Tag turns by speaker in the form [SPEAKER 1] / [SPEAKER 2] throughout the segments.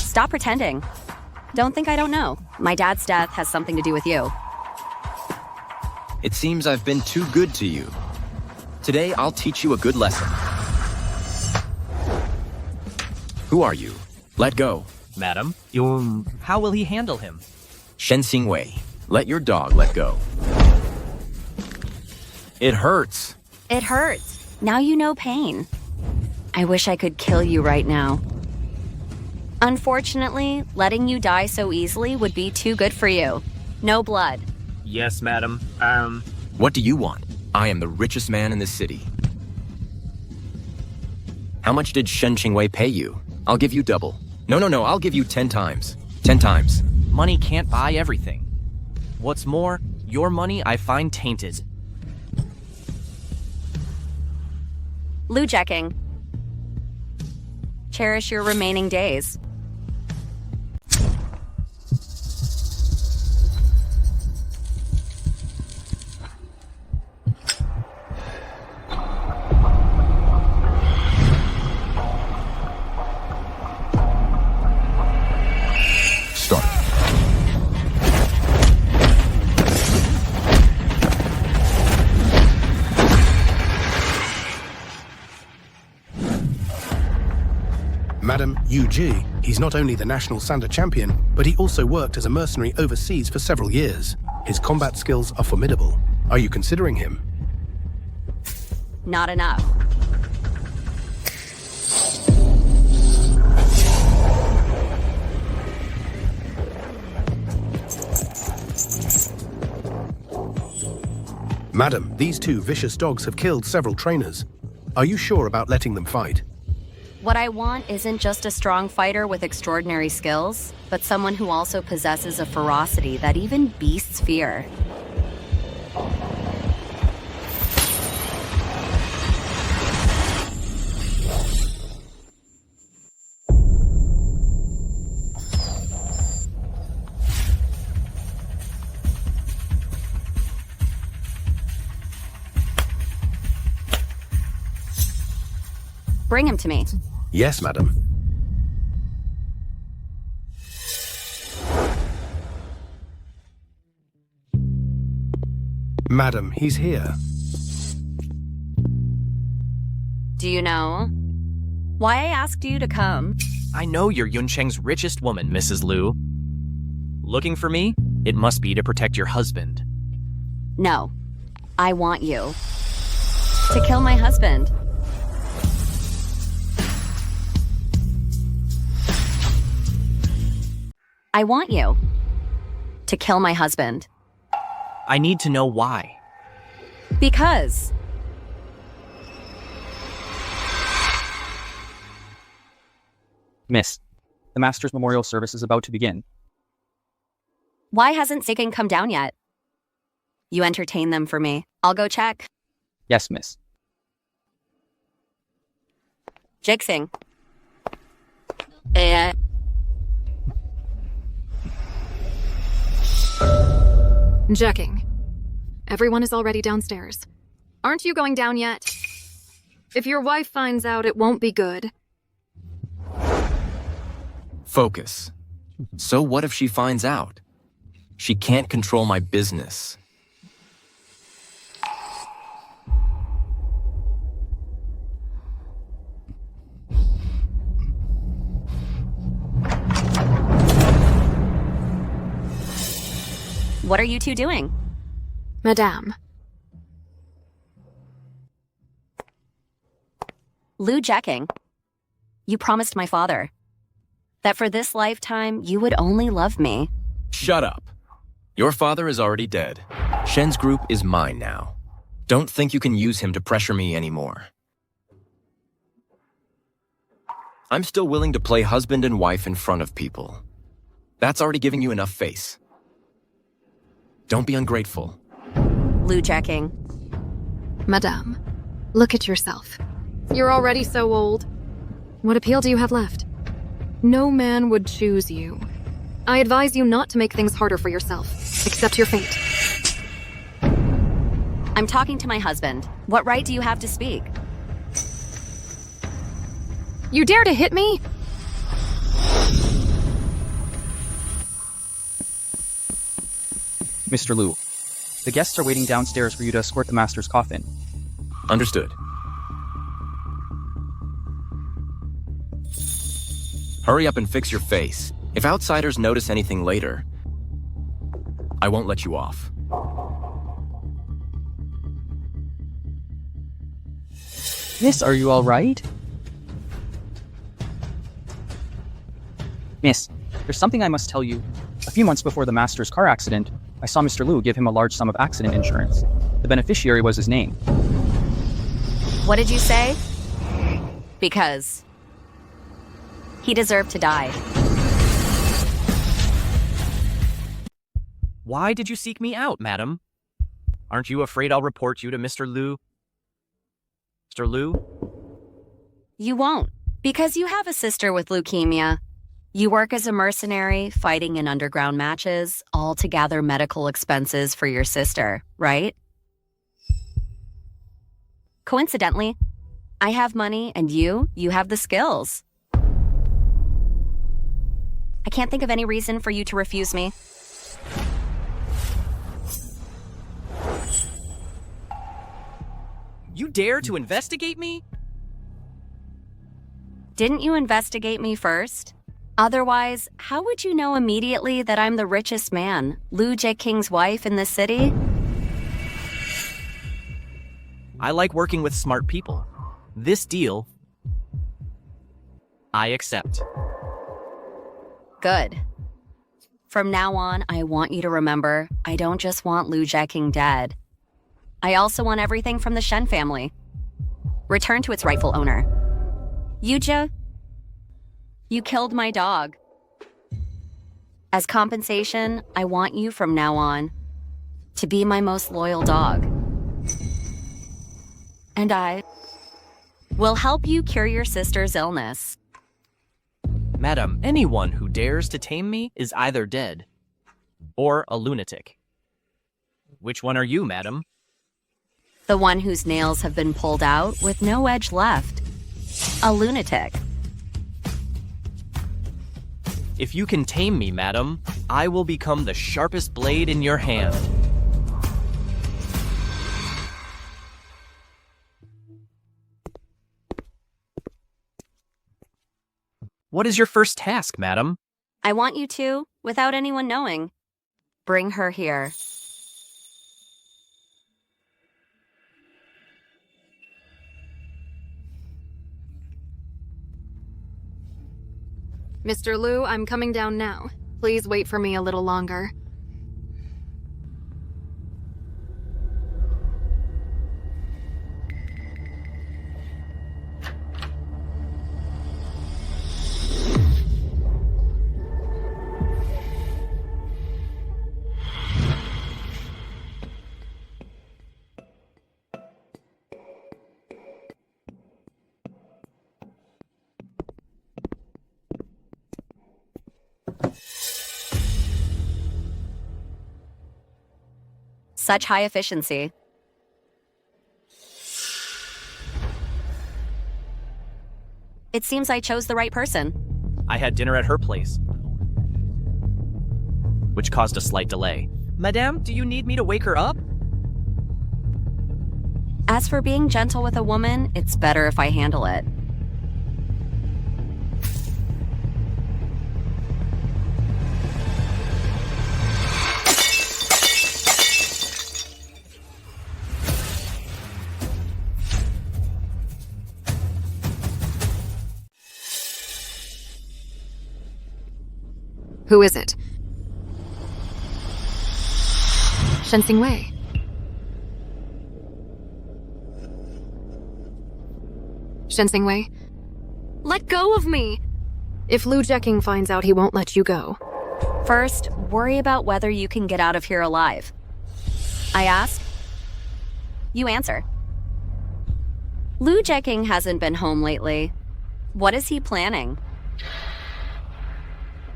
[SPEAKER 1] Stop pretending. Don't think I don't know. My dad's death has something to do with you.
[SPEAKER 2] It seems I've been too good to you. Today, I'll teach you a good lesson. Who are you? Let go.
[SPEAKER 3] Madam, how will he handle him?
[SPEAKER 2] Shen Xingwei, let your dog let go. It hurts.
[SPEAKER 1] It hurts. Now you know pain. I wish I could kill you right now. Unfortunately, letting you die so easily would be too good for you. No blood.
[SPEAKER 3] Yes, madam.
[SPEAKER 2] What do you want? I am the richest man in this city. How much did Shen Qingwei pay you? I'll give you double. No, I'll give you 10 times. 10 times.
[SPEAKER 3] Money can't buy everything. What's more, your money I find tainted.
[SPEAKER 1] Lu Jacking. Cherish your remaining days.
[SPEAKER 2] Start.
[SPEAKER 4] Madam Yu Ji, he's not only the national Sanda champion, but he also worked as a mercenary overseas for several years. His combat skills are formidable. Are you considering him?
[SPEAKER 1] Not enough.
[SPEAKER 4] Madam, these two vicious dogs have killed several trainers. Are you sure about letting them fight?
[SPEAKER 1] What I want isn't just a strong fighter with extraordinary skills, but someone who also possesses a ferocity that even beasts fear. Bring him to me.
[SPEAKER 4] Yes, madam. Madam, he's here.
[SPEAKER 1] Do you know why I asked you to come?
[SPEAKER 3] I know you're Yuncheng's richest woman, Mrs. Liu. Looking for me? It must be to protect your husband.
[SPEAKER 1] No. I want you to kill my husband. I want you to kill my husband.
[SPEAKER 3] I need to know why.
[SPEAKER 1] Because.
[SPEAKER 5] Miss, the Master's Memorial Service is about to begin.
[SPEAKER 1] Why hasn't Seeking come down yet? You entertain them for me. I'll go check.
[SPEAKER 5] Yes, miss.
[SPEAKER 1] Jixing.
[SPEAKER 6] Jacking. Everyone is already downstairs. Aren't you going down yet? If your wife finds out, it won't be good.
[SPEAKER 2] Focus. So what if she finds out? She can't control my business.
[SPEAKER 1] What are you two doing?
[SPEAKER 6] Madame.
[SPEAKER 1] Lu Jacking. You promised my father that for this lifetime, you would only love me.
[SPEAKER 2] Shut up. Your father is already dead. Shen's group is mine now. Don't think you can use him to pressure me anymore. I'm still willing to play husband and wife in front of people. That's already giving you enough face. Don't be ungrateful.
[SPEAKER 1] Lu Jacking.
[SPEAKER 6] Madame, look at yourself. You're already so old. What appeal do you have left? No man would choose you. I advise you not to make things harder for yourself. Accept your fate.
[SPEAKER 1] I'm talking to my husband. What right do you have to speak?
[SPEAKER 6] You dare to hit me?
[SPEAKER 5] Mr. Liu, the guests are waiting downstairs for you to escort the master's coffin.
[SPEAKER 2] Understood. Hurry up and fix your face. If outsiders notice anything later, I won't let you off.
[SPEAKER 5] Miss, are you all right? Miss, there's something I must tell you. A few months before the master's car accident, I saw Mr. Liu give him a large sum of accident insurance. The beneficiary was his name.
[SPEAKER 1] What did you say? Because he deserved to die.
[SPEAKER 3] Why did you seek me out, madam? Aren't you afraid I'll report you to Mr. Liu? Mr. Liu?
[SPEAKER 1] You won't, because you have a sister with leukemia. You work as a mercenary, fighting in underground matches, all to gather medical expenses for your sister, right? Coincidentally, I have money and you have the skills. I can't think of any reason for you to refuse me.
[SPEAKER 3] You dare to investigate me?
[SPEAKER 1] Didn't you investigate me first? Otherwise, how would you know immediately that I'm the richest man, Liu Jeking's wife in this city?
[SPEAKER 3] I like working with smart people. This deal, I accept.
[SPEAKER 1] Good. From now on, I want you to remember, I don't just want Liu Jeking dead. I also want everything from the Shen family. Returned to its rightful owner. Yuja, you killed my dog. As compensation, I want you from now on to be my most loyal dog. And I will help you cure your sister's illness.
[SPEAKER 3] Madam, anyone who dares to tame me is either dead or a lunatic. Which one are you, madam?
[SPEAKER 1] The one whose nails have been pulled out with no edge left. A lunatic.
[SPEAKER 3] If you can tame me, madam, I will become the sharpest blade in your hand. What is your first task, madam?
[SPEAKER 1] I want you to, without anyone knowing, bring her here.
[SPEAKER 6] Mr. Liu, I'm coming down now. Please wait for me a little longer.
[SPEAKER 1] Such high efficiency. It seems I chose the right person.
[SPEAKER 3] I had dinner at her place, which caused a slight delay. Madame, do you need me to wake her up?
[SPEAKER 1] As for being gentle with a woman, it's better if I handle it.
[SPEAKER 6] Who is it? Shen Wei. Shen Wei, let go of me! If Liu Jeking finds out, he won't let you go.
[SPEAKER 1] First, worry about whether you can get out of here alive. I ask, you answer. Liu Jeking hasn't been home lately. What is he planning?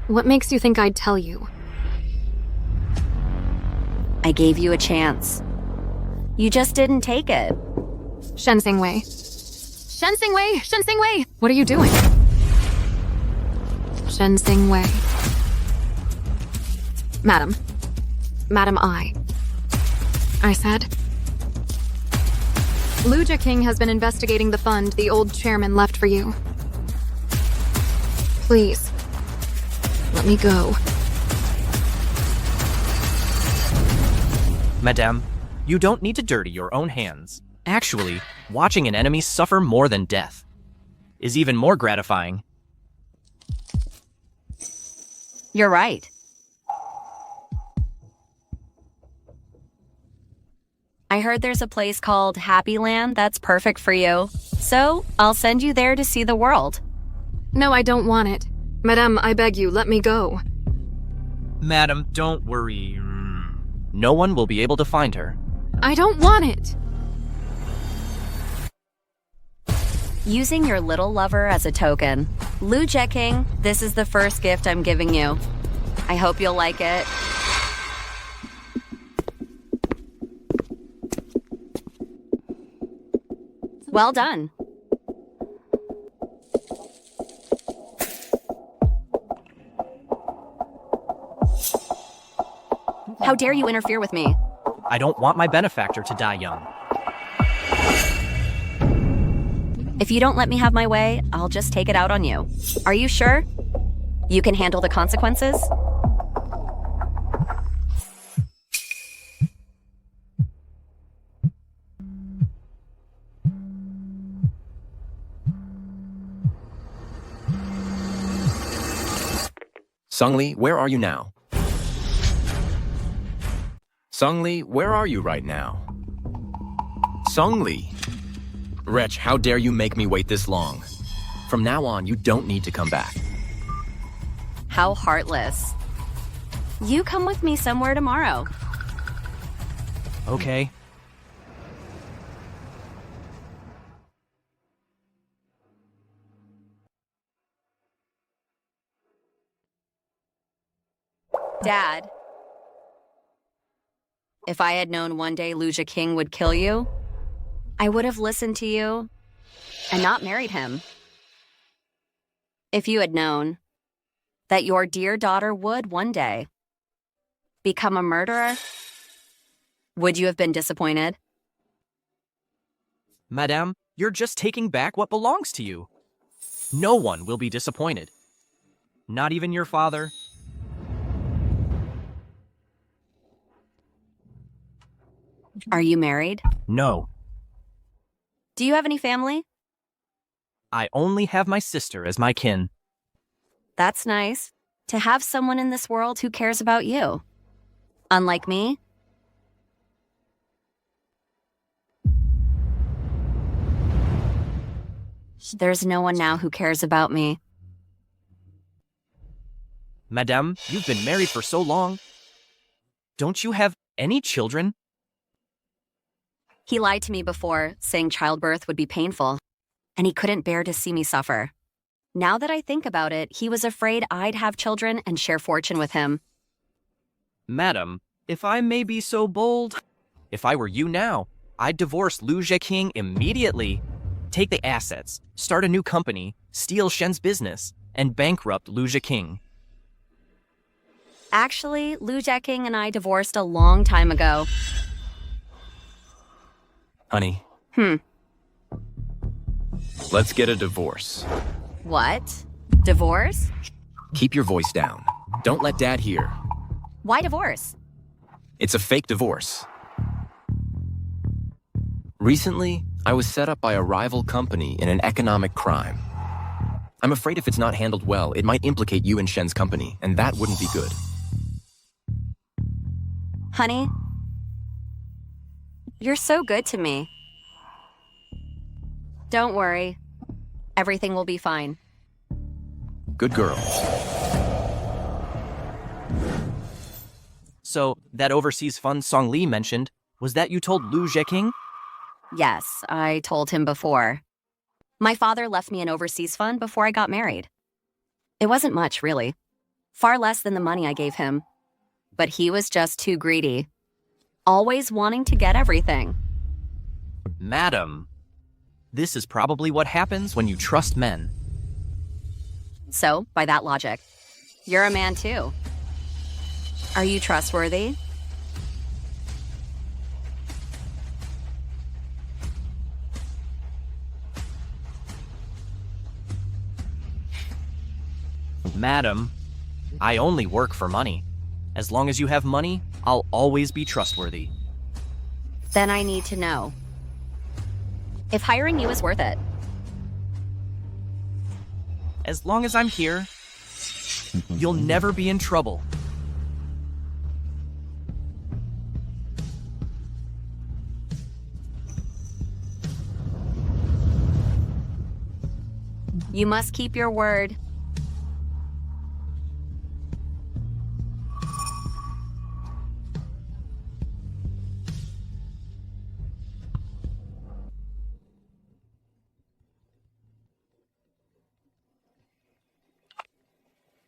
[SPEAKER 6] What makes you think I'd tell you?
[SPEAKER 1] I gave you a chance. You just didn't take it.
[SPEAKER 6] Shen Wei. Shen Wei! Shen Wei! What are you doing? Shen Wei. Madam, Madam I said. Luja King has been investigating the fund the old chairman left for you. Please, let me go.
[SPEAKER 3] Madame, you don't need to dirty your own hands. Actually, watching an enemy suffer more than death is even more gratifying.
[SPEAKER 1] You're right. I heard there's a place called Happy Land that's perfect for you. So, I'll send you there to see the world.
[SPEAKER 6] No, I don't want it. Madame, I beg you, let me go.
[SPEAKER 3] Madam, don't worry. No one will be able to find her.
[SPEAKER 6] I don't want it.
[SPEAKER 1] Using your little lover as a token. Luja King, this is the first gift I'm giving you. I hope you'll like it. Well done. How dare you interfere with me?
[SPEAKER 3] I don't want my benefactor to die young.
[SPEAKER 1] If you don't let me have my way, I'll just take it out on you. Are you sure? You can handle the consequences?
[SPEAKER 2] Sungli, where are you now? Sungli, where are you right now? Sungli! Wretch, how dare you make me wait this long? From now on, you don't need to come back.
[SPEAKER 1] How heartless. You come with me somewhere tomorrow.
[SPEAKER 3] Okay.
[SPEAKER 1] Dad, if I had known one day Luja King would kill you, I would have listened to you and not married him. If you had known that your dear daughter would one day become a murderer, would you have been disappointed?
[SPEAKER 3] Madame, you're just taking back what belongs to you. No one will be disappointed. Not even your father.
[SPEAKER 1] Are you married?
[SPEAKER 3] No.
[SPEAKER 1] Do you have any family?
[SPEAKER 3] I only have my sister as my kin.
[SPEAKER 1] That's nice, to have someone in this world who cares about you. Unlike me. There's no one now who cares about me.
[SPEAKER 3] Madame, you've been married for so long. Don't you have any children?
[SPEAKER 1] He lied to me before, saying childbirth would be painful, and he couldn't bear to see me suffer. Now that I think about it, he was afraid I'd have children and share fortune with him.
[SPEAKER 3] Madam, if I may be so bold, if I were you now, I'd divorce Luja King immediately. Take the assets, start a new company, steal Shen's business, and bankrupt Luja King.
[SPEAKER 1] Actually, Luja King and I divorced a long time ago.
[SPEAKER 2] Honey, let's get a divorce.
[SPEAKER 1] What? Divorce?
[SPEAKER 2] Keep your voice down. Don't let Dad hear.
[SPEAKER 1] Why divorce?
[SPEAKER 2] It's a fake divorce. Recently, I was set up by a rival company in an economic crime. I'm afraid if it's not handled well, it might implicate you and Shen's company, and that wouldn't be good.
[SPEAKER 1] Honey, you're so good to me. Don't worry. Everything will be fine.
[SPEAKER 2] Good girl.
[SPEAKER 3] So, that overseas fund Song Li mentioned, was that you told Lu Zheking?
[SPEAKER 1] Yes, I told him before. My father left me an overseas fund before I got married. It wasn't much, really. Far less than the money I gave him. But he was just too greedy. Always wanting to get everything.
[SPEAKER 3] Madam, this is probably what happens when you trust men.
[SPEAKER 1] So, by that logic, you're a man too. Are you trustworthy?
[SPEAKER 3] Madam, I only work for money. As long as you have money, I'll always be trustworthy.
[SPEAKER 1] Then I need to know if hiring you is worth it.
[SPEAKER 3] As long as I'm here, you'll never be in trouble.
[SPEAKER 1] You must keep your word.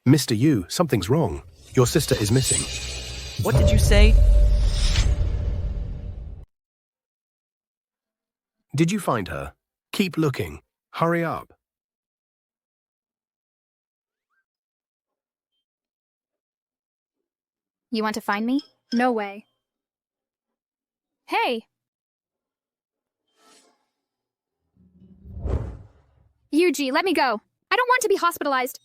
[SPEAKER 4] Mr. Yu, something's wrong. Your sister is missing.
[SPEAKER 3] What did you say?
[SPEAKER 4] Did you find her? Keep looking. Hurry up.
[SPEAKER 7] You want to find me? No way. Hey! Yuji, let me go. I don't want to be hospitalized.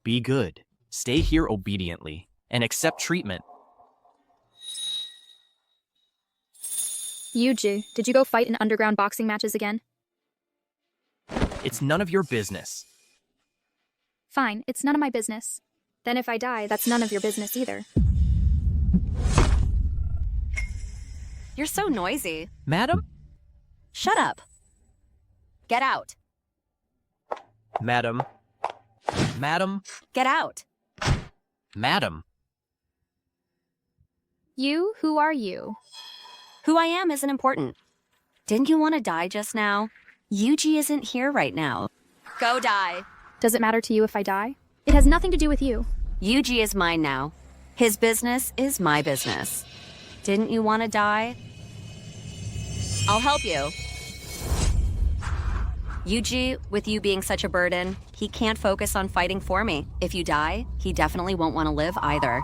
[SPEAKER 3] Be good. Stay here obediently and accept treatment.
[SPEAKER 7] Yuji, did you go fight in underground boxing matches again?
[SPEAKER 3] It's none of your business.
[SPEAKER 7] Fine, it's none of my business. Then if I die, that's none of your business either.
[SPEAKER 1] You're so noisy.
[SPEAKER 3] Madam?
[SPEAKER 1] Shut up. Get out.
[SPEAKER 3] Madam? Madam?
[SPEAKER 1] Get out.
[SPEAKER 3] Madam?
[SPEAKER 7] You? Who are you?
[SPEAKER 1] Who I am isn't important. Didn't you want to die just now? Yuji isn't here right now. Go die.
[SPEAKER 7] Does it matter to you if I die? It has nothing to do with you.
[SPEAKER 1] Yuji is mine now. His business is my business. Didn't you want to die? I'll help you. Yuji, with you being such a burden, he can't focus on fighting for me. If you die, he definitely won't want to live either.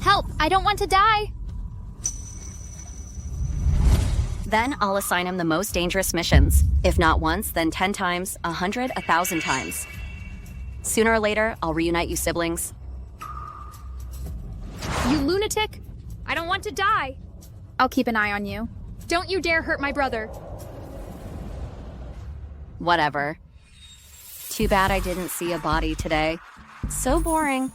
[SPEAKER 7] Help! I don't want to die!
[SPEAKER 1] Then I'll assign him the most dangerous missions. If not once, then 10 times, 100, 1,000 times. Sooner or later, I'll reunite you siblings.
[SPEAKER 7] You lunatic! I don't want to die! I'll keep an eye on you. Don't you dare hurt my brother!
[SPEAKER 1] Whatever. Too bad I didn't see a body today. So boring.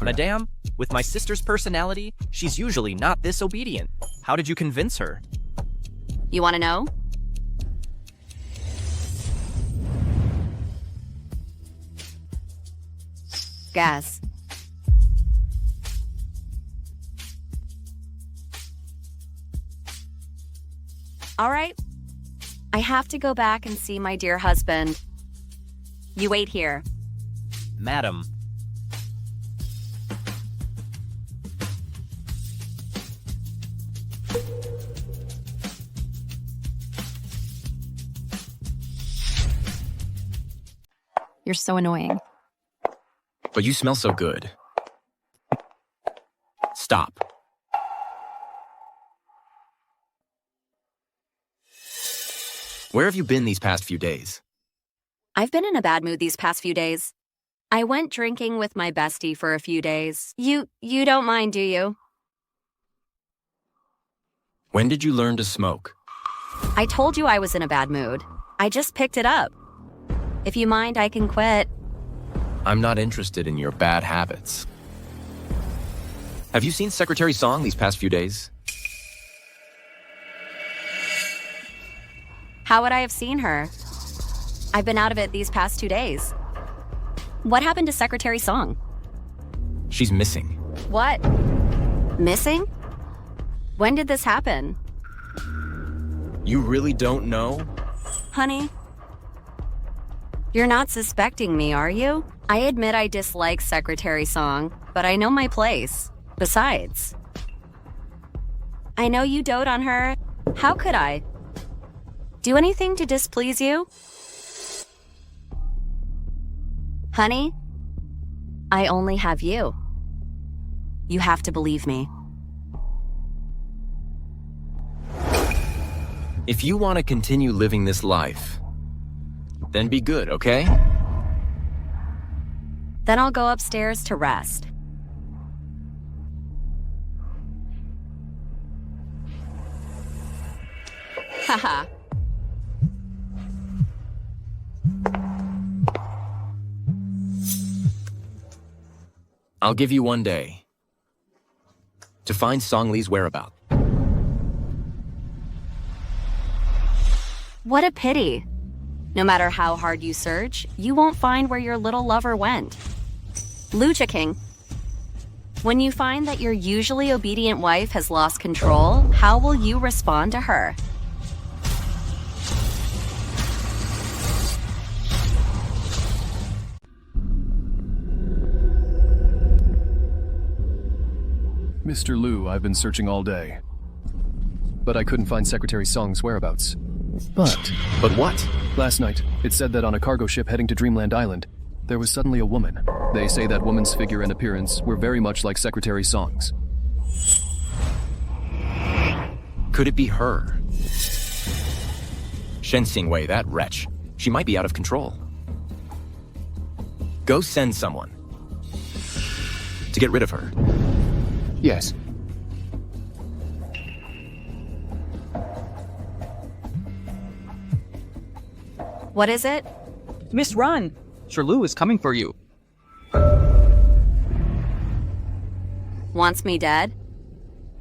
[SPEAKER 3] Madame, with my sister's personality, she's usually not this obedient. How did you convince her?
[SPEAKER 1] You want to know? Guess. All right. I have to go back and see my dear husband. You wait here.
[SPEAKER 3] Madam.
[SPEAKER 6] You're so annoying.
[SPEAKER 2] But you smell so good. Stop. Where have you been these past few days?
[SPEAKER 1] I've been in a bad mood these past few days. I went drinking with my bestie for a few days. You don't mind, do you?
[SPEAKER 2] When did you learn to smoke?
[SPEAKER 1] I told you I was in a bad mood. I just picked it up. If you mind, I can quit.
[SPEAKER 2] I'm not interested in your bad habits. Have you seen Secretary Song these past few days?
[SPEAKER 1] How would I have seen her? I've been out of it these past 2 days. What happened to Secretary Song?
[SPEAKER 2] She's missing.
[SPEAKER 1] What? Missing? When did this happen?
[SPEAKER 2] You really don't know?
[SPEAKER 1] Honey? You're not suspecting me, are you? I admit I dislike Secretary Song, but I know my place. Besides, I know you dote on her. How could I? Do anything to displease you? Honey? I only have you. You have to believe me.
[SPEAKER 2] If you want to continue living this life, then be good, okay?
[SPEAKER 1] Then I'll go upstairs to rest. Haha.
[SPEAKER 2] I'll give you one day to find Song Li's whereabouts.
[SPEAKER 1] What a pity. No matter how hard you search, you won't find where your little lover went. Luja King, when you find that your usually obedient wife has lost control, how will you respond to her?
[SPEAKER 8] Mr. Liu, I've been searching all day. But I couldn't find Secretary Song's whereabouts. But
[SPEAKER 2] what?
[SPEAKER 8] last night, it said that on a cargo ship heading to Dreamland Island, there was suddenly a woman. They say that woman's figure and appearance were very much like Secretary Song's.
[SPEAKER 2] Could it be her? Shen Xingwei, that wretch. She might be out of control. Go send someone to get rid of her.
[SPEAKER 5] Yes.
[SPEAKER 1] What is it?
[SPEAKER 5] Miss Run! Mr. Liu is coming for you.
[SPEAKER 1] Wants me dead?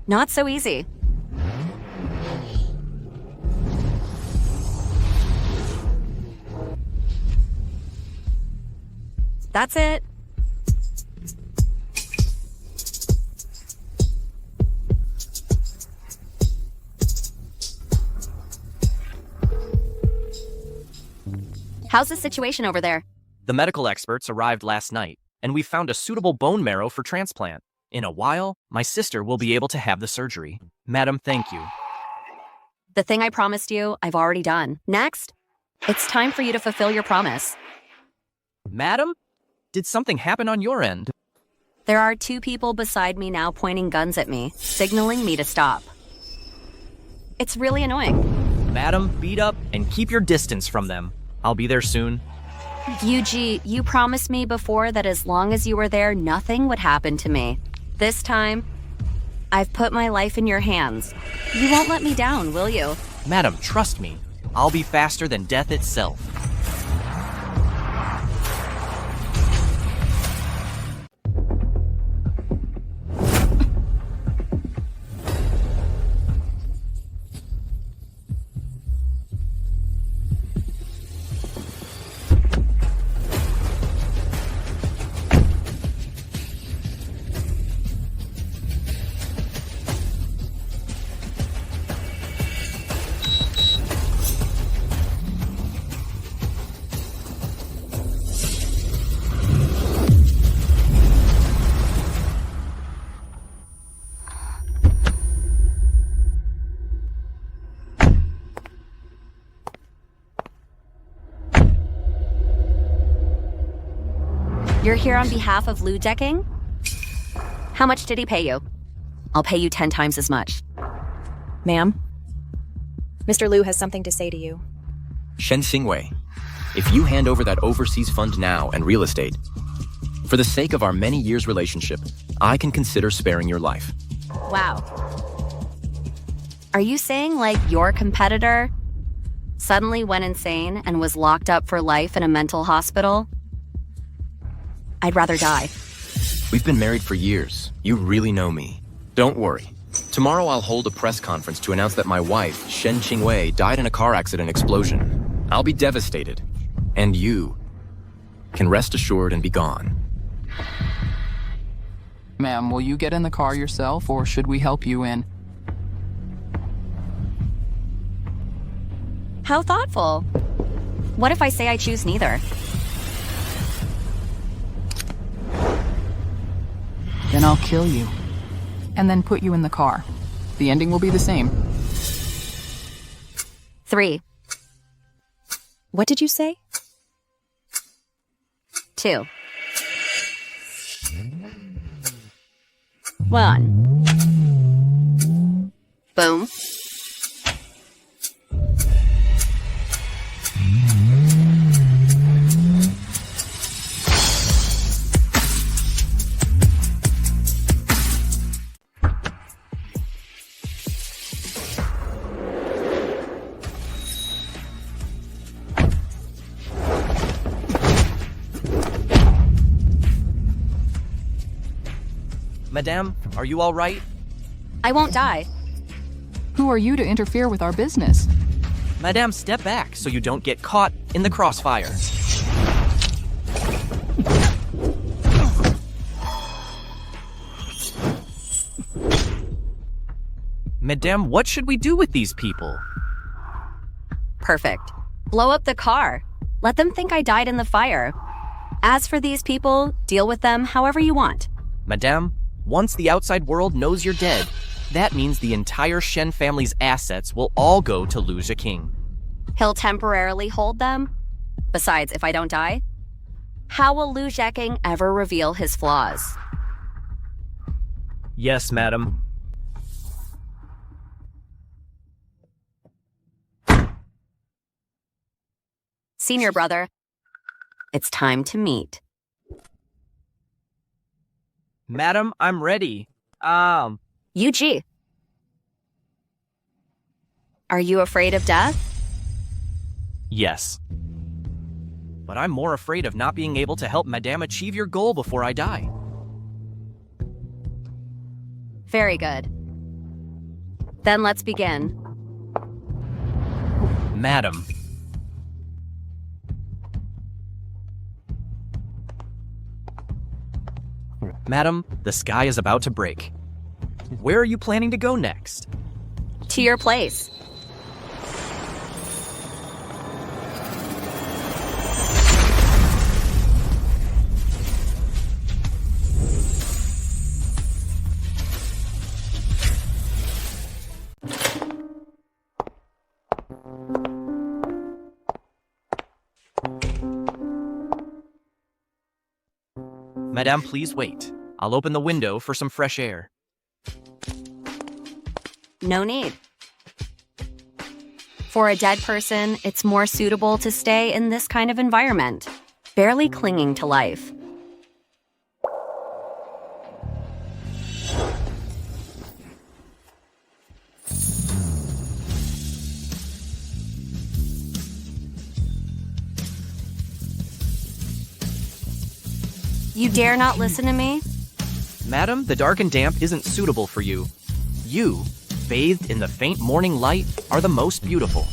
[SPEAKER 1] Not so easy. That's it. How's the situation over there?
[SPEAKER 3] The medical experts arrived last night, and we found a suitable bone marrow for transplant. In a while, my sister will be able to have the surgery. Madam, thank you.
[SPEAKER 1] The thing I promised you, I've already done. Next, it's time for you to fulfill your promise.
[SPEAKER 3] Madam? Did something happen on your end?
[SPEAKER 1] There are two people beside me now pointing guns at me, signaling me to stop. It's really annoying.
[SPEAKER 3] Madam, beat up and keep your distance from them. I'll be there soon.
[SPEAKER 1] Yuji, you promised me before that as long as you were there, nothing would happen to me. This time, I've put my life in your hands. You won't let me down, will you?
[SPEAKER 3] Madam, trust me. I'll be faster than death itself.
[SPEAKER 1] You're here on behalf of Lu Decking? How much did he pay you? I'll pay you 10 times as much.
[SPEAKER 9] Ma'am, Mr. Liu has something to say to you.
[SPEAKER 2] Shen Xingwei, if you hand over that overseas fund now and real estate, for the sake of our many years relationship, I can consider sparing your life.
[SPEAKER 1] Wow. Are you saying like your competitor suddenly went insane and was locked up for life in a mental hospital? I'd rather die.
[SPEAKER 2] We've been married for years. You really know me. Don't worry. Tomorrow I'll hold a press conference to announce that my wife, Shen Qingwei, died in a car accident explosion. I'll be devastated. And you can rest assured and be gone.
[SPEAKER 10] Ma'am, will you get in the car yourself, or should we help you in?
[SPEAKER 1] How thoughtful. What if I say I choose neither?
[SPEAKER 10] Then I'll kill you. And then put you in the car. The ending will be the same.
[SPEAKER 1] 3.
[SPEAKER 9] What did you say?
[SPEAKER 1] 2. One. Boom.
[SPEAKER 3] Madame, are you all right?
[SPEAKER 1] I won't die.
[SPEAKER 10] Who are you to interfere with our business?
[SPEAKER 3] Madame, step back so you don't get caught in the crossfire. Madame, what should we do with these people?
[SPEAKER 1] Perfect. Blow up the car. Let them think I died in the fire. As for these people, deal with them however you want.
[SPEAKER 3] Madame, once the outside world knows you're dead, that means the entire Shen family's assets will all go to Lu Zhiqing.
[SPEAKER 1] He'll temporarily hold them. Besides, if I don't die, how will Lu Zhiqing ever reveal his flaws?
[SPEAKER 3] Yes, madam.
[SPEAKER 1] Senior brother, it's time to meet.
[SPEAKER 3] Madam, I'm ready.
[SPEAKER 1] UG. Are you afraid of death?
[SPEAKER 3] Yes. But I'm more afraid of not being able to help Madame achieve your goal before I die.
[SPEAKER 1] Very good. Then let's begin.
[SPEAKER 3] Madam. Madam, the sky is about to break. Where are you planning to go next?
[SPEAKER 1] To your place.
[SPEAKER 3] Madame, please wait. I'll open the window for some fresh air.
[SPEAKER 1] No need. For a dead person, it's more suitable to stay in this kind of environment, barely clinging to life. You dare not listen to me?
[SPEAKER 3] Madam, the dark and damp isn't suitable for you. You, bathed in the faint morning light, are the most beautiful.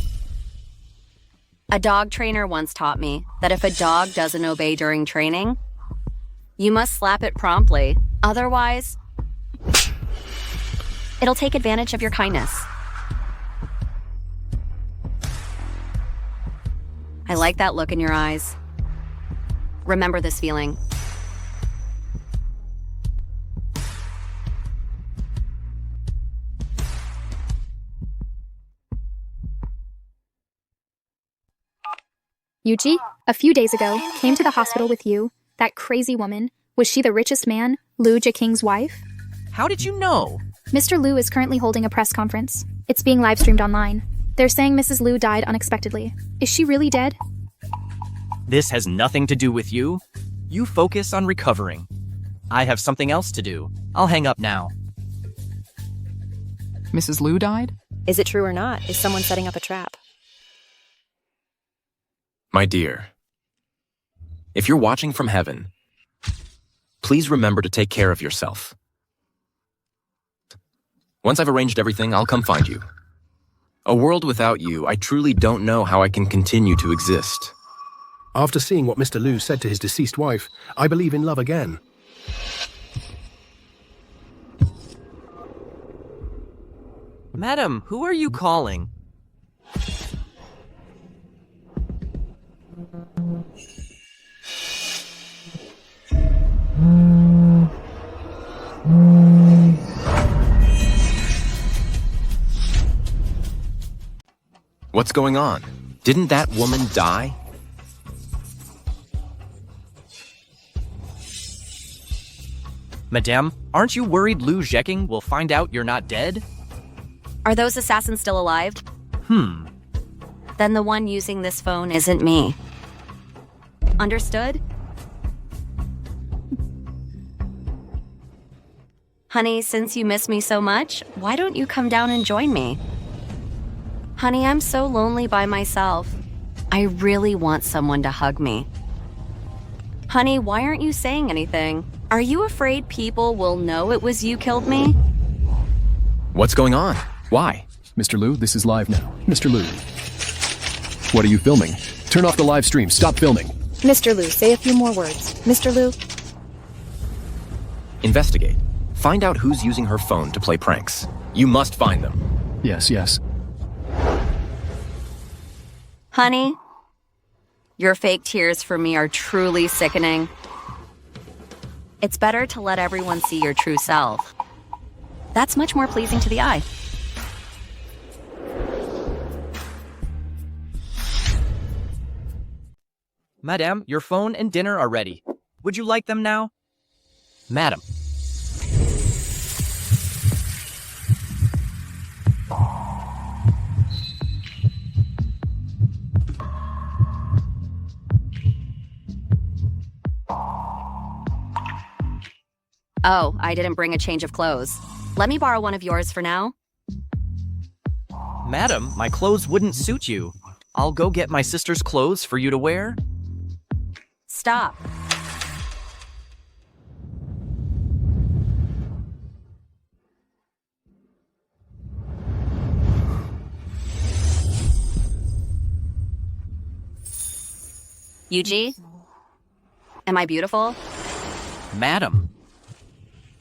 [SPEAKER 1] A dog trainer once taught me that if a dog doesn't obey during training, you must slap it promptly. Otherwise, it'll take advantage of your kindness. I like that look in your eyes. Remember this feeling.
[SPEAKER 7] Yuji, a few days ago, came to the hospital with you. That crazy woman. Was she the richest man, Lu Zhiking's wife?
[SPEAKER 3] How did you know?
[SPEAKER 7] Mr. Lu is currently holding a press conference. It's being live streamed online. They're saying Mrs. Lu died unexpectedly. Is she really dead?
[SPEAKER 3] This has nothing to do with you. You focus on recovering. I have something else to do. I'll hang up now.
[SPEAKER 10] Mrs. Lu died?
[SPEAKER 9] Is it true or not? Is someone setting up a trap?
[SPEAKER 2] My dear, if you're watching from heaven, please remember to take care of yourself. Once I've arranged everything, I'll come find you. A world without you, I truly don't know how I can continue to exist.
[SPEAKER 4] After seeing what Mr. Lu said to his deceased wife, I believe in love again.
[SPEAKER 3] Madam, who are you calling?
[SPEAKER 2] What's going on? Didn't that woman die?
[SPEAKER 3] Madame, aren't you worried Lu Zheking will find out you're not dead?
[SPEAKER 1] Are those assassins still alive? Then the one using this phone isn't me. Understood? Honey, since you miss me so much, why don't you come down and join me? Honey, I'm so lonely by myself. I really want someone to hug me. Honey, why aren't you saying anything? Are you afraid people will know it was you killed me?
[SPEAKER 2] What's going on? Why?
[SPEAKER 8] Mr. Lu, this is live now. Mr. Lu. What are you filming? Turn off the live stream. Stop filming.
[SPEAKER 9] Mr. Lu, say a few more words. Mr. Lu?
[SPEAKER 2] Investigate. Find out who's using her phone to play pranks. You must find them.
[SPEAKER 8] Yes, yes.
[SPEAKER 1] Honey, your fake tears for me are truly sickening. It's better to let everyone see your true self. That's much more pleasing to the eye.
[SPEAKER 3] Madame, your phone and dinner are ready. Would you like them now? Madam.
[SPEAKER 1] Oh, I didn't bring a change of clothes. Let me borrow one of yours for now.
[SPEAKER 3] Madam, my clothes wouldn't suit you. I'll go get my sister's clothes for you to wear.
[SPEAKER 1] Stop. Yuji? Am I beautiful?
[SPEAKER 3] Madam,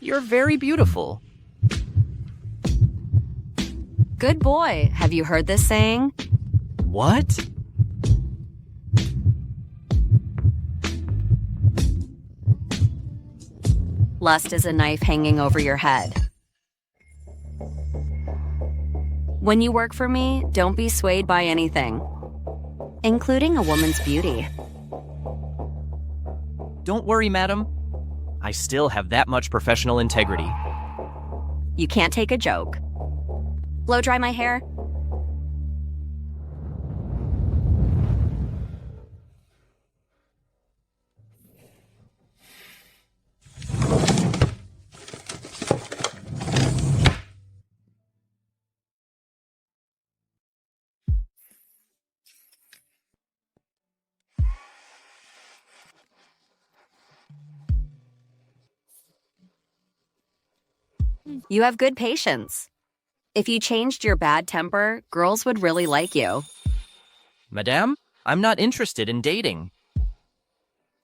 [SPEAKER 3] you're very beautiful.
[SPEAKER 1] Good boy. Have you heard this saying?
[SPEAKER 3] What?
[SPEAKER 1] Lust is a knife hanging over your head. When you work for me, don't be swayed by anything, including a woman's beauty.
[SPEAKER 3] Don't worry, madam. I still have that much professional integrity.
[SPEAKER 1] You can't take a joke. Blow dry my hair? You have good patience. If you changed your bad temper, girls would really like you.
[SPEAKER 3] Madame, I'm not interested in dating.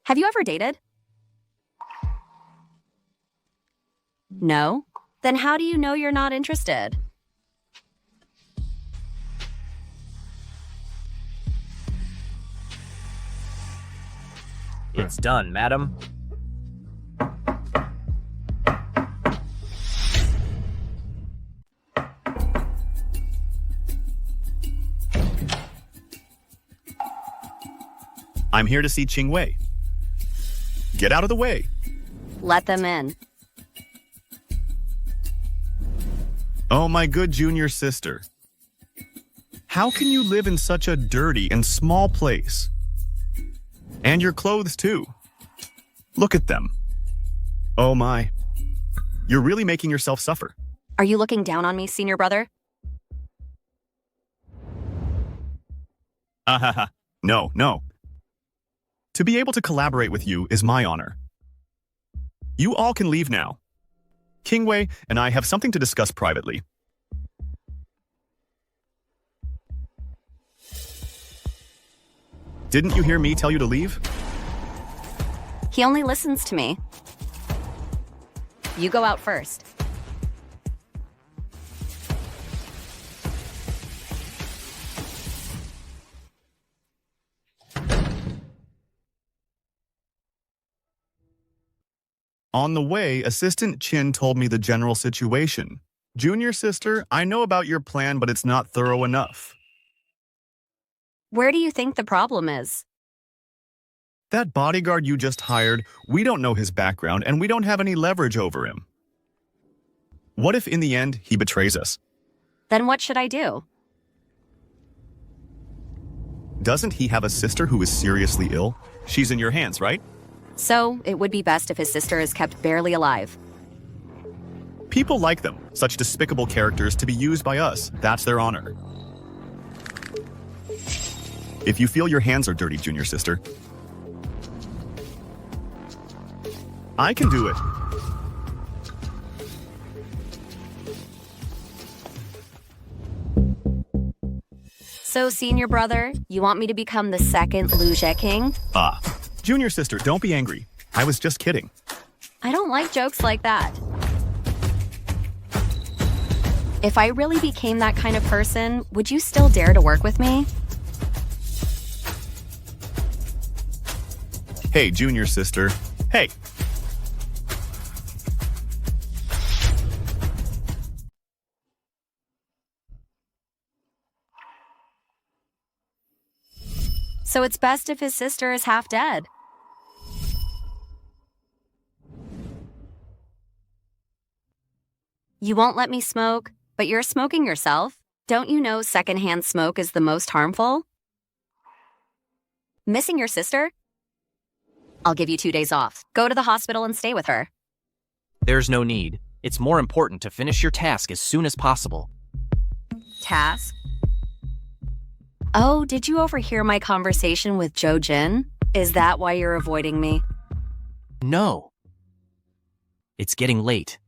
[SPEAKER 1] Have you ever dated? No? Then how do you know you're not interested?
[SPEAKER 3] It's done, madam.
[SPEAKER 11] I'm here to see Qing Wei. Get out of the way.
[SPEAKER 1] Let them in.
[SPEAKER 11] Oh, my good junior sister. How can you live in such a dirty and small place? And your clothes, too. Look at them. Oh, my. You're really making yourself suffer.
[SPEAKER 1] Are you looking down on me, senior brother?
[SPEAKER 11] No, no. To be able to collaborate with you is my honor. You all can leave now. King Wei and I have something to discuss privately. Didn't you hear me tell you to leave?
[SPEAKER 1] He only listens to me. You go out first.
[SPEAKER 11] On the way, Assistant Chin told me the general situation. Junior sister, I know about your plan, but it's not thorough enough.
[SPEAKER 1] Where do you think the problem is?
[SPEAKER 11] That bodyguard you just hired, we don't know his background and we don't have any leverage over him. What if in the end he betrays us?
[SPEAKER 1] Then what should I do?
[SPEAKER 11] Doesn't he have a sister who is seriously ill? She's in your hands, right?
[SPEAKER 1] So, it would be best if his sister is kept barely alive.
[SPEAKER 11] People like them, such despicable characters to be used by us. That's their honor. If you feel your hands are dirty, junior sister, I can do it.
[SPEAKER 1] So, senior brother, you want me to become the second Liu King?
[SPEAKER 11] Junior sister, don't be angry. I was just kidding.
[SPEAKER 1] I don't like jokes like that. If I really became that kind of person, would you still dare to work with me?
[SPEAKER 11] Hey, junior sister. Hey.
[SPEAKER 1] So it's best if his sister is half dead. You won't let me smoke, but you're smoking yourself. Don't you know secondhand smoke is the most harmful? Missing your sister? I'll give you 2 days off. Go to the hospital and stay with her.
[SPEAKER 3] There's no need. It's more important to finish your task as soon as possible.
[SPEAKER 1] Task? Oh, did you overhear my conversation with Joe Jin? Is that why you're avoiding me?
[SPEAKER 3] No. It's getting late.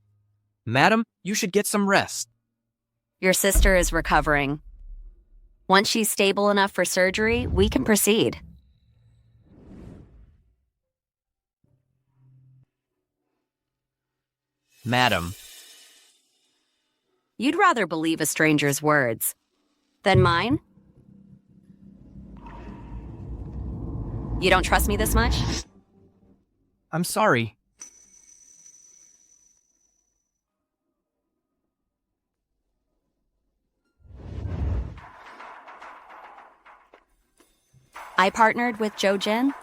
[SPEAKER 3] Madam, you should get some rest.
[SPEAKER 1] Your sister is recovering. Once she's stable enough for surgery, we can proceed.
[SPEAKER 3] Madam.
[SPEAKER 1] You'd rather believe a stranger's words than mine? You don't trust me this much?
[SPEAKER 3] I'm sorry.
[SPEAKER 1] I partnered with Joe Jin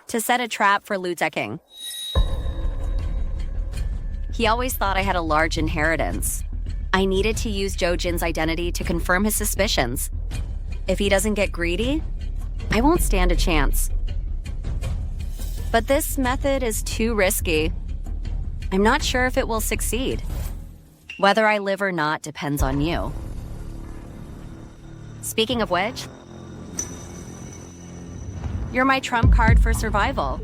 [SPEAKER 1] to set a trap for Liu King. He always thought I had a large inheritance. I needed to use Joe Jin's identity to confirm his suspicions. If he doesn't get greedy, I won't stand a chance. But this method is too risky. I'm not sure if it will succeed. Whether I live or not depends on you. Speaking of which, you're my trump card for survival.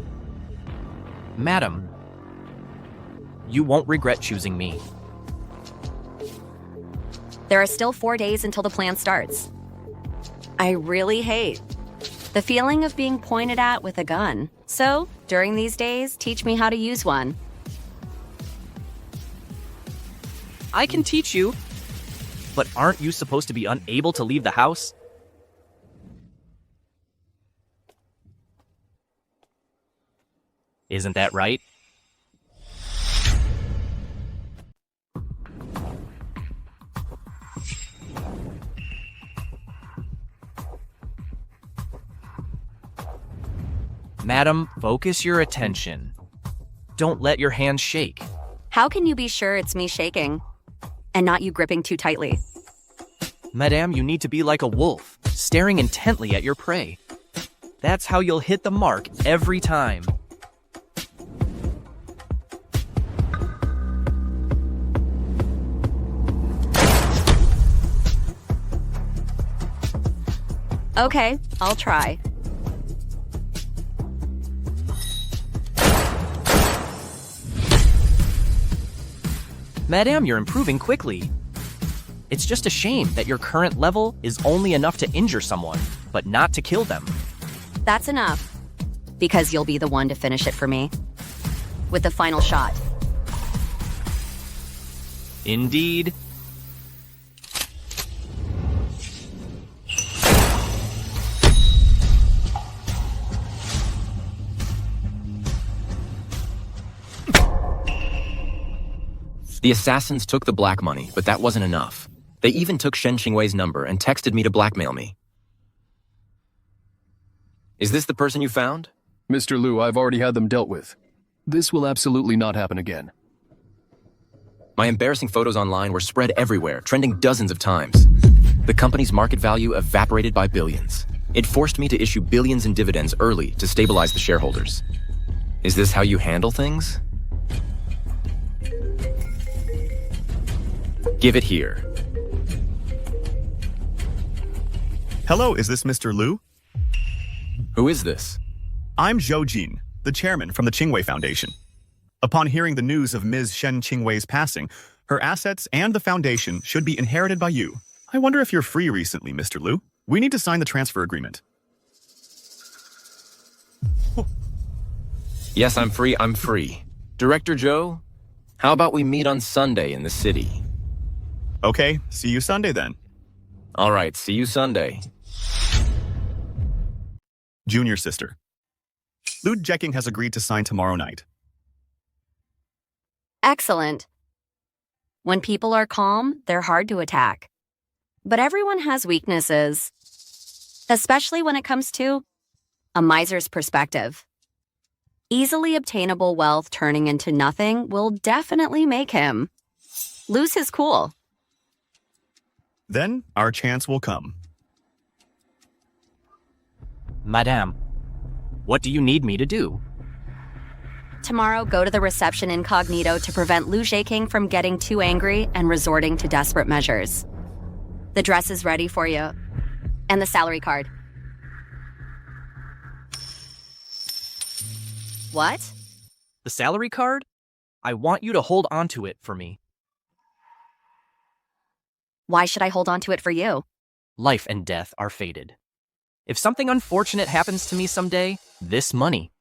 [SPEAKER 3] Madam, you won't regret choosing me.
[SPEAKER 1] There are still 4 days until the plan starts. I really hate the feeling of being pointed at with a gun. So, during these days, teach me how to use one.
[SPEAKER 3] I can teach you. But aren't you supposed to be unable to leave the house? Isn't that right? Madam, focus your attention. Don't let your hands shake.
[SPEAKER 1] How can you be sure it's me shaking and not you gripping too tightly?
[SPEAKER 3] Madame, you need to be like a wolf, staring intently at your prey. That's how you'll hit the mark every time.
[SPEAKER 1] Okay, I'll try.
[SPEAKER 3] Madame, you're improving quickly. It's just a shame that your current level is only enough to injure someone, but not to kill them.
[SPEAKER 1] That's enough, because you'll be the one to finish it for me. With the final shot.
[SPEAKER 3] Indeed.
[SPEAKER 2] The assassins took the black money, but that wasn't enough. They even took Shen Qingwei's number and texted me to blackmail me. Is this the person you found?
[SPEAKER 8] Mr. Liu, I've already had them dealt with. This will absolutely not happen again.
[SPEAKER 2] My embarrassing photos online were spread everywhere, trending dozens of times. The company's market value evaporated by billions. It forced me to issue billions in dividends early to stabilize the shareholders. Is this how you handle things? Give it here.
[SPEAKER 11] Hello, is this Mr. Liu?
[SPEAKER 2] Who is this?
[SPEAKER 11] I'm Zhou Jin, the chairman from the Qingwei Foundation. Upon hearing the news of Ms. Shen Qingwei's passing, her assets and the foundation should be inherited by you. I wonder if you're free recently, Mr. Liu. We need to sign the transfer agreement.
[SPEAKER 2] Yes, I'm free. Director Joe, how about we meet on Sunday in the city?
[SPEAKER 11] Okay, see you Sunday then.
[SPEAKER 2] All right, see you Sunday.
[SPEAKER 11] Junior sister. Liu Jeking has agreed to sign tomorrow night.
[SPEAKER 1] Excellent. When people are calm, they're hard to attack. But everyone has weaknesses, especially when it comes to a miser's perspective. Easily obtainable wealth turning into nothing will definitely make him lose his cool.
[SPEAKER 11] Then our chance will come.
[SPEAKER 3] Madame, what do you need me to do?
[SPEAKER 1] Tomorrow, go to the reception incognito to prevent Liu Jeking from getting too angry and resorting to desperate measures. The dress is ready for you. And the salary card. What?
[SPEAKER 3] The salary card? I want you to hold on to it for me.
[SPEAKER 1] Why should I hold on to it for you?
[SPEAKER 3] Life and death are fated. If something unfortunate happens to me someday, this money.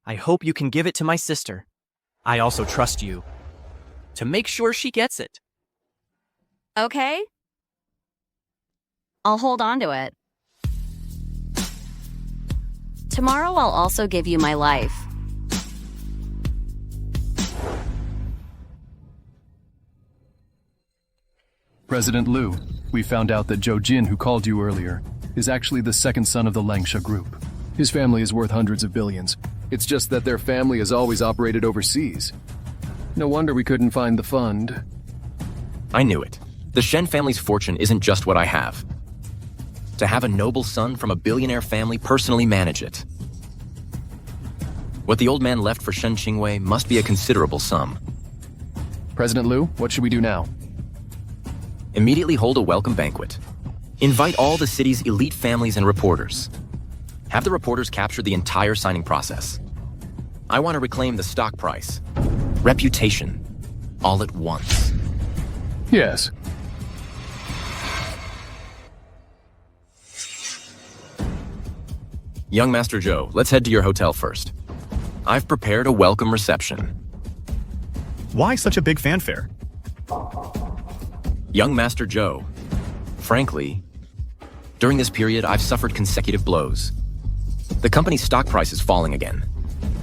[SPEAKER 3] I hope you can give it to my sister. I also trust you to make sure she gets it.
[SPEAKER 1] Okay. I'll hold on to it. Tomorrow I'll also give you my life.
[SPEAKER 8] President Liu, we found out that Zhou Jin, who called you earlier, is actually the second son of the Langsha Group. His family is worth hundreds of billions. It's just that their family has always operated overseas. No wonder we couldn't find the fund.
[SPEAKER 2] I knew it. The Shen family's fortune isn't just what I have. To have a noble son from a billionaire family personally manage it. What the old man left for Shen Qingwei must be a considerable sum.
[SPEAKER 8] President Liu, what should we do now?
[SPEAKER 2] Immediately hold a welcome banquet. Invite all the city's elite families and reporters. Have the reporters capture the entire signing process. I want to reclaim the stock price, reputation, all at once.
[SPEAKER 8] Yes.
[SPEAKER 2] Young Master Joe, let's head to your hotel first. I've prepared a welcome reception.
[SPEAKER 11] Why such a big fanfare?
[SPEAKER 2] Young Master Joe, frankly, during this period, I've suffered consecutive blows. The company's stock price is falling again.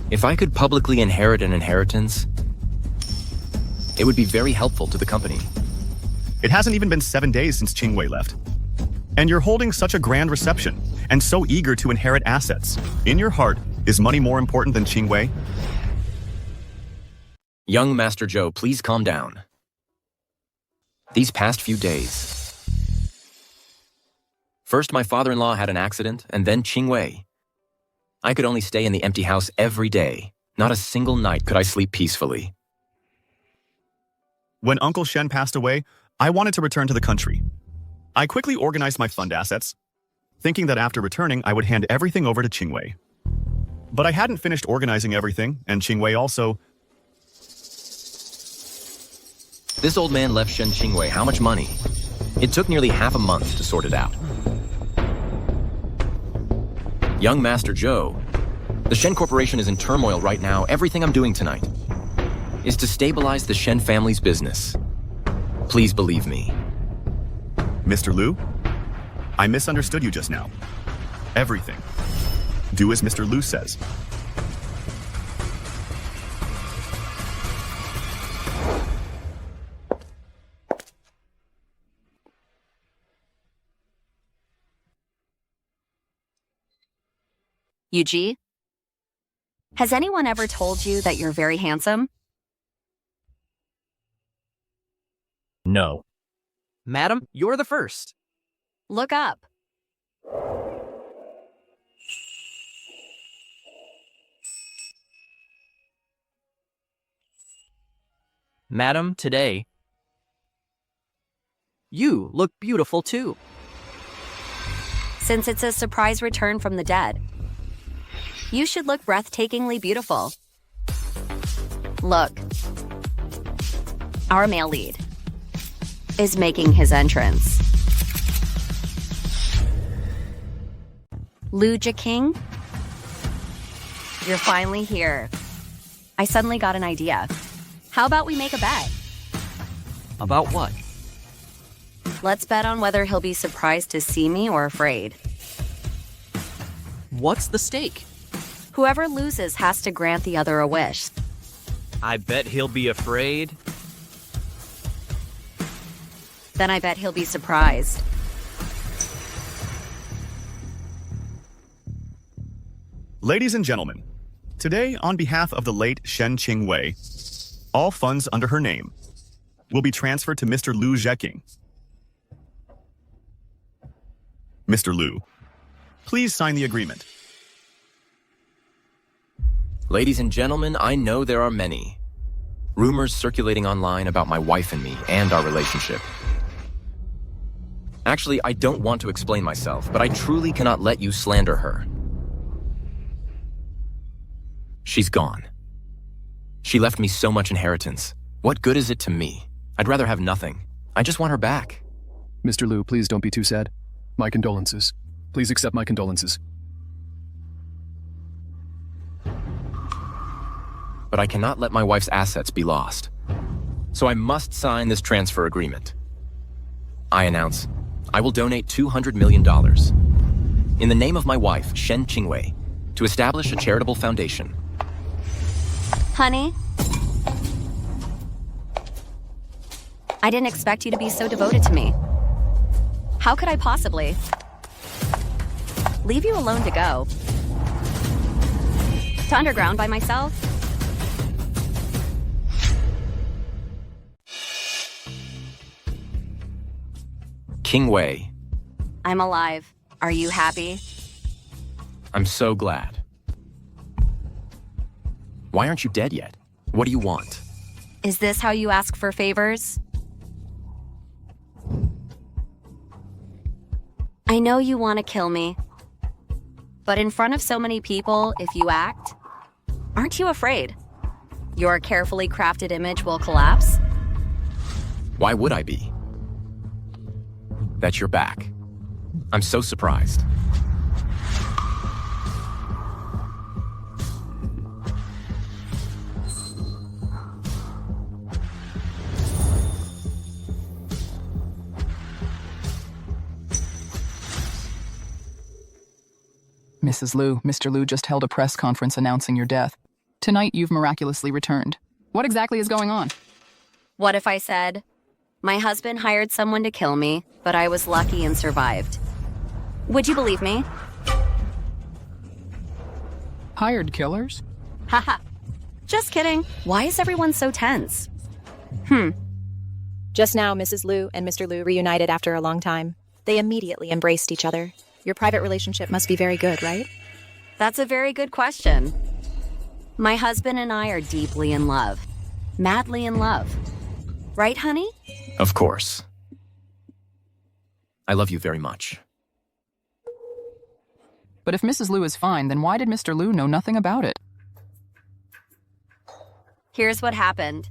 [SPEAKER 2] If I could publicly inherit an inheritance, it would be very helpful to the company.
[SPEAKER 11] It hasn't even been 7 days since Qingwei left. And you're holding such a grand reception, and so eager to inherit assets. In your heart, is money more important than Qingwei?
[SPEAKER 2] Young Master Joe, please calm down. These past few days. First, my father-in-law had an accident, and then Qingwei. I could only stay in the empty house every day. Not a single night could I sleep peacefully.
[SPEAKER 11] When Uncle Shen passed away, I wanted to return to the country. I quickly organized my fund assets, thinking that after returning, I would hand everything over to Qingwei. But I hadn't finished organizing everything, and Qingwei also...
[SPEAKER 2] This old man left Shen Qingwei how much money? It took nearly half a month to sort it out. Young Master Joe, the Shen Corporation is in turmoil right now. Everything I'm doing tonight is to stabilize the Shen family's business. Please believe me.
[SPEAKER 11] Mr. Liu, I misunderstood you just now. Everything. Do as Mr. Liu says.
[SPEAKER 1] Yuji, Has anyone ever told you that you're very handsome?
[SPEAKER 3] No. Madam, you're the first.
[SPEAKER 1] Look up.
[SPEAKER 3] Madam, today, you look beautiful too.
[SPEAKER 1] Since it's a surprise return from the dead, you should look breathtakingly beautiful. Look. Our male lead is making his entrance. Lu King, you're finally here. I suddenly got an idea. How about we make a bet?
[SPEAKER 3] About what?
[SPEAKER 1] Let's bet on whether he'll be surprised to see me or afraid.
[SPEAKER 3] What's the stake?
[SPEAKER 1] Whoever loses has to grant the other a wish.
[SPEAKER 3] I bet he'll be afraid.
[SPEAKER 1] Then I bet he'll be surprised.
[SPEAKER 11] Ladies and gentlemen, today, on behalf of the late Shen Qingwei, all funds under her name will be transferred to Mr. Lu Zheking. Mr. Lu, please sign the agreement.
[SPEAKER 2] Ladies and gentlemen, I know there are many rumors circulating online about my wife and me and our relationship. Actually, I don't want to explain myself, but I truly cannot let you slander her. She's gone. She left me so much inheritance. What good is it to me? I'd rather have nothing. I just want her back.
[SPEAKER 8] Mr. Lu, please don't be too sad. My condolences. Please accept my condolences.
[SPEAKER 2] But I cannot let my wife's assets be lost. So I must sign this transfer agreement. I announce, I will donate $200 million in the name of my wife, Shen Qingwei, to establish a charitable foundation.
[SPEAKER 1] Honey, I didn't expect you to be so devoted to me. How could I possibly leave you alone to go? To underground by myself?
[SPEAKER 2] Qingwei,
[SPEAKER 1] I'm alive. Are you happy?
[SPEAKER 2] I'm so glad. Why aren't you dead yet? What do you want?
[SPEAKER 1] Is this how you ask for favors? I know you want to kill me, but in front of so many people, if you act, aren't you afraid your carefully crafted image will collapse?
[SPEAKER 2] Why would I be? That you're back. I'm so surprised.
[SPEAKER 10] Mrs. Lu, Mr. Lu just held a press conference announcing your death. Tonight, you've miraculously returned. What exactly is going on?
[SPEAKER 1] What if I said, my husband hired someone to kill me, but I was lucky and survived? Would you believe me?
[SPEAKER 10] Hired killers?
[SPEAKER 1] Haha. Just kidding. Why is everyone so tense?
[SPEAKER 9] Just now, Mrs. Lu and Mr. Lu reunited after a long time. They immediately embraced each other. Your private relationship must be very good, right?
[SPEAKER 1] That's a very good question. My husband and I are deeply in love. Madly in love. Right, honey?
[SPEAKER 2] Of course. I love you very much.
[SPEAKER 10] But if Mrs. Lu is fine, then why did Mr. Lu know nothing about it?
[SPEAKER 1] Here's what happened.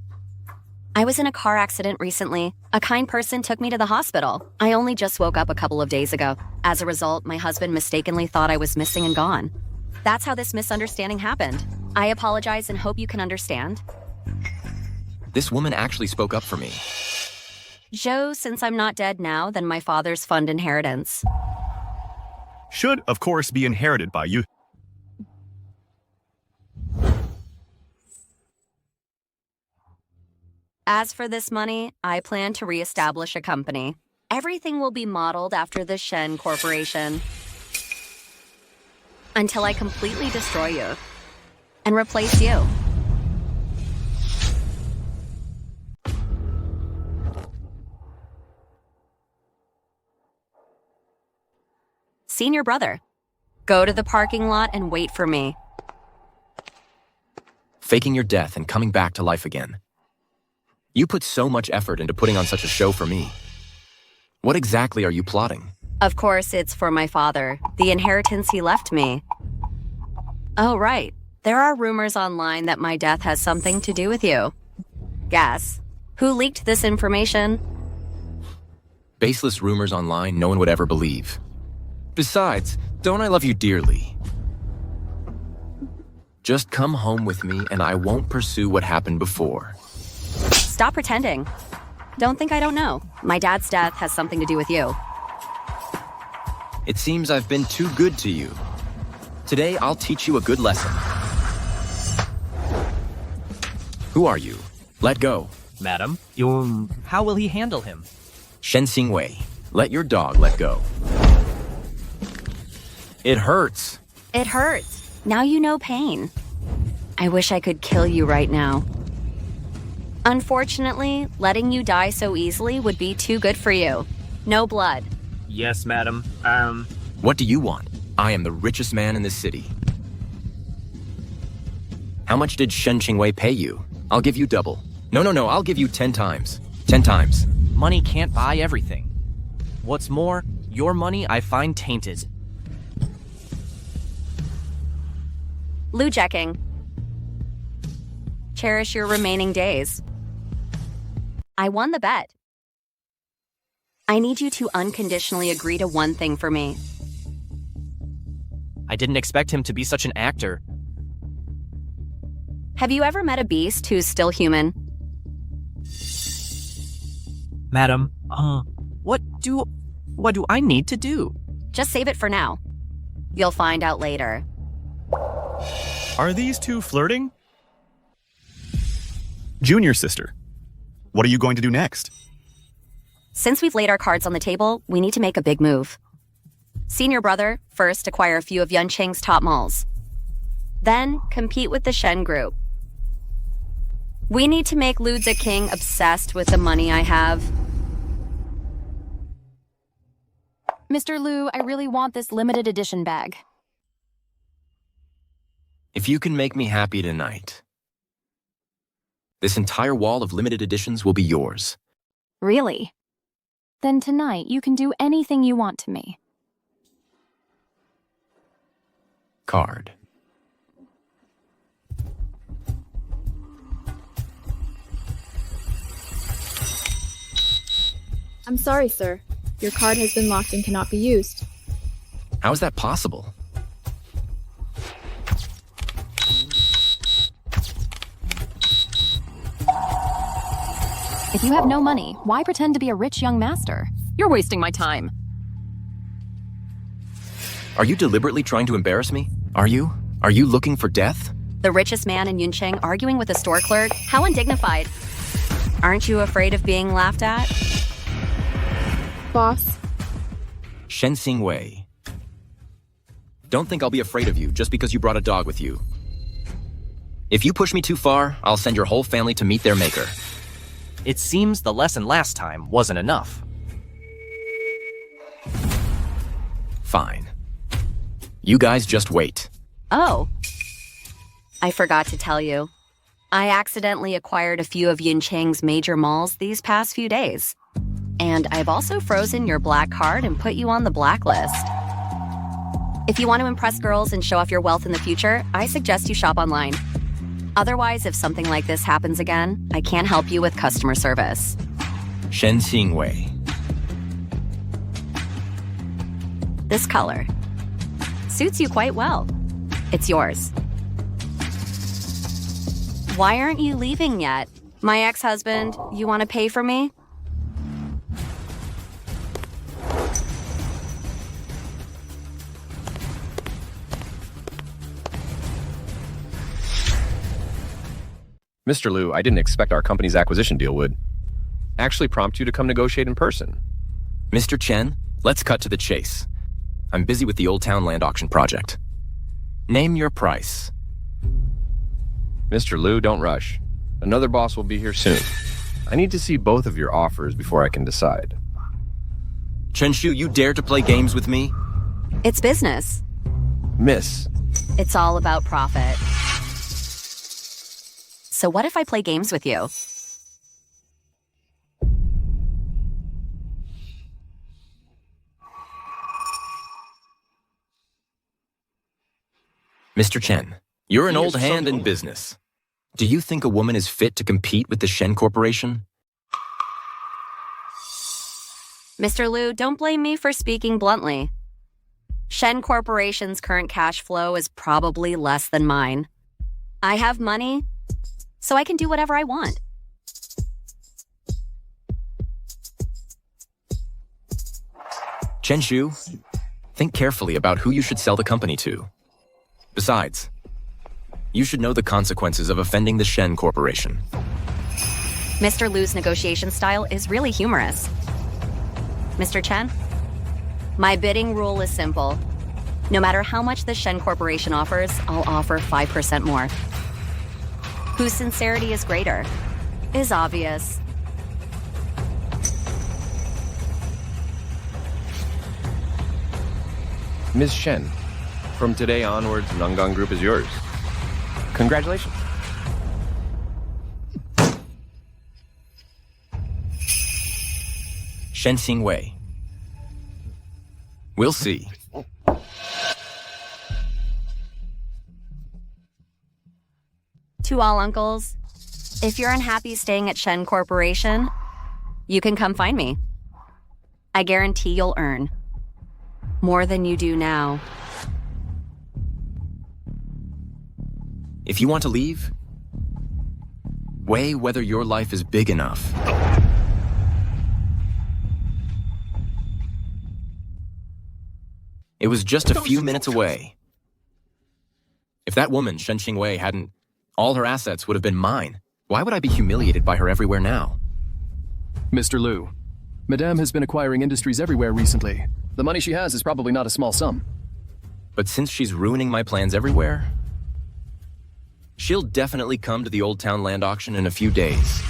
[SPEAKER 1] I was in a car accident recently. A kind person took me to the hospital. I only just woke up a couple of days ago. As a result, my husband mistakenly thought I was missing and gone. That's how this misunderstanding happened. I apologize and hope you can understand.
[SPEAKER 2] This woman actually spoke up for me.
[SPEAKER 1] Joe, since I'm not dead now, then my father's fund inheritance.
[SPEAKER 11] Should, of course, be inherited by you.
[SPEAKER 1] As for this money, I plan to reestablish a company. Everything will be modeled after the Shen Corporation. Until I completely destroy you. and replace you. Senior brother, go to the parking lot and wait for me.
[SPEAKER 2] Faking your death and coming back to life again. You put so much effort into putting on such a show for me. What exactly are you plotting?
[SPEAKER 1] Of course, it's for my father, the inheritance he left me. Oh, right. There are rumors online that my death has something to do with you. Guess. Who leaked this information?
[SPEAKER 2] Baseless rumors online no one would ever believe. Besides, don't I love you dearly? Just come home with me and I won't pursue what happened before.
[SPEAKER 1] Stop pretending. Don't think I don't know. My dad's death has something to do with you.
[SPEAKER 2] It seems I've been too good to you. Today, I'll teach you a good lesson. Who are you? Let go.
[SPEAKER 3] Madam, how will he handle him?
[SPEAKER 2] Shen Xingwei, let your dog let go. It hurts.
[SPEAKER 1] It hurts. Now you know pain. I wish I could kill you right now. Unfortunately, letting you die so easily would be too good for you. No blood.
[SPEAKER 3] Yes, madam.
[SPEAKER 2] What do you want? I am the richest man in this city. How much did Shen Qingwei pay you? I'll give you double. No, I'll give you 10 times. 10 times.
[SPEAKER 3] Money can't buy everything. What's more, your money I find tainted.
[SPEAKER 1] Lu Jeking. Cherish your remaining days. I won the bet. I need you to unconditionally agree to one thing for me.
[SPEAKER 3] I didn't expect him to be such an actor.
[SPEAKER 1] Have you ever met a beast who's still human?
[SPEAKER 3] Madam, what do I need to do?
[SPEAKER 1] Just save it for now. You'll find out later.
[SPEAKER 11] Are these two flirting? Junior sister, what are you going to do next?
[SPEAKER 1] Since we've laid our cards on the table, we need to make a big move. Senior brother, first acquire a few of Yunqing's top malls. Then compete with the Shen group. We need to make Lu Ziking obsessed with the money I have.
[SPEAKER 12] Mr. Lu, I really want this limited edition bag.
[SPEAKER 2] If you can make me happy tonight, this entire wall of limited editions will be yours.
[SPEAKER 12] Really? Then tonight you can do anything you want to me.
[SPEAKER 2] Card.
[SPEAKER 13] I'm sorry, sir. Your card has been locked and cannot be used.
[SPEAKER 2] How is that possible?
[SPEAKER 12] If you have no money, why pretend to be a rich young master? You're wasting my time.
[SPEAKER 2] Are you deliberately trying to embarrass me? Are you? Are you looking for death?
[SPEAKER 1] The richest man in Yunqing arguing with a store clerk? How undignified. Aren't you afraid of being laughed at?
[SPEAKER 13] Boss.
[SPEAKER 2] Shen Xingwei. Don't think I'll be afraid of you just because you brought a dog with you. If you push me too far, I'll send your whole family to meet their maker.
[SPEAKER 3] It seems the lesson last time wasn't enough.
[SPEAKER 2] Fine. You guys just wait.
[SPEAKER 1] Oh. I forgot to tell you. I accidentally acquired a few of Yunqing's major malls these past few days. And I've also frozen your black card and put you on the blacklist. If you want to impress girls and show off your wealth in the future, I suggest you shop online. Otherwise, if something like this happens again, I can't help you with customer service.
[SPEAKER 2] Shen Xingwei.
[SPEAKER 1] This color suits you quite well. It's yours. Why aren't you leaving yet? My ex-husband, you want to pay for me?
[SPEAKER 14] Mr. Liu, I didn't expect our company's acquisition deal would actually prompt you to come negotiate in person.
[SPEAKER 2] Mr. Chen, let's cut to the chase. I'm busy with the Old Town land auction project. Name your price.
[SPEAKER 14] Mr. Liu, don't rush. Another boss will be here soon. I need to see both of your offers before I can decide.
[SPEAKER 2] Chenshu, you dare to play games with me?
[SPEAKER 1] It's business.
[SPEAKER 14] Miss,
[SPEAKER 1] It's all about profit. So what if I play games with you?
[SPEAKER 2] Mr. Chen, you're an
[SPEAKER 11] He
[SPEAKER 2] old
[SPEAKER 11] is
[SPEAKER 2] hand in
[SPEAKER 11] trouble.
[SPEAKER 2] business. Do you think a woman is fit to compete with the Shen Corporation?
[SPEAKER 1] Mr. Liu, don't blame me for speaking bluntly. Shen Corporation's current cash flow is probably less than mine. I have money, so I can do whatever I want.
[SPEAKER 2] Chenshu, think carefully about who you should sell the company to. Besides, you should know the consequences of offending the Shen Corporation.
[SPEAKER 1] Mr. Liu's negotiation style is really humorous. Mr. Chen, my bidding rule is simple. No matter how much the Shen Corporation offers, I'll offer 5% more. Whose sincerity is greater is obvious.
[SPEAKER 14] Ms. Shen, from today onwards, Nongong Group is yours. Congratulations.
[SPEAKER 2] Shen Xingwei. We'll see.
[SPEAKER 1] To all uncles, if you're unhappy staying at Shen Corporation, you can come find me. I guarantee you'll earn more than you do now.
[SPEAKER 2] If you want to leave, weigh whether your life is big enough. It was just a few minutes away. If that woman, Shen Xingwei, hadn't, all her assets would have been mine. Why would I be humiliated by her everywhere now?
[SPEAKER 8] Mr. Liu, Madame has been acquiring industries everywhere recently. The money she has is probably not a small sum.
[SPEAKER 2] But since she's ruining my plans everywhere, she'll definitely come to the Old Town land auction in a few days.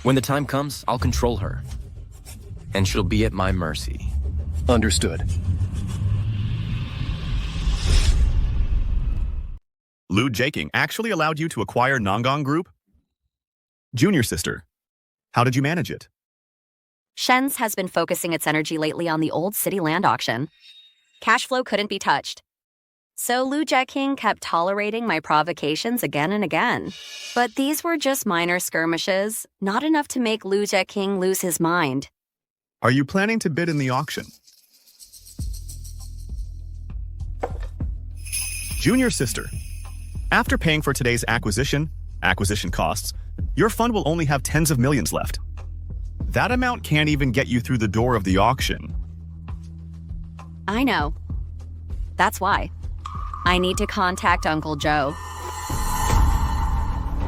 [SPEAKER 2] When the time comes, I'll control her. And she'll be at my mercy.
[SPEAKER 8] Understood.
[SPEAKER 11] Liu Jaking actually allowed you to acquire Nongong Group? Junior sister, how did you manage it?
[SPEAKER 1] Shen's has been focusing its energy lately on the old city land auction. Cash flow couldn't be touched. So Liu Jeking kept tolerating my provocations again and again. But these were just minor skirmishes, not enough to make Liu Jeking lose his mind.
[SPEAKER 11] Are you planning to bid in the auction? Junior sister, after paying for today's acquisition costs, your fund will only have tens of millions left. That amount can't even get you through the door of the auction.
[SPEAKER 1] I know. That's why. I need to contact Uncle Joe.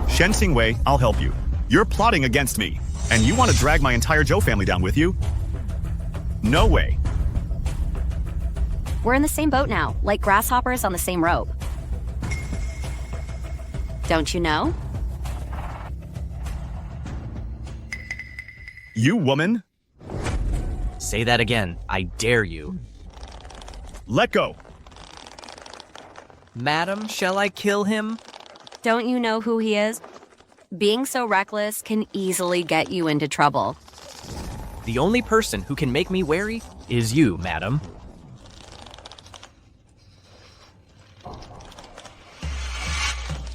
[SPEAKER 11] Shen Xingwei, I'll help you. You're plotting against me, and you want to drag my entire Zhou family down with you? No way.
[SPEAKER 1] We're in the same boat now, like grasshoppers on the same rope. Don't you know?
[SPEAKER 11] You woman,
[SPEAKER 3] Say that again. I dare you.
[SPEAKER 11] let go.
[SPEAKER 3] Madam, shall I kill him?
[SPEAKER 1] Don't you know who he is? Being so reckless can easily get you into trouble.
[SPEAKER 3] The only person who can make me wary is you, madam.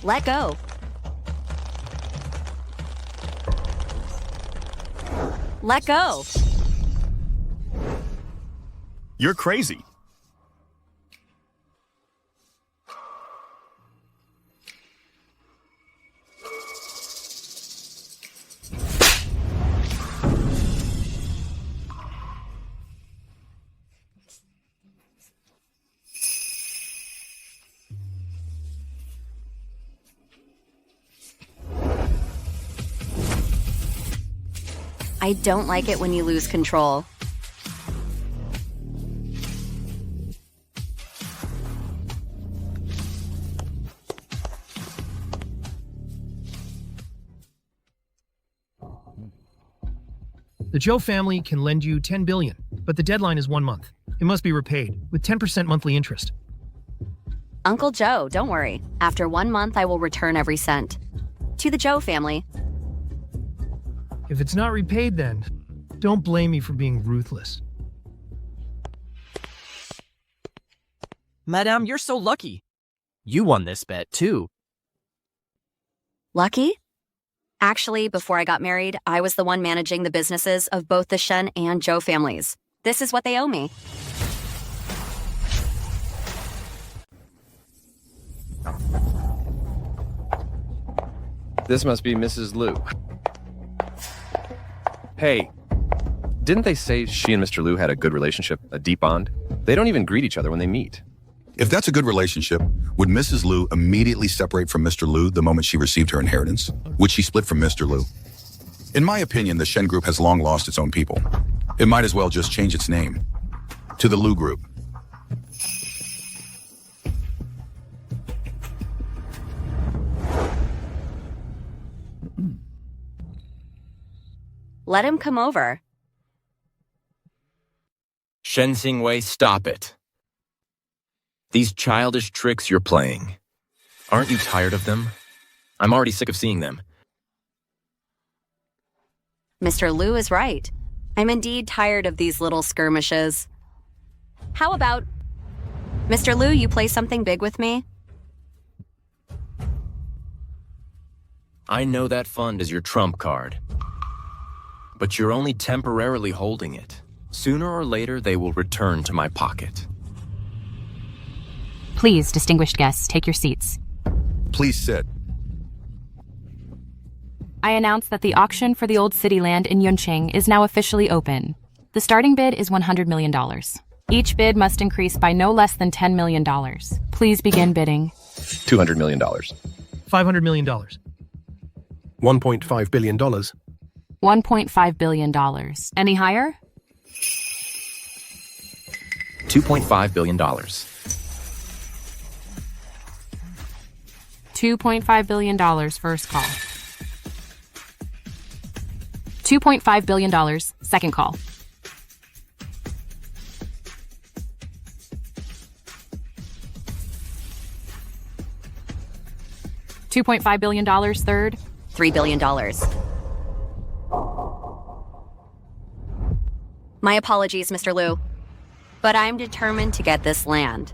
[SPEAKER 1] Let go. Let go.
[SPEAKER 11] You're crazy.
[SPEAKER 1] I don't like it when you lose control.
[SPEAKER 15] The Zhou family can lend you 10 billion, but the deadline is 1 month. It must be repaid, with 10% monthly interest.
[SPEAKER 1] Uncle Joe, don't worry. After 1 month, I will return every cent. To the Joe family.
[SPEAKER 15] If it's not repaid then, don't blame me for being ruthless.
[SPEAKER 3] Madame, you're so lucky. You won this bet, too.
[SPEAKER 1] Lucky? Actually, before I got married, I was the one managing the businesses of both the Shen and Zhou families. This is what they owe me.
[SPEAKER 14] This must be Mrs. Liu. Hey, didn't they say she and Mr. Liu had a good relationship, a deep bond? They don't even greet each other when they meet.
[SPEAKER 16] If that's a good relationship, would Mrs. Liu immediately separate from Mr. Liu the moment she received her inheritance? Would she split from Mr. Liu? In my opinion, the Shen Group has long lost its own people. It might as well just change its name to the Liu Group.
[SPEAKER 1] Let him come over.
[SPEAKER 2] Shen Xingwei, stop it. These childish tricks you're playing. Aren't you tired of them? I'm already sick of seeing them.
[SPEAKER 1] Mr. Liu is right. I'm indeed tired of these little skirmishes. How about, Mr. Liu, you play something big with me?
[SPEAKER 2] I know that fund is your trump card. But you're only temporarily holding it. Sooner or later, they will return to my pocket.
[SPEAKER 17] Please, distinguished guests, take your seats.
[SPEAKER 16] Please sit.
[SPEAKER 17] I announce that the auction for the old city land in Yunqing is now officially open. The starting bid is $100 million. Each bid must increase by no less than $10 million. Please begin bidding.
[SPEAKER 14] $200 million.
[SPEAKER 15] $500 million.
[SPEAKER 4] $1.5 billion.
[SPEAKER 17] $1.5 billion. Any higher?
[SPEAKER 2] $2.5 billion.
[SPEAKER 17] $2.5 billion first call. $2.5 billion second call. $2.5 billion third.
[SPEAKER 1] $3 billion. My apologies, Mr. Liu. But I'm determined to get this land.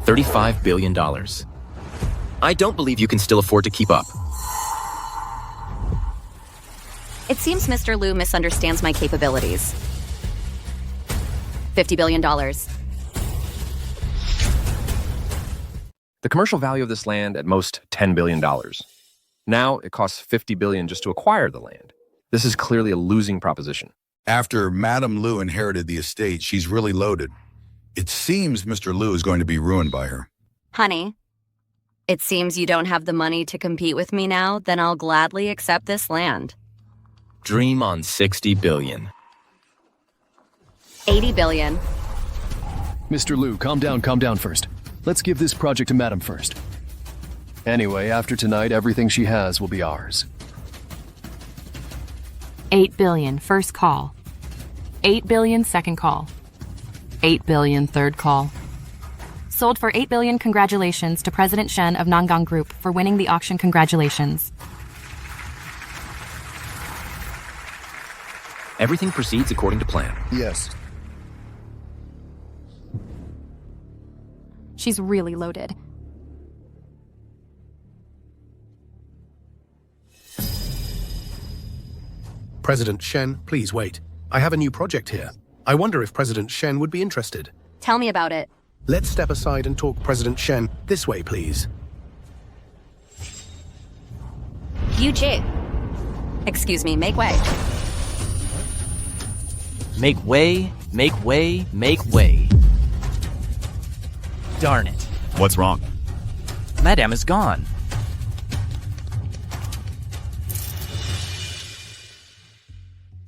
[SPEAKER 2] $35 billion. I don't believe you can still afford to keep up.
[SPEAKER 1] It seems Mr. Liu misunderstands my capabilities. $50 billion.
[SPEAKER 14] The commercial value of this land at most $10 billion. Now it costs $50 billion just to acquire the land. This is clearly a losing proposition.
[SPEAKER 16] After Madame Liu inherited the estate, she's really loaded. It seems Mr. Liu is going to be ruined by her.
[SPEAKER 1] Honey, it seems you don't have the money to compete with me now, then I'll gladly accept this land.
[SPEAKER 2] Dream on 60 billion.
[SPEAKER 1] 80 billion.
[SPEAKER 8] Mr. Liu, calm down first. Let's give this project to Madam first. Anyway, after tonight, everything she has will be ours.
[SPEAKER 17] $8 billion first call. $8 billion second call. $8 billion third call. Sold for $8 billion. Congratulations to President Shen of Nangang Group for winning the auction. Congratulations.
[SPEAKER 2] Everything proceeds according to plan.
[SPEAKER 4] Yes.
[SPEAKER 7] She's really loaded.
[SPEAKER 4] President Shen, please wait. I have a new project here. I wonder if President Shen would be interested.
[SPEAKER 1] Tell me about it.
[SPEAKER 4] Let's step aside and talk President Shen. This way, please.
[SPEAKER 1] Yu-Ji. Excuse me, make way.
[SPEAKER 3] Make way, make way, make way. Darn it.
[SPEAKER 11] What's wrong?
[SPEAKER 3] Madame is gone.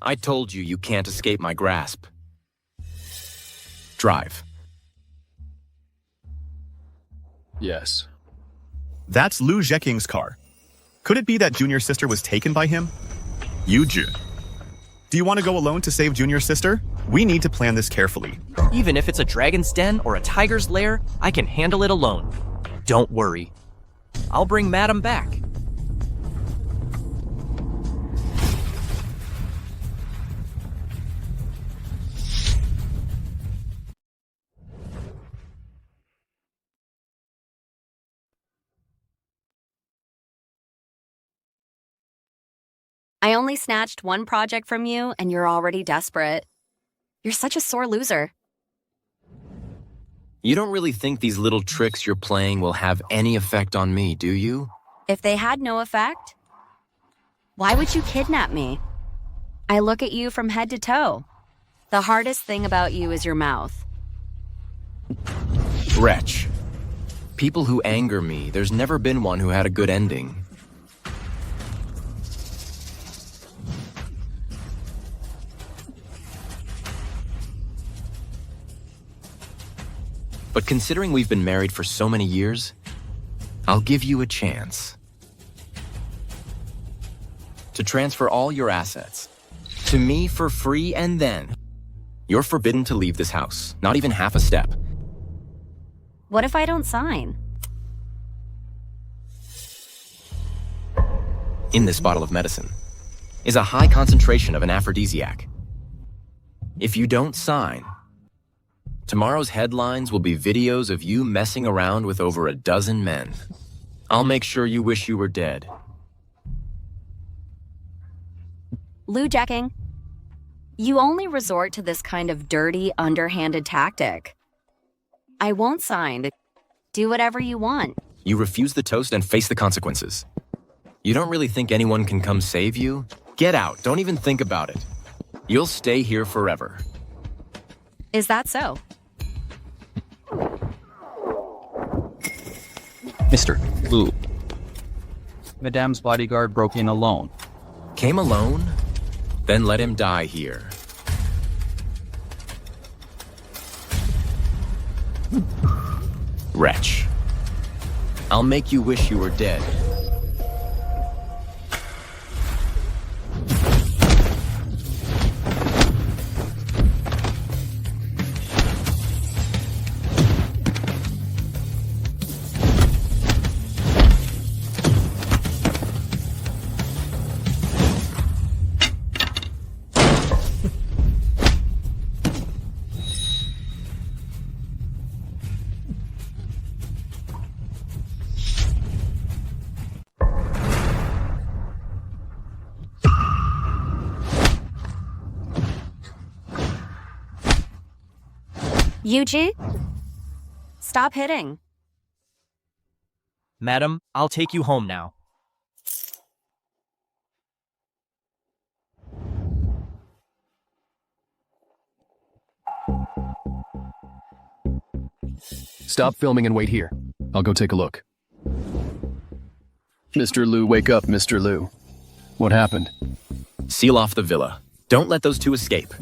[SPEAKER 2] I told you you can't escape my grasp. Drive.
[SPEAKER 8] Yes.
[SPEAKER 11] That's Liu Zheking's car. Could it be that Junior's sister was taken by him? Yujin. Do you want to go alone to save Junior's sister? We need to plan this carefully.
[SPEAKER 3] Even if it's a dragon's den or a tiger's lair, I can handle it alone. Don't worry. I'll bring Madam back.
[SPEAKER 1] I only snatched one project from you, and you're already desperate. You're such a sore loser.
[SPEAKER 2] You don't really think these little tricks you're playing will have any effect on me, do you?
[SPEAKER 1] If they had no effect, why would you kidnap me? I look at you from head to toe. The hardest thing about you is your mouth.
[SPEAKER 2] Wretch. People who anger me, there's never been one who had a good ending. But considering we've been married for so many years, I'll give you a chance to transfer all your assets to me for free, and then you're forbidden to leave this house, not even half a step.
[SPEAKER 1] What if I don't sign?
[SPEAKER 2] In this bottle of medicine is a high concentration of an aphrodisiac. If you don't sign, tomorrow's headlines will be videos of you messing around with over a dozen men. I'll make sure you wish you were dead.
[SPEAKER 1] Lujacking. You only resort to this kind of dirty, underhanded tactic. I won't sign. Do whatever you want.
[SPEAKER 2] You refuse the toast and face the consequences. You don't really think anyone can come save you? Get out. Don't even think about it. You'll stay here forever.
[SPEAKER 1] Is that so?
[SPEAKER 5] Mr. Lu. Madame's bodyguard broke in alone.
[SPEAKER 2] Came alone? Then let him die here. Wretch. I'll make you wish you were dead.
[SPEAKER 1] Yuji? Stop hitting.
[SPEAKER 3] Madam, I'll take you home now.
[SPEAKER 8] Stop filming and wait here. I'll go take a look. Mr. Lu, wake up, Mr. Lu. What happened?
[SPEAKER 2] Seal off the villa. Don't let those two escape.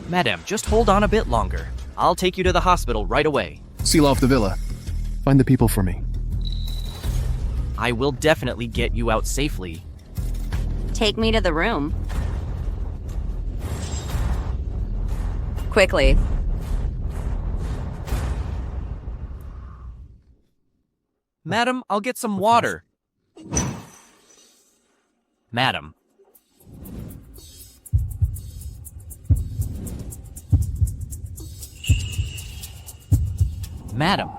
[SPEAKER 3] Madam, just hold on a bit longer. I'll take you to the hospital right away.
[SPEAKER 8] Seal off the villa. Find the people for me.
[SPEAKER 3] I will definitely get you out safely.
[SPEAKER 1] Take me to the room. Quickly.
[SPEAKER 3] Madam, I'll get some water. Madam. Madam.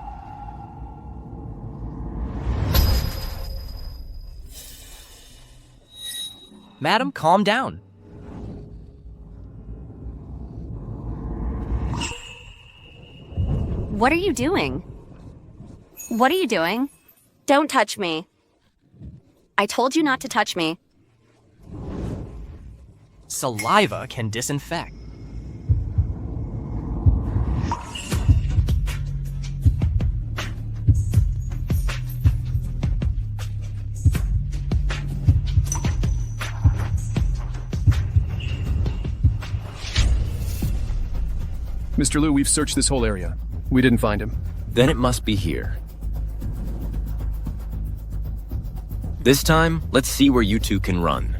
[SPEAKER 3] Madam, calm down.
[SPEAKER 1] What are you doing? What are you doing? Don't touch me. I told you not to touch me.
[SPEAKER 3] Saliva can disinfect.
[SPEAKER 8] Mr. Lu, we've searched this whole area. We didn't find him.
[SPEAKER 2] Then it must be here. This time, let's see where you two can run.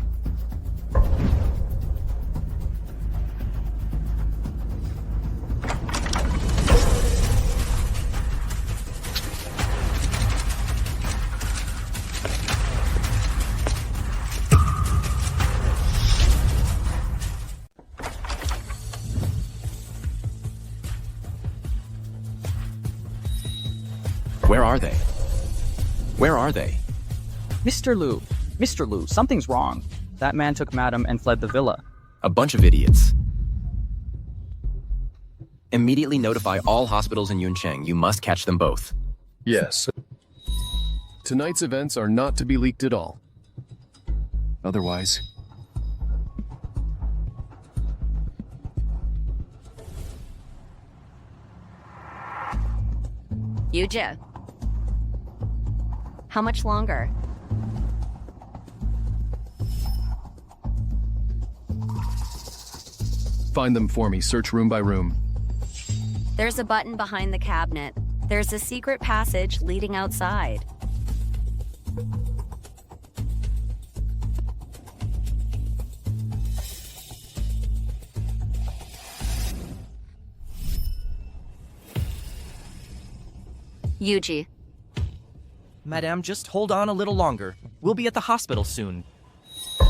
[SPEAKER 2] Where are they? Where are they?
[SPEAKER 5] Mr. Liu, something's wrong. That man took Madam and fled the villa.
[SPEAKER 2] A bunch of idiots. Immediately notify all hospitals in Yuncheng. You must catch them both.
[SPEAKER 8] Yes. Tonight's events are not to be leaked at all. Otherwise...
[SPEAKER 1] Yujie. How much longer?
[SPEAKER 8] Find them for me. Search room by room.
[SPEAKER 1] There's a button behind the cabinet. There's a secret passage leading outside. Yuji.
[SPEAKER 3] Madame, just hold on a little longer. We'll be at the hospital soon.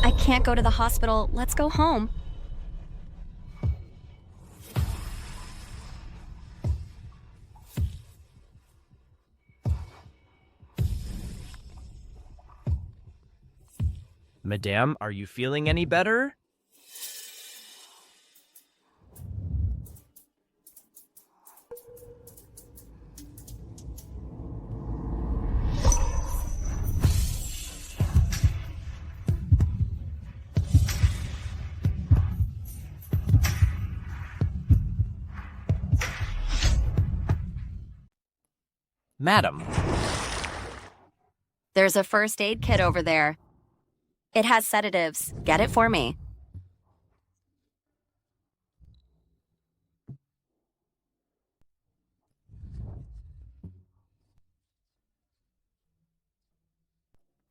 [SPEAKER 1] I can't go to the hospital. Let's go home.
[SPEAKER 3] Madame, are you feeling any better? Madam.
[SPEAKER 1] There's a first aid kit over there. It has sedatives. Get it for me.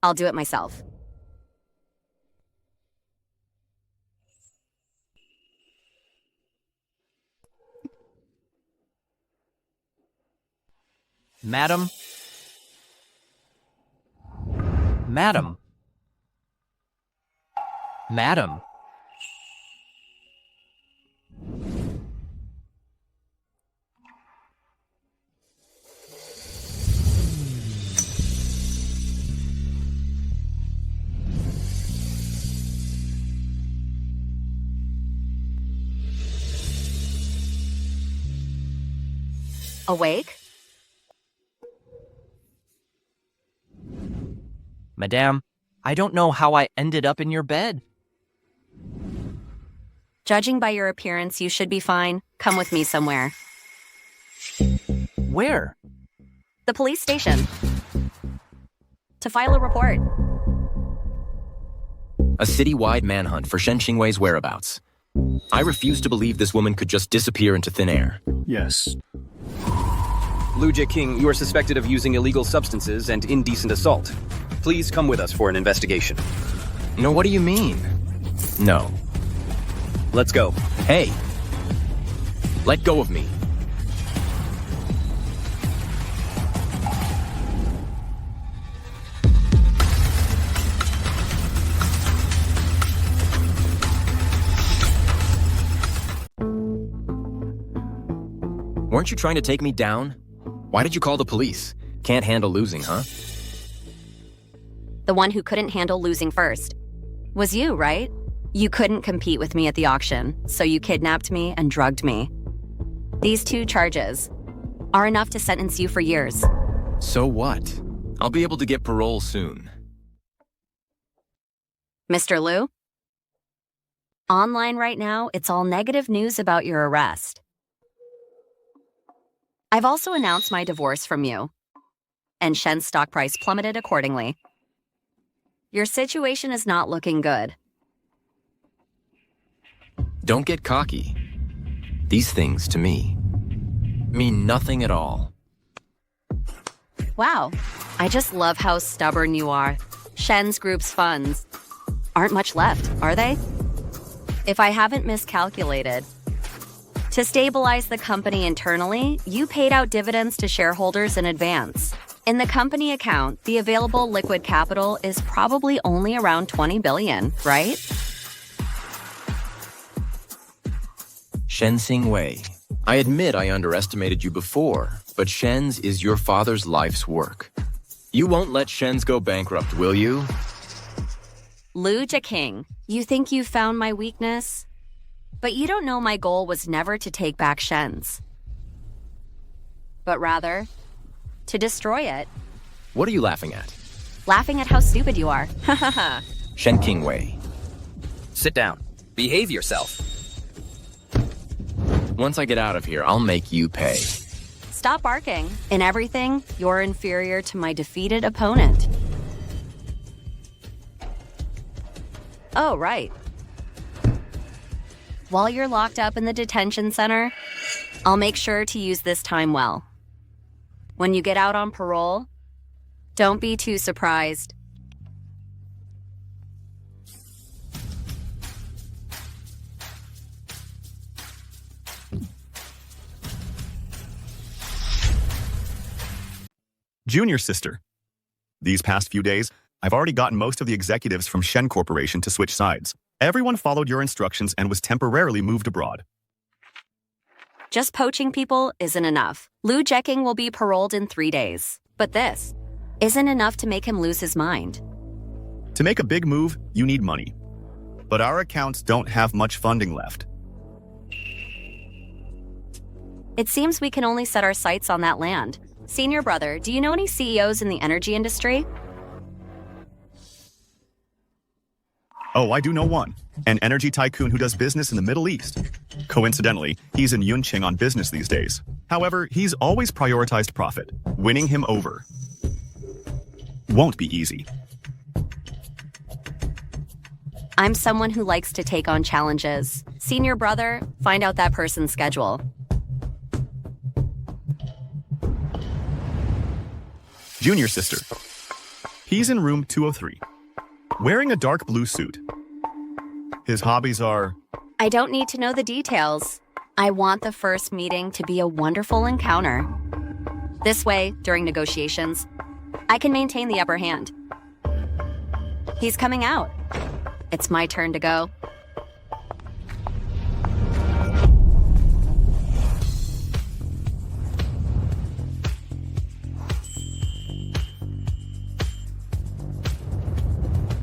[SPEAKER 1] I'll do it myself.
[SPEAKER 3] Madam? Madam? Madam?
[SPEAKER 1] Awake?
[SPEAKER 3] Madame, I don't know how I ended up in your bed.
[SPEAKER 1] Judging by your appearance, you should be fine. Come with me somewhere.
[SPEAKER 3] Where?
[SPEAKER 1] The police station. To file a report.
[SPEAKER 2] A citywide manhunt for Shen Qingwei's whereabouts. I refuse to believe this woman could just disappear into thin air.
[SPEAKER 8] Yes.
[SPEAKER 18] Liu King, you are suspected of using illegal substances and indecent assault. Please come with us for an investigation.
[SPEAKER 2] No, what do you mean? No.
[SPEAKER 18] Let's go.
[SPEAKER 2] Hey! Let go of me. Weren't you trying to take me down? Why did you call the police? Can't handle losing, huh?
[SPEAKER 1] The one who couldn't handle losing first was you, right? You couldn't compete with me at the auction, so you kidnapped me and drugged me. These 2 charges are enough to sentence you for years.
[SPEAKER 2] So what? I'll be able to get parole soon.
[SPEAKER 1] Mr. Liu? Online right now, it's all negative news about your arrest. I've also announced my divorce from you, and Shen's stock price plummeted accordingly. Your situation is not looking good.
[SPEAKER 2] Don't get cocky. These things, to me, mean nothing at all.
[SPEAKER 1] Wow, I just love how stubborn you are. Shen's group's funds aren't much left, are they? If I haven't miscalculated, to stabilize the company internally, you paid out dividends to shareholders in advance. In the company account, the available liquid capital is probably only around 20 billion, right?
[SPEAKER 2] Shen Xingwei. I admit I underestimated you before, but Shen's is your father's life's work. You won't let Shen's go bankrupt, will you?
[SPEAKER 1] Lu Jiaqing, you think you found my weakness? But you don't know my goal was never to take back Shen's, but rather to destroy it.
[SPEAKER 2] What are you laughing at?
[SPEAKER 1] Laughing at how stupid you are. Ha ha ha.
[SPEAKER 2] Shen Qingwei.
[SPEAKER 18] Sit down. Behave yourself.
[SPEAKER 2] Once I get out of here, I'll make you pay.
[SPEAKER 1] Stop barking. In everything, you're inferior to my defeated opponent. Oh, right. While you're locked up in the detention center, I'll make sure to use this time well. When you get out on parole, don't be too surprised.
[SPEAKER 11] Junior sister. These past few days, I've already gotten most of the executives from Shen Corporation to switch sides. Everyone followed your instructions and was temporarily moved abroad.
[SPEAKER 1] Just poaching people isn't enough. Lu Jiaqing will be paroled in 3 days. But this isn't enough to make him lose his mind.
[SPEAKER 11] To make a big move, you need money. But our accounts don't have much funding left.
[SPEAKER 1] It seems we can only set our sights on that land. Senior brother, do you know any CEOs in the energy industry?
[SPEAKER 11] Oh, I do know one. An energy tycoon who does business in the Middle East. Coincidentally, he's in Yunqing on business these days. However, he's always prioritized profit. Winning him over won't be easy.
[SPEAKER 1] I'm someone who likes to take on challenges. Senior brother, find out that person's schedule.
[SPEAKER 11] Junior sister. He's in room 203, wearing a dark blue suit. His hobbies are...
[SPEAKER 1] I don't need to know the details. I want the first meeting to be a wonderful encounter. This way, during negotiations, I can maintain the upper hand. He's coming out. It's my turn to go.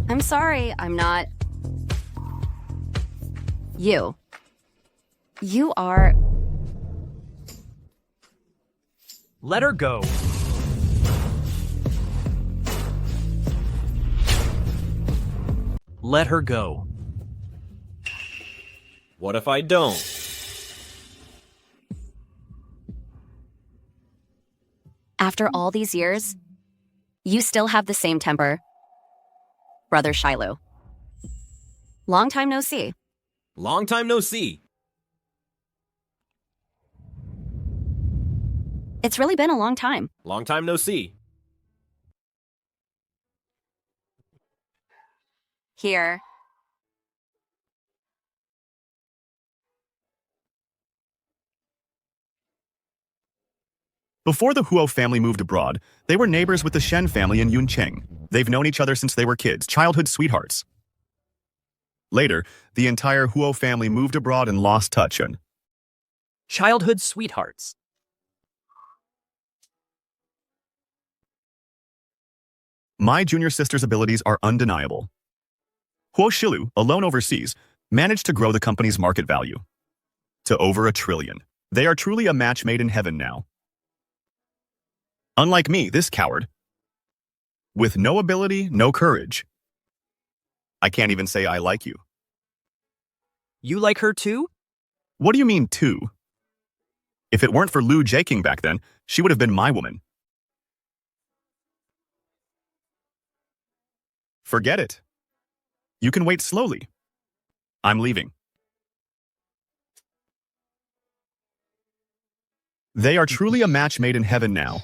[SPEAKER 1] I'm sorry, I'm not... You. You are...
[SPEAKER 3] Let her go. Let her go.
[SPEAKER 18] What if I don't?
[SPEAKER 1] After all these years, you still have the same temper. Brother Shiloh. Long time no see.
[SPEAKER 18] Long time no see.
[SPEAKER 1] It's really been a long time.
[SPEAKER 18] Long time no see.
[SPEAKER 1] Here.
[SPEAKER 11] Before the Huo family moved abroad, they were neighbors with the Shen family in Yunqing. They've known each other since they were kids, childhood sweethearts. Later, the entire Huo family moved abroad and lost touch and...
[SPEAKER 3] Childhood sweethearts.
[SPEAKER 11] My junior sister's abilities are undeniable. Huo Shilu, alone overseas, managed to grow the company's market value to over $1 trillion. They are truly a match made in heaven now. Unlike me, this coward, with no ability, no courage. I can't even say I like you.
[SPEAKER 3] You like her too?
[SPEAKER 11] What do you mean, too? If it weren't for Lu Jiaqing back then, she would have been my woman. Forget it. You can wait slowly. I'm leaving. They are truly a match made in heaven now.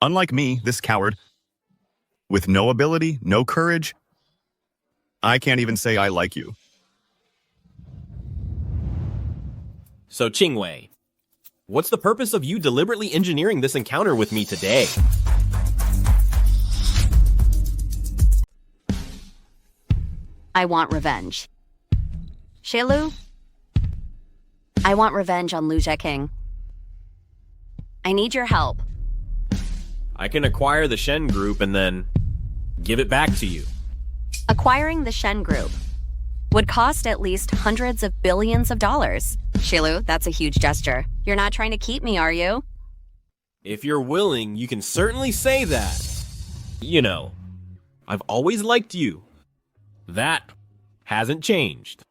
[SPEAKER 11] Unlike me, this coward, With no ability, no courage, I can't even say I like you.
[SPEAKER 19] So, Qingwei, what's the purpose of you deliberately engineering this encounter with me today?
[SPEAKER 1] I want revenge. Shailu? I want revenge on Lu Jeking. I need your help.
[SPEAKER 19] I can acquire the Shen Group and then give it back to you.
[SPEAKER 1] Acquiring the Shen Group would cost at least hundreds of billions of dollars. Shailu, that's a huge gesture. You're not trying to keep me, are you?
[SPEAKER 19] If you're willing, you can certainly say that. You know, I've always liked you. That hasn't changed.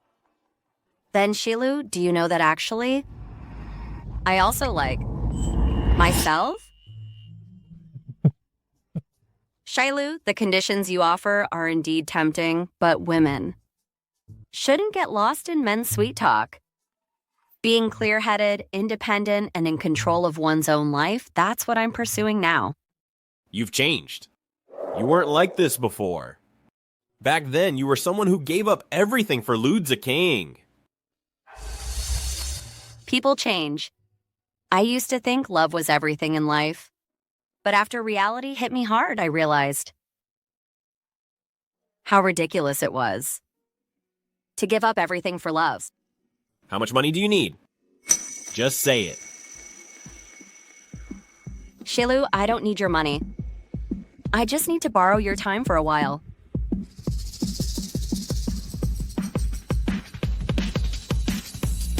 [SPEAKER 1] Then, Shailu, do you know that actually, I also like myself? Shailu, the conditions you offer are indeed tempting, but women shouldn't get lost in men's sweet talk. Being clear-headed, independent, and in control of one's own life, that's what I'm pursuing now.
[SPEAKER 19] You've changed. You weren't like this before. Back then, you were someone who gave up everything for Lu Jeking.
[SPEAKER 1] People change. I used to think love was everything in life. But after reality hit me hard, I realized how ridiculous it was to give up everything for love.
[SPEAKER 19] How much money do you need? Just say it.
[SPEAKER 1] Shailu, I don't need your money. I just need to borrow your time for a while.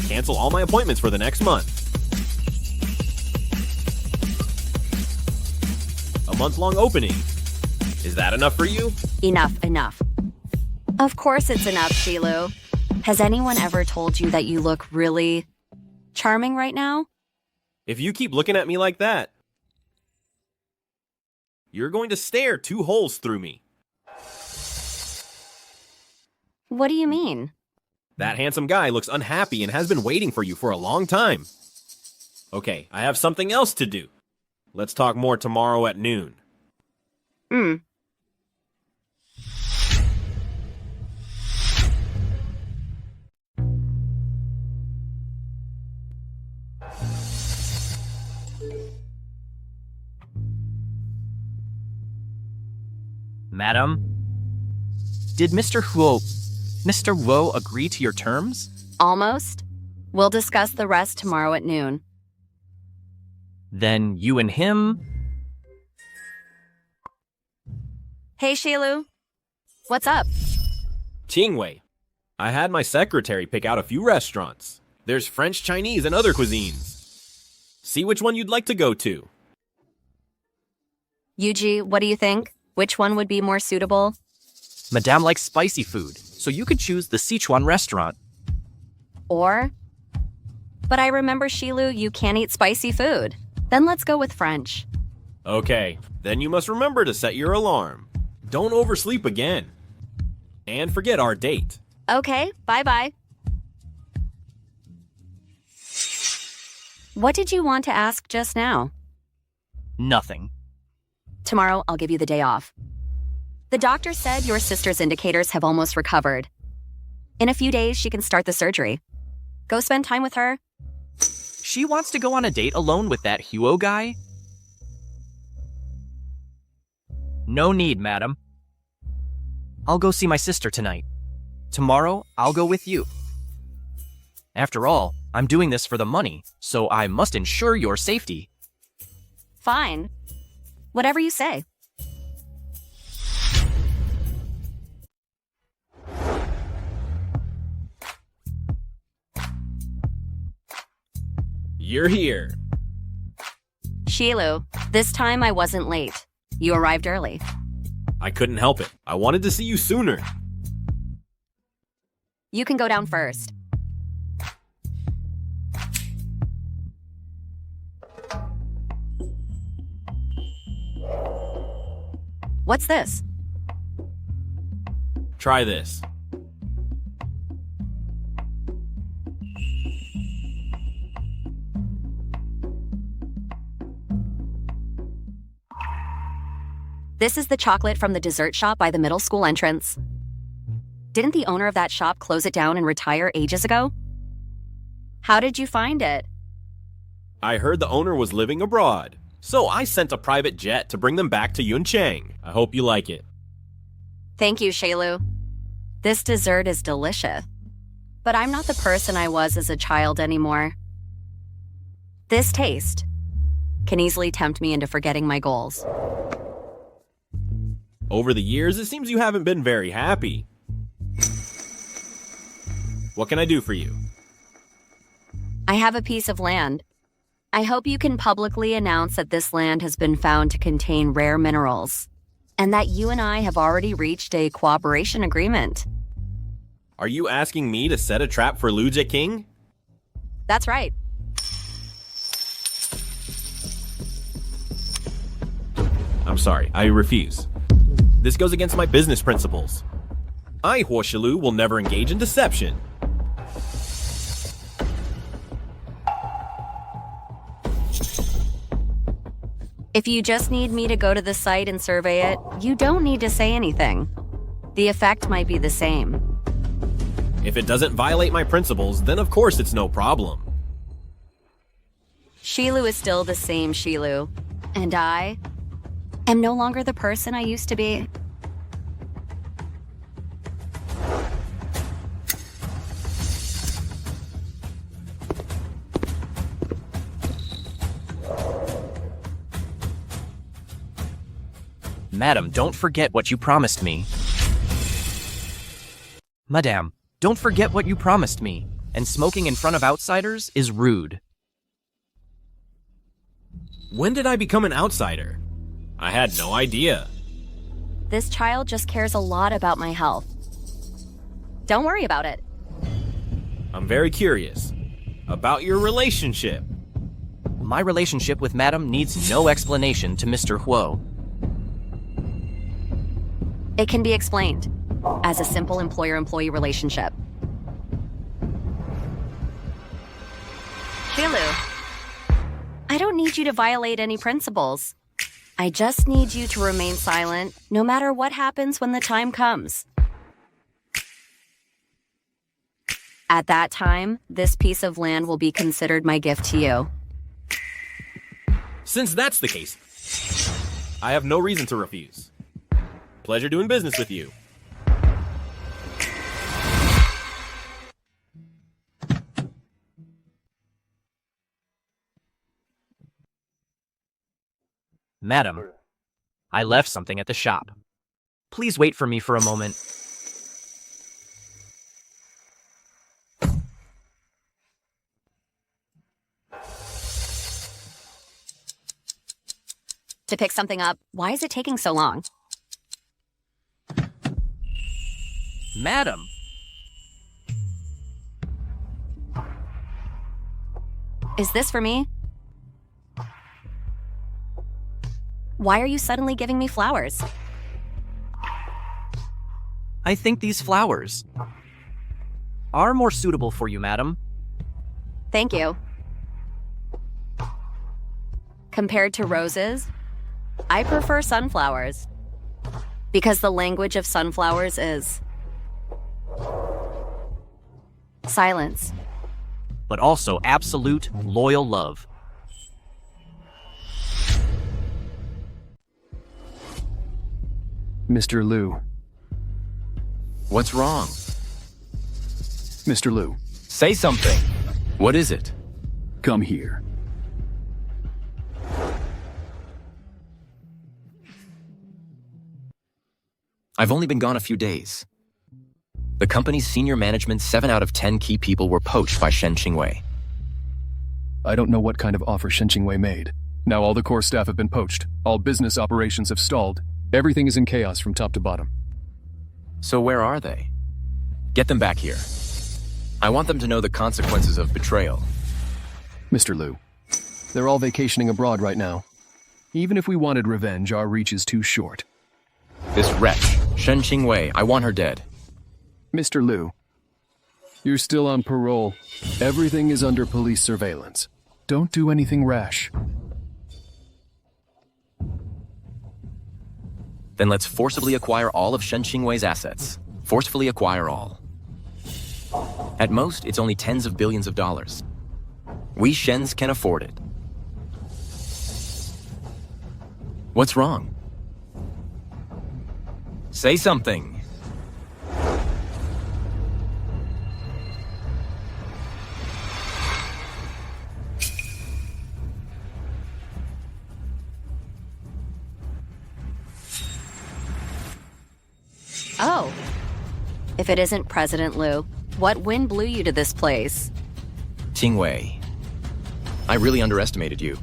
[SPEAKER 19] Cancel all my appointments for the next month. A month-long opening. Is that enough for you?
[SPEAKER 1] Enough. Of course it's enough, Shailu. Has anyone ever told you that you look really charming right now?
[SPEAKER 19] If you keep looking at me like that, you're going to stare 2 holes through me.
[SPEAKER 1] What do you mean?
[SPEAKER 19] That handsome guy looks unhappy and has been waiting for you for a long time. Okay, I have something else to do. Let's talk more tomorrow at noon.
[SPEAKER 3] Madam, did Mr. Wu agree to your terms?
[SPEAKER 1] Almost. We'll discuss the rest tomorrow at noon.
[SPEAKER 3] Then you and him...
[SPEAKER 1] Hey, Shailu. What's up?
[SPEAKER 19] Qingwei, I had my secretary pick out a few restaurants. There's French, Chinese, and other cuisines. See which one you'd like to go to.
[SPEAKER 1] Yuji, what do you think? Which one would be more suitable?
[SPEAKER 3] Madame likes spicy food, so you could choose the Sichuan restaurant.
[SPEAKER 1] But I remember, Shailu, you can't eat spicy food. Then let's go with French.
[SPEAKER 19] Okay, then you must remember to set your alarm. Don't oversleep again. And forget our date.
[SPEAKER 1] Okay, bye-bye. What did you want to ask just now?
[SPEAKER 3] Nothing.
[SPEAKER 1] Tomorrow, I'll give you the day off. The doctor said your sister's indicators have almost recovered. In a few days, she can start the surgery. Go spend time with her.
[SPEAKER 3] She wants to go on a date alone with that Huo guy? No need, madam. I'll go see my sister tonight. Tomorrow, I'll go with you. After all, I'm doing this for the money, so I must ensure your safety.
[SPEAKER 1] Fine. Whatever you say.
[SPEAKER 19] You're here.
[SPEAKER 1] Shailu, this time I wasn't late. You arrived early.
[SPEAKER 19] I couldn't help it. I wanted to see you sooner.
[SPEAKER 1] You can go down first. What's this?
[SPEAKER 19] Try this.
[SPEAKER 1] This is the chocolate from the dessert shop by the middle school entrance. Didn't the owner of that shop close it down and retire ages ago? How did you find it?
[SPEAKER 19] I heard the owner was living abroad, so I sent a private jet to bring them back to Yuncheng. I hope you like it.
[SPEAKER 1] Thank you, Shailu. This dessert is delicious. But I'm not the person I was as a child anymore. This taste can easily tempt me into forgetting my goals.
[SPEAKER 19] Over the years, it seems you haven't been very happy. What can I do for you?
[SPEAKER 1] I have a piece of land. I hope you can publicly announce that this land has been found to contain rare minerals, and that you and I have already reached a cooperation agreement.
[SPEAKER 19] Are you asking me to set a trap for Lu King?
[SPEAKER 1] That's right.
[SPEAKER 19] I'm sorry, I refuse. This goes against my business principles. I, Huo Shilu, will never engage in deception.
[SPEAKER 1] If you just need me to go to the site and survey it, you don't need to say anything. The effect might be the same.
[SPEAKER 19] If it doesn't violate my principles, then of course it's no problem.
[SPEAKER 1] Shilu is still the same Shilu, and I am no longer the person I used to be.
[SPEAKER 3] Madam, don't forget what you promised me. Madame, don't forget what you promised me, and smoking in front of outsiders is rude.
[SPEAKER 19] When did I become an outsider? I had no idea.
[SPEAKER 1] This child just cares a lot about my health. Don't worry about it.
[SPEAKER 19] I'm very curious about your relationship.
[SPEAKER 3] My relationship with Madam needs no explanation to Mr. Huo.
[SPEAKER 1] It can be explained as a simple employer-employee relationship. Shilu, I don't need you to violate any principles. I just need you to remain silent no matter what happens when the time comes. At that time, this piece of land will be considered my gift to you.
[SPEAKER 19] Since that's the case, I have no reason to refuse. Pleasure doing business with you.
[SPEAKER 3] Madam, I left something at the shop. Please wait for me for a moment.
[SPEAKER 1] To pick something up, why is it taking so long?
[SPEAKER 3] Madam!
[SPEAKER 1] Is this for me? Why are you suddenly giving me flowers?
[SPEAKER 3] I think these flowers are more suitable for you, madam.
[SPEAKER 1] Thank you. Compared to roses, I prefer sunflowers. Because the language of sunflowers is silence.
[SPEAKER 3] But also absolute, loyal love.
[SPEAKER 8] Mr. Liu.
[SPEAKER 2] What's wrong?
[SPEAKER 8] Mr. Liu.
[SPEAKER 2] Say something. What is it?
[SPEAKER 8] Come here.
[SPEAKER 2] I've only been gone a few days. The company's senior management, 7 out of 10 key people were poached by Shen Qingwei.
[SPEAKER 8] I don't know what kind of offer Shen Qingwei made. Now all the core staff have been poached. All business operations have stalled. Everything is in chaos from top to bottom.
[SPEAKER 2] So where are they? Get them back here. I want them to know the consequences of betrayal.
[SPEAKER 8] Mr. Liu, they're all vacationing abroad right now. Even if we wanted revenge, our reach is too short.
[SPEAKER 2] This wretch, Shen Qingwei, I want her dead.
[SPEAKER 8] Mr. Liu, you're still on parole. Everything is under police surveillance. Don't do anything rash.
[SPEAKER 2] Then let's forcibly acquire all of Shen Qingwei's assets. Forcefully acquire all. At most, it's only tens of billions of dollars. We Shens can afford it. What's wrong? Say something.
[SPEAKER 1] Oh. If it isn't President Liu, what wind blew you to this place?
[SPEAKER 2] Qingwei, I really underestimated you.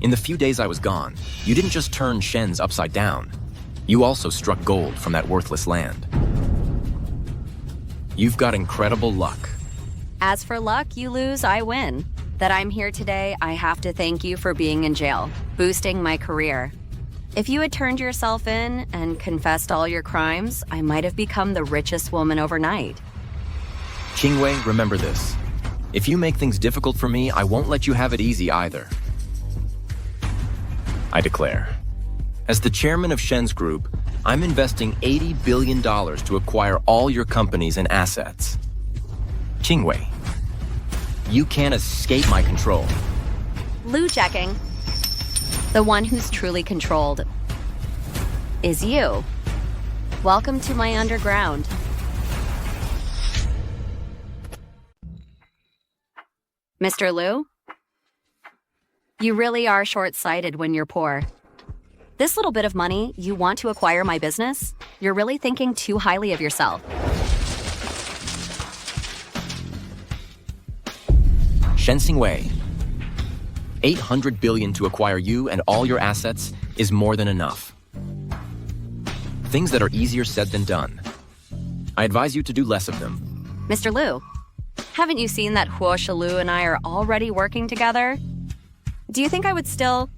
[SPEAKER 2] In the few days I was gone, you didn't just turn Shens upside down. You also struck gold from that worthless land. You've got incredible luck.
[SPEAKER 1] As for luck, you lose, I win. That I'm here today, I have to thank you for being in jail, boosting my career. If you had turned yourself in and confessed all your crimes, I might have become the richest woman overnight.
[SPEAKER 2] Qingwei, remember this. If you make things difficult for me, I won't let you have it easy either. I declare. As the chairman of Shen's group, I'm investing $80 billion to acquire all your companies and assets. Qingwei, you can't escape my control.
[SPEAKER 1] Lu Jacking, the one who's truly controlled, is you. Welcome to my underground. Mr. Liu? You really are short-sighted when you're poor. This little bit of money, you want to acquire my business? You're really thinking too highly of yourself.
[SPEAKER 2] Shen Qingwei, $800 billion to acquire you and all your assets is more than enough. Things that are easier said than done. I advise you to do less of them.
[SPEAKER 1] Mr. Liu, haven't you seen that Huo Shilu and I are already working together? Do you think I would still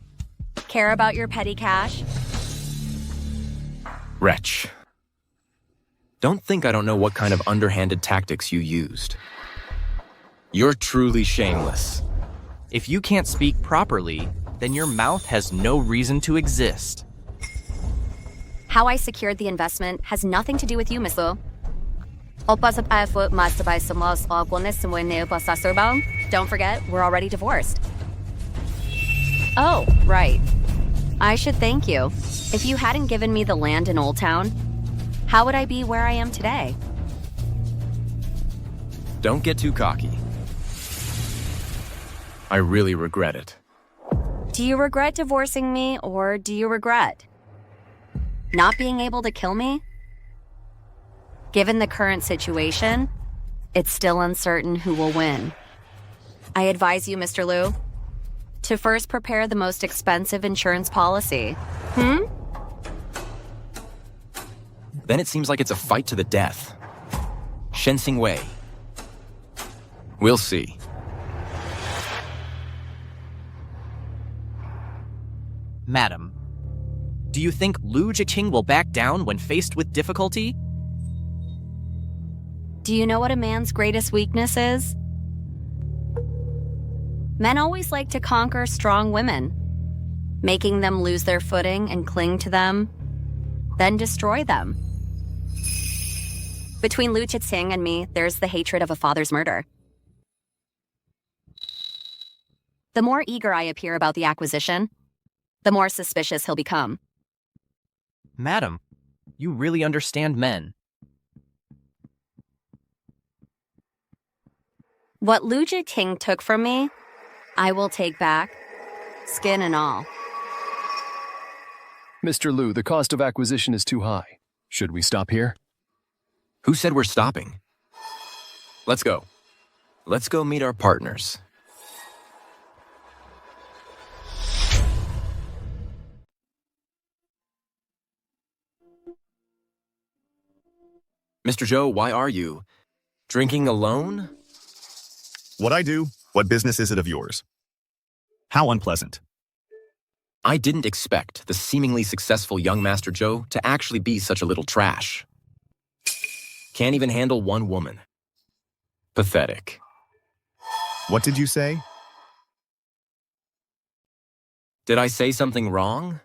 [SPEAKER 1] care about your petty cash?
[SPEAKER 2] Wretch. Don't think I don't know what kind of underhanded tactics you used. You're truly shameless.
[SPEAKER 3] If you can't speak properly, then your mouth has no reason to exist.
[SPEAKER 1] How I secured the investment has nothing to do with you, Miss Liu. Don't forget, we're already divorced. Oh, right. I should thank you. If you hadn't given me the land in Old Town, how would I be where I am today?
[SPEAKER 2] Don't get too cocky. I really regret it.
[SPEAKER 1] Do you regret divorcing me, or do you regret not being able to kill me? Given the current situation, it's still uncertain who will win. I advise you, Mr. Liu, to first prepare the most expensive insurance policy.
[SPEAKER 2] Then it seems like it's a fight to the death. Shen Qingwei. We'll see.
[SPEAKER 3] Madam, do you think Lu Jiqing will back down when faced with difficulty?
[SPEAKER 1] Do you know what a man's greatest weakness is? Men always like to conquer strong women, making them lose their footing and cling to them, then destroy them. Between Lu Jiqing and me, there's the hatred of a father's murder. The more eager I appear about the acquisition, the more suspicious he'll become.
[SPEAKER 3] Madam, you really understand men.
[SPEAKER 1] What Lu Jiqing took from me, I will take back, skin and all.
[SPEAKER 8] Mr. Liu, the cost of acquisition is too high. Should we stop here?
[SPEAKER 2] Who said we're stopping? Let's go. Let's go meet our partners. Mr. Zhou, why are you drinking alone?
[SPEAKER 11] What I do, what business is it of yours? How unpleasant.
[SPEAKER 2] I didn't expect the seemingly successful young Master Zhou to actually be such a little trash. Can't even handle one woman. Pathetic.
[SPEAKER 11] What did you say?
[SPEAKER 2] Did I say something wrong?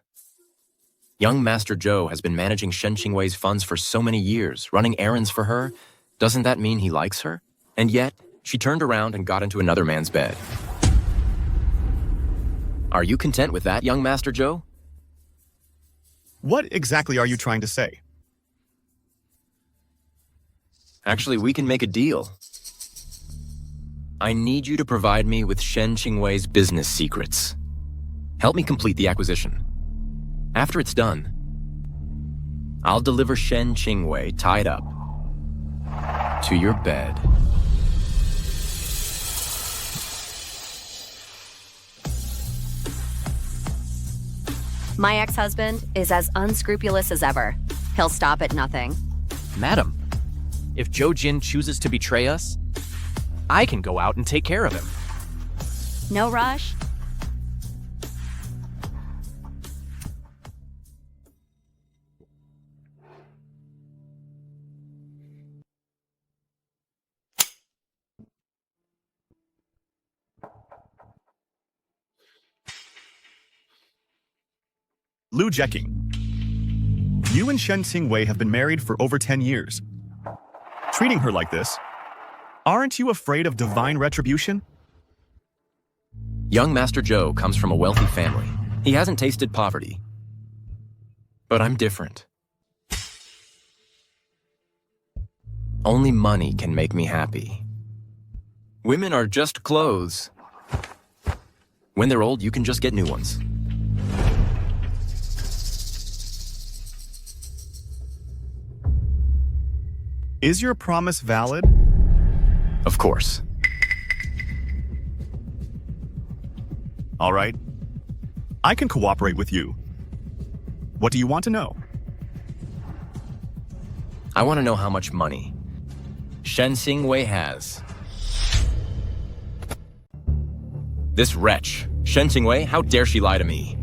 [SPEAKER 2] Young Master Zhou has been managing Shen Qingwei's funds for so many years, running errands for her. Doesn't that mean he likes her? And yet, she turned around and got into another man's bed. Are you content with that, young Master Zhou?
[SPEAKER 11] What exactly are you trying to say?
[SPEAKER 2] Actually, we can make a deal. I need you to provide me with Shen Qingwei's business secrets. Help me complete the acquisition. After it's done, I'll deliver Shen Qingwei tied up to your bed.
[SPEAKER 1] My ex-husband is as unscrupulous as ever. He'll stop at nothing.
[SPEAKER 3] Madam, if Zhou Jin chooses to betray us, I can go out and take care of him.
[SPEAKER 1] No rush.
[SPEAKER 11] Lu Jeking, you and Shen Qingwei have been married for over 10 years. Treating her like this, aren't you afraid of divine retribution?
[SPEAKER 2] Young Master Zhou comes from a wealthy family. He hasn't tasted poverty. But I'm different. Only money can make me happy. Women are just clothes. When they're old, you can just get new ones.
[SPEAKER 11] Is your promise valid?
[SPEAKER 2] Of course.
[SPEAKER 11] All right. I can cooperate with you. What do you want to know?
[SPEAKER 2] I want to know how much money Shen Qingwei has. This wretch, Shen Qingwei, how dare she lie to me?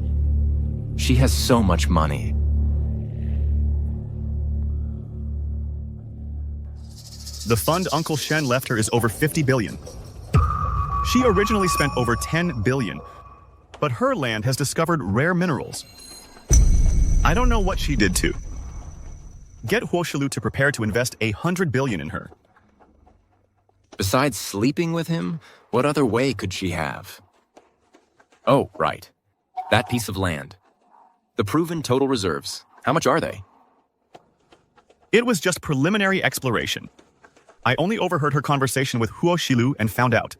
[SPEAKER 2] She has so much money.
[SPEAKER 11] The fund Uncle Shen left her is over 50 billion. She originally spent over 10 billion, but her land has discovered rare minerals. I don't know what she did to. Get Huo Shilu to prepare to invest 100 billion in her.
[SPEAKER 2] Besides sleeping with him, what other way could she have? Oh, right. That piece of land. The proven total reserves. How much are they?
[SPEAKER 11] It was just preliminary exploration. I only overheard her conversation with Huo Shilu and found out.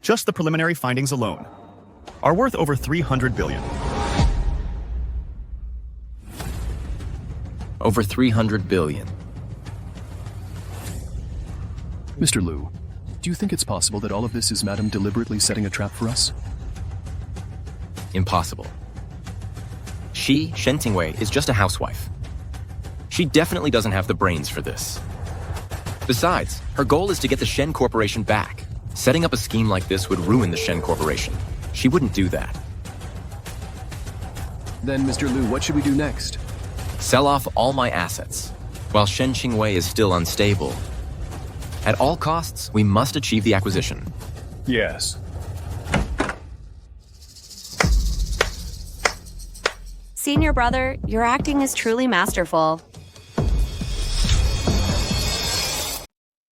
[SPEAKER 11] Just the preliminary findings alone are worth over 300 billion.
[SPEAKER 2] Over 300 billion.
[SPEAKER 8] Mr. Liu, do you think it's possible that all of this is Madam deliberately setting a trap for us?
[SPEAKER 2] Impossible. She, Shen Qingwei, is just a housewife. She definitely doesn't have the brains for this. Besides, her goal is to get the Shen Corporation back. Setting up a scheme like this would ruin the Shen Corporation. She wouldn't do that.
[SPEAKER 8] Then, Mr. Liu, what should we do next?
[SPEAKER 2] Sell off all my assets, while Shen Qingwei is still unstable. At all costs, we must achieve the acquisition.
[SPEAKER 8] Yes.
[SPEAKER 1] Senior brother, your acting is truly masterful.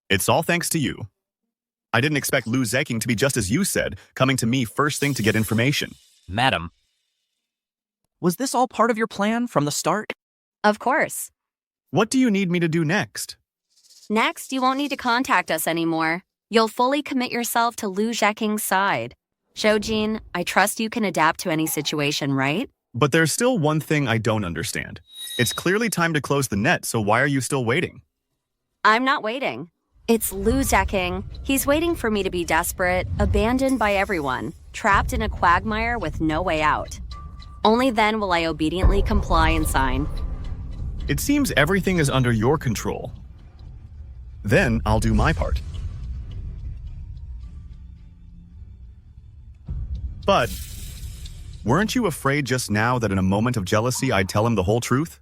[SPEAKER 11] It's all thanks to you. I didn't expect Lu Zeking to be just as you said, coming to me first thing to get information.
[SPEAKER 3] Madam, was this all part of your plan from the start?
[SPEAKER 1] Of course.
[SPEAKER 11] What do you need me to do next?
[SPEAKER 1] Next, you won't need to contact us anymore. You'll fully commit yourself to Lu Zeking's side. Zhou, I trust you can adapt to any situation, right?
[SPEAKER 11] But there's still one thing I don't understand. It's clearly time to close the net, so why are you still waiting?
[SPEAKER 1] I'm not waiting. It's Lu Zeking. He's waiting for me to be desperate, abandoned by everyone, trapped in a quagmire with no way out. Only then will I obediently comply and sign.
[SPEAKER 11] It seems everything is under your control. Then I'll do my part. But weren't you afraid just now that in a moment of jealousy I'd tell him the whole truth?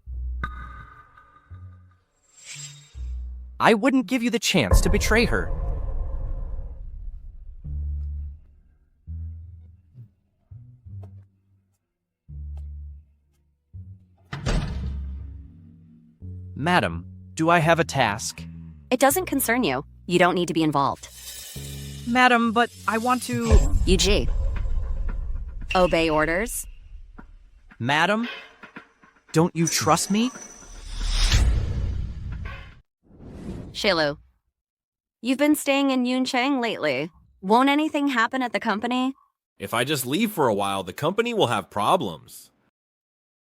[SPEAKER 3] I wouldn't give you the chance to betray her. Madam, do I have a task?
[SPEAKER 1] It doesn't concern you. You don't need to be involved.
[SPEAKER 3] Madam, but I want to...
[SPEAKER 1] UG. Obey orders.
[SPEAKER 3] Madam? Don't you trust me?
[SPEAKER 1] Shilu. You've been staying in Yuncheng lately. Won't anything happen at the company?
[SPEAKER 19] If I just leave for a while, the company will have problems.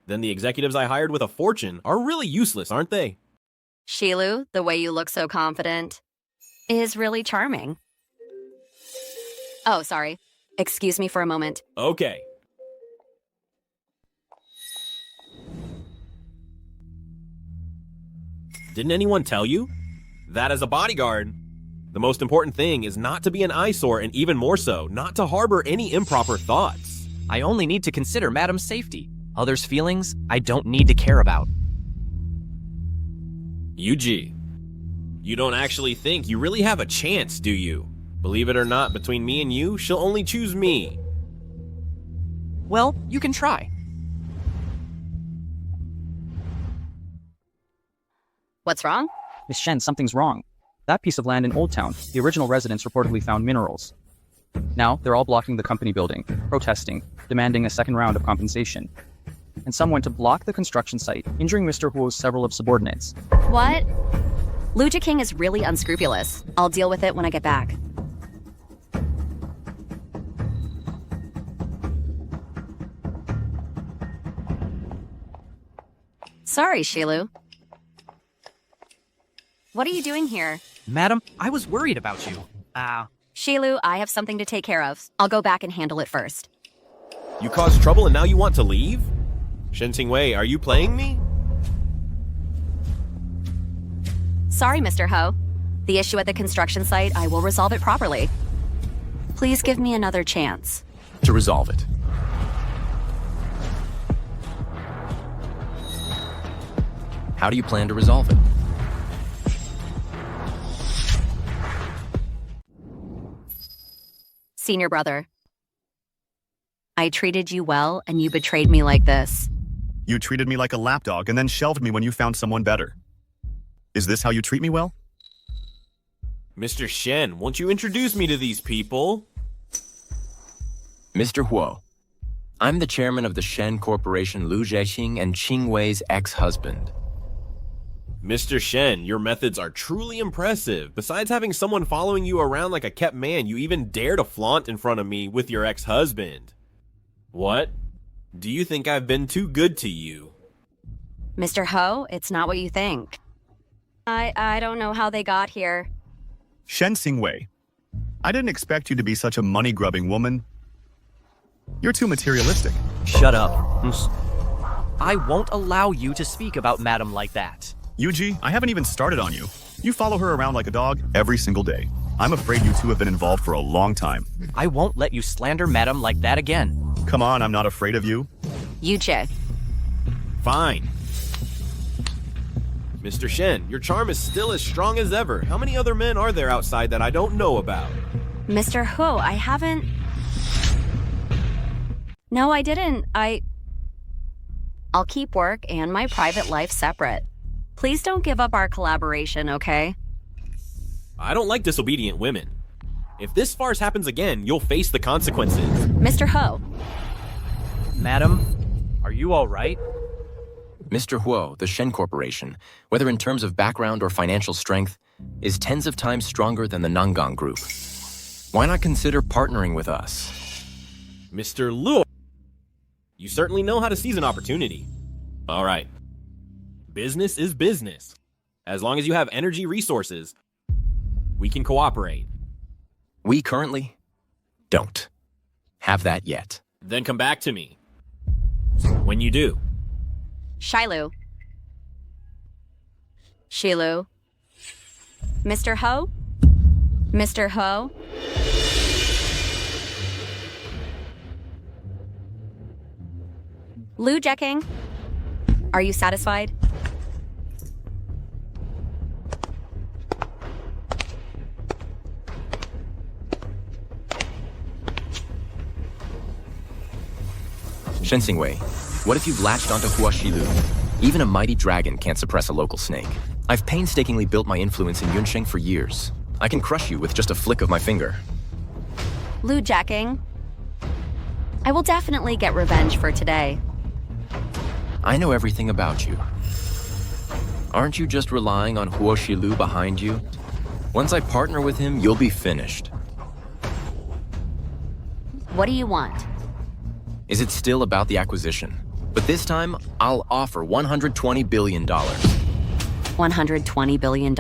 [SPEAKER 19] Then the executives I hired with a fortune are really useless, aren't they?
[SPEAKER 1] Shilu, the way you look so confident, is really charming. Oh, sorry. Excuse me for a moment.
[SPEAKER 19] Okay. Didn't anyone tell you? That as a bodyguard, the most important thing is not to be an eyesore, and even more so, not to harbor any improper thoughts.
[SPEAKER 3] I only need to consider Madam's safety. Others' feelings, I don't need to care about.
[SPEAKER 19] UG, you don't actually think you really have a chance, do you? Believe it or not, between me and you, she'll only choose me.
[SPEAKER 3] Well, you can try.
[SPEAKER 1] What's wrong?
[SPEAKER 5] Miss Shen, something's wrong. That piece of land in Old Town, the original residents reportedly found minerals. Now, they're all blocking the company building, protesting, demanding a second round of compensation. And some went to block the construction site, injuring Mr. Huo's several of subordinates.
[SPEAKER 1] What? Lu Jiqing is really unscrupulous. I'll deal with it when I get back. Sorry, Shilu. What are you doing here?
[SPEAKER 3] Madam, I was worried about you.
[SPEAKER 1] Shilu, I have something to take care of. I'll go back and handle it first.
[SPEAKER 19] You caused trouble and now you want to leave? Shen Qingwei, are you playing me?
[SPEAKER 1] Sorry, Mr. Ho. The issue at the construction site, I will resolve it properly. Please give me another chance.
[SPEAKER 2] To resolve it. How do you plan to resolve it?
[SPEAKER 1] Senior brother, I treated you well and you betrayed me like this.
[SPEAKER 11] You treated me like a lapdog and then shelved me when you found someone better. Is this how you treat me well?
[SPEAKER 19] Mr. Shen, won't you introduce me to these people?
[SPEAKER 2] Mr. Huo, I'm the chairman of the Shen Corporation, Lu Jiqing and Qingwei's ex-husband.
[SPEAKER 19] Mr. Shen, your methods are truly impressive. Besides having someone following you around like a kept man, you even dare to flaunt in front of me with your ex-husband. What? Do you think I've been too good to you?
[SPEAKER 1] Mr. Ho, it's not what you think. I don't know how they got here.
[SPEAKER 11] Shen Qingwei, I didn't expect you to be such a money-grubbing woman. You're too materialistic.
[SPEAKER 3] Shut up. I won't allow you to speak about Madam like that.
[SPEAKER 11] Yuji, I haven't even started on you. You follow her around like a dog every single day. I'm afraid you two have been involved for a long time.
[SPEAKER 3] I won't let you slander Madam like that again.
[SPEAKER 11] Come on, I'm not afraid of you.
[SPEAKER 1] Yuche.
[SPEAKER 19] Fine. Mr. Shen, your charm is still as strong as ever. How many other men are there outside that I don't know about?
[SPEAKER 1] Mr. Ho, I haven't... No, I didn't. I'll keep work and my private life separate. Please don't give up our collaboration, okay?
[SPEAKER 19] I don't like disobedient women. If this farce happens again, you'll face the consequences.
[SPEAKER 1] Mr. Ho.
[SPEAKER 3] Madam, are you all right?
[SPEAKER 2] Mr. Huo, the Shen Corporation, whether in terms of background or financial strength, is tens of times stronger than the Nangang Group. Why not consider partnering with us?
[SPEAKER 19] Mr. Luo, you certainly know how to seize an opportunity. All right. Business is business. As long as you have energy resources, we can cooperate.
[SPEAKER 2] We currently don't have that yet.
[SPEAKER 19] Then come back to me. When you do.
[SPEAKER 1] Shilu. Shilu. Mr. Ho? Mr. Ho? Lu Jiqing, are you satisfied?
[SPEAKER 2] Shen Qingwei, what if you've latched onto Hua Shilu? Even a mighty dragon can't suppress a local snake. I've painstakingly built my influence in Yunsheng for years. I can crush you with just a flick of my finger.
[SPEAKER 1] Lu Jacking, I will definitely get revenge for today.
[SPEAKER 2] I know everything about you. Aren't you just relying on Huo Shilu behind you? Once I partner with him, you'll be finished.
[SPEAKER 1] What do you want?
[SPEAKER 2] Is it still about the acquisition? But this time, I'll offer $120 billion.
[SPEAKER 1] $120 billion?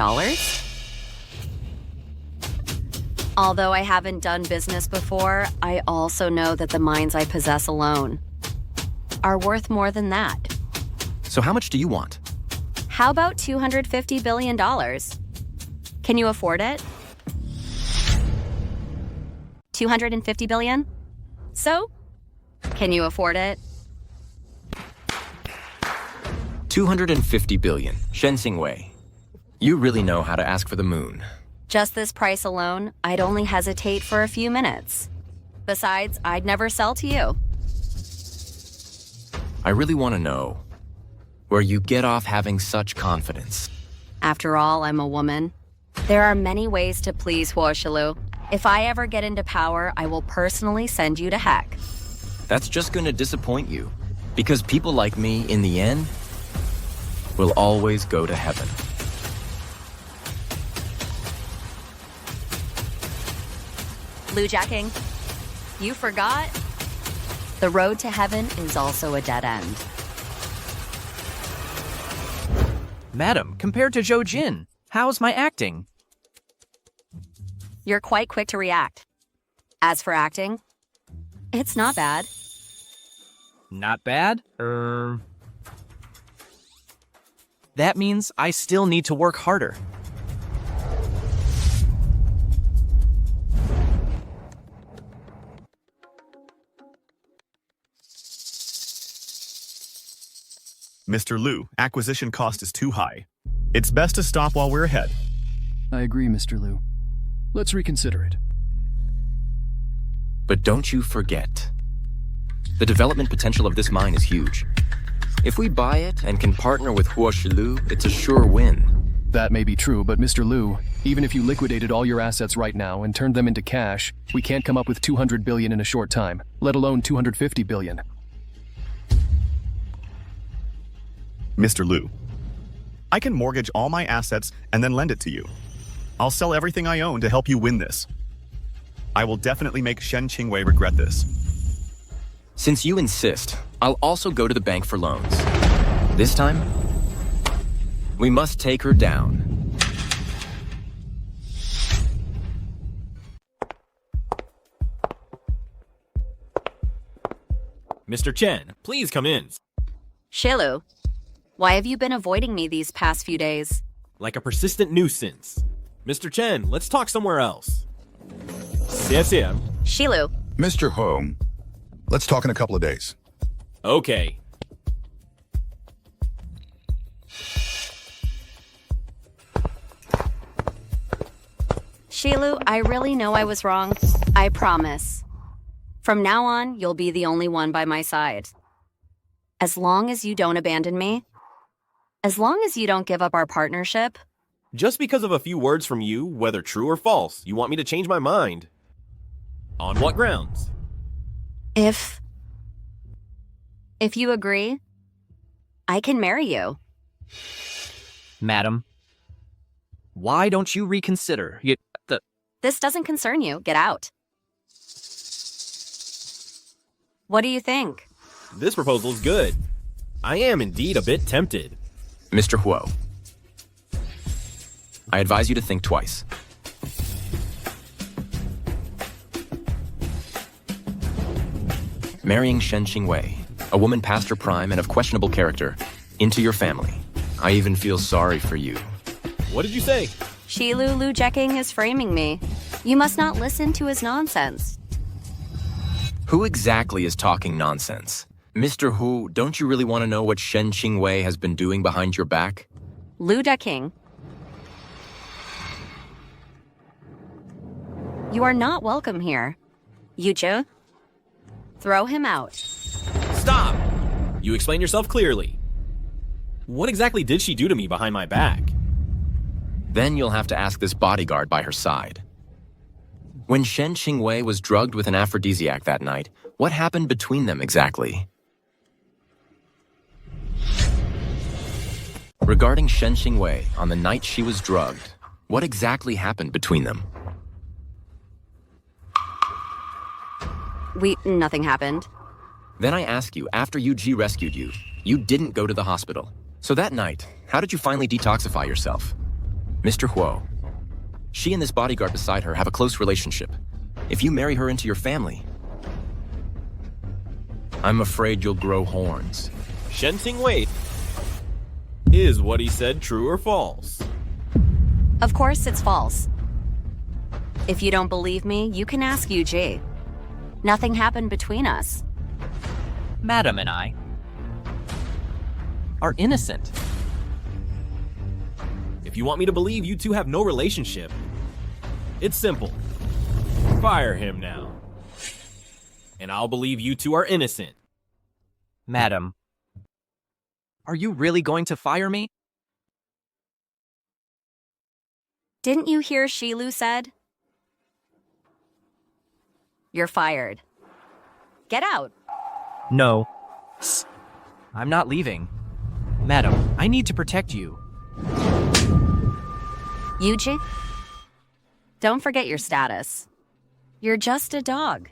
[SPEAKER 1] Although I haven't done business before, I also know that the mines I possess alone are worth more than that.
[SPEAKER 2] So how much do you want?
[SPEAKER 1] How about $250 billion? Can you afford it? 250 billion? So, can you afford it?
[SPEAKER 2] 250 billion, Shenzhen Wei. You really know how to ask for the moon.
[SPEAKER 1] Just this price alone, I'd only hesitate for a few minutes. Besides, I'd never sell to you.
[SPEAKER 2] I really want to know where you get off having such confidence.
[SPEAKER 1] After all, I'm a woman. There are many ways to please Huo Shilu. If I ever get into power, I will personally send you to heck.
[SPEAKER 2] That's just going to disappoint you, because people like me, in the end, will always go to heaven.
[SPEAKER 1] Lu Jacking, you forgot? The road to heaven is also a dead end.
[SPEAKER 3] Madam, compared to Zhou Jin, how's my acting?
[SPEAKER 1] You're quite quick to react. As for acting, it's not bad.
[SPEAKER 3] Not bad? That means I still need to work harder.
[SPEAKER 11] Mr. Liu, acquisition cost is too high. It's best to stop while we're ahead.
[SPEAKER 8] I agree, Mr. Liu. Let's reconsider it.
[SPEAKER 2] But don't you forget, the development potential of this mine is huge. If we buy it and can partner with Huo Shilu, it's a sure win.
[SPEAKER 8] That may be true, but Mr. Liu, even if you liquidated all your assets right now and turned them into cash, we can't come up with 200 billion in a short time, let alone 250 billion.
[SPEAKER 11] Mr. Liu, I can mortgage all my assets and then lend it to you. I'll sell everything I own to help you win this. I will definitely make Shen Qingwei regret this.
[SPEAKER 2] Since you insist, I'll also go to the bank for loans. This time, we must take her down.
[SPEAKER 19] Mr. Chen, please come in.
[SPEAKER 1] Shilu, why have you been avoiding me these past few days?
[SPEAKER 19] Like a persistent nuisance. Mr. Chen, let's talk somewhere else. Yes.
[SPEAKER 1] Shilu.
[SPEAKER 16] Mr. Ho, let's talk in a couple of days.
[SPEAKER 19] Okay.
[SPEAKER 1] Shilu, I really know I was wrong. I promise. From now on, you'll be the only one by my side. As long as you don't abandon me, as long as you don't give up our partnership.
[SPEAKER 19] Just because of a few words from you, whether true or false, you want me to change my mind. On what grounds?
[SPEAKER 1] If you agree, I can marry you.
[SPEAKER 3] Madam, why don't you reconsider?
[SPEAKER 1] This doesn't concern you. Get out. What do you think?
[SPEAKER 19] This proposal is good. I am indeed a bit tempted.
[SPEAKER 2] Mr. Huo, I advise you to think twice. Marrying Shen Qingwei, a woman past her prime and of questionable character, into your family. I even feel sorry for you.
[SPEAKER 19] What did you say?
[SPEAKER 1] Shilu Lu Jacking is framing me. You must not listen to his nonsense.
[SPEAKER 2] Who exactly is talking nonsense? Mr. Hu, don't you really want to know what Shen Qingwei has been doing behind your back?
[SPEAKER 1] Lu Jacking. You are not welcome here. Yuju, throw him out.
[SPEAKER 19] Stop! You explain yourself clearly. What exactly did she do to me behind my back?
[SPEAKER 2] Then you'll have to ask this bodyguard by her side. When Shen Qingwei was drugged with an aphrodisiac that night, what happened between them exactly? Regarding Shen Qingwei, on the night she was drugged, what exactly happened between them?
[SPEAKER 1] Nothing happened.
[SPEAKER 2] Then I ask you, after Yu rescued you, you didn't go to the hospital. So that night, how did you finally detoxify yourself? Mr. Huo, she and this bodyguard beside her have a close relationship. If you marry her into your family, I'm afraid you'll grow horns.
[SPEAKER 19] Shen Qingwei. Is what he said true or false?
[SPEAKER 1] Of course it's false. If you don't believe me, you can ask Yu. Nothing happened between us.
[SPEAKER 3] Madam and I are innocent.
[SPEAKER 19] If you want me to believe you two have no relationship, it's simple. Fire him now. And I'll believe you two are innocent.
[SPEAKER 3] Madam, are you really going to fire me?
[SPEAKER 1] Didn't you hear Shilu said? You're fired. Get out.
[SPEAKER 3] No. I'm not leaving. Madam, I need to protect you.
[SPEAKER 1] Yuji? Don't forget your status. You're just a dog.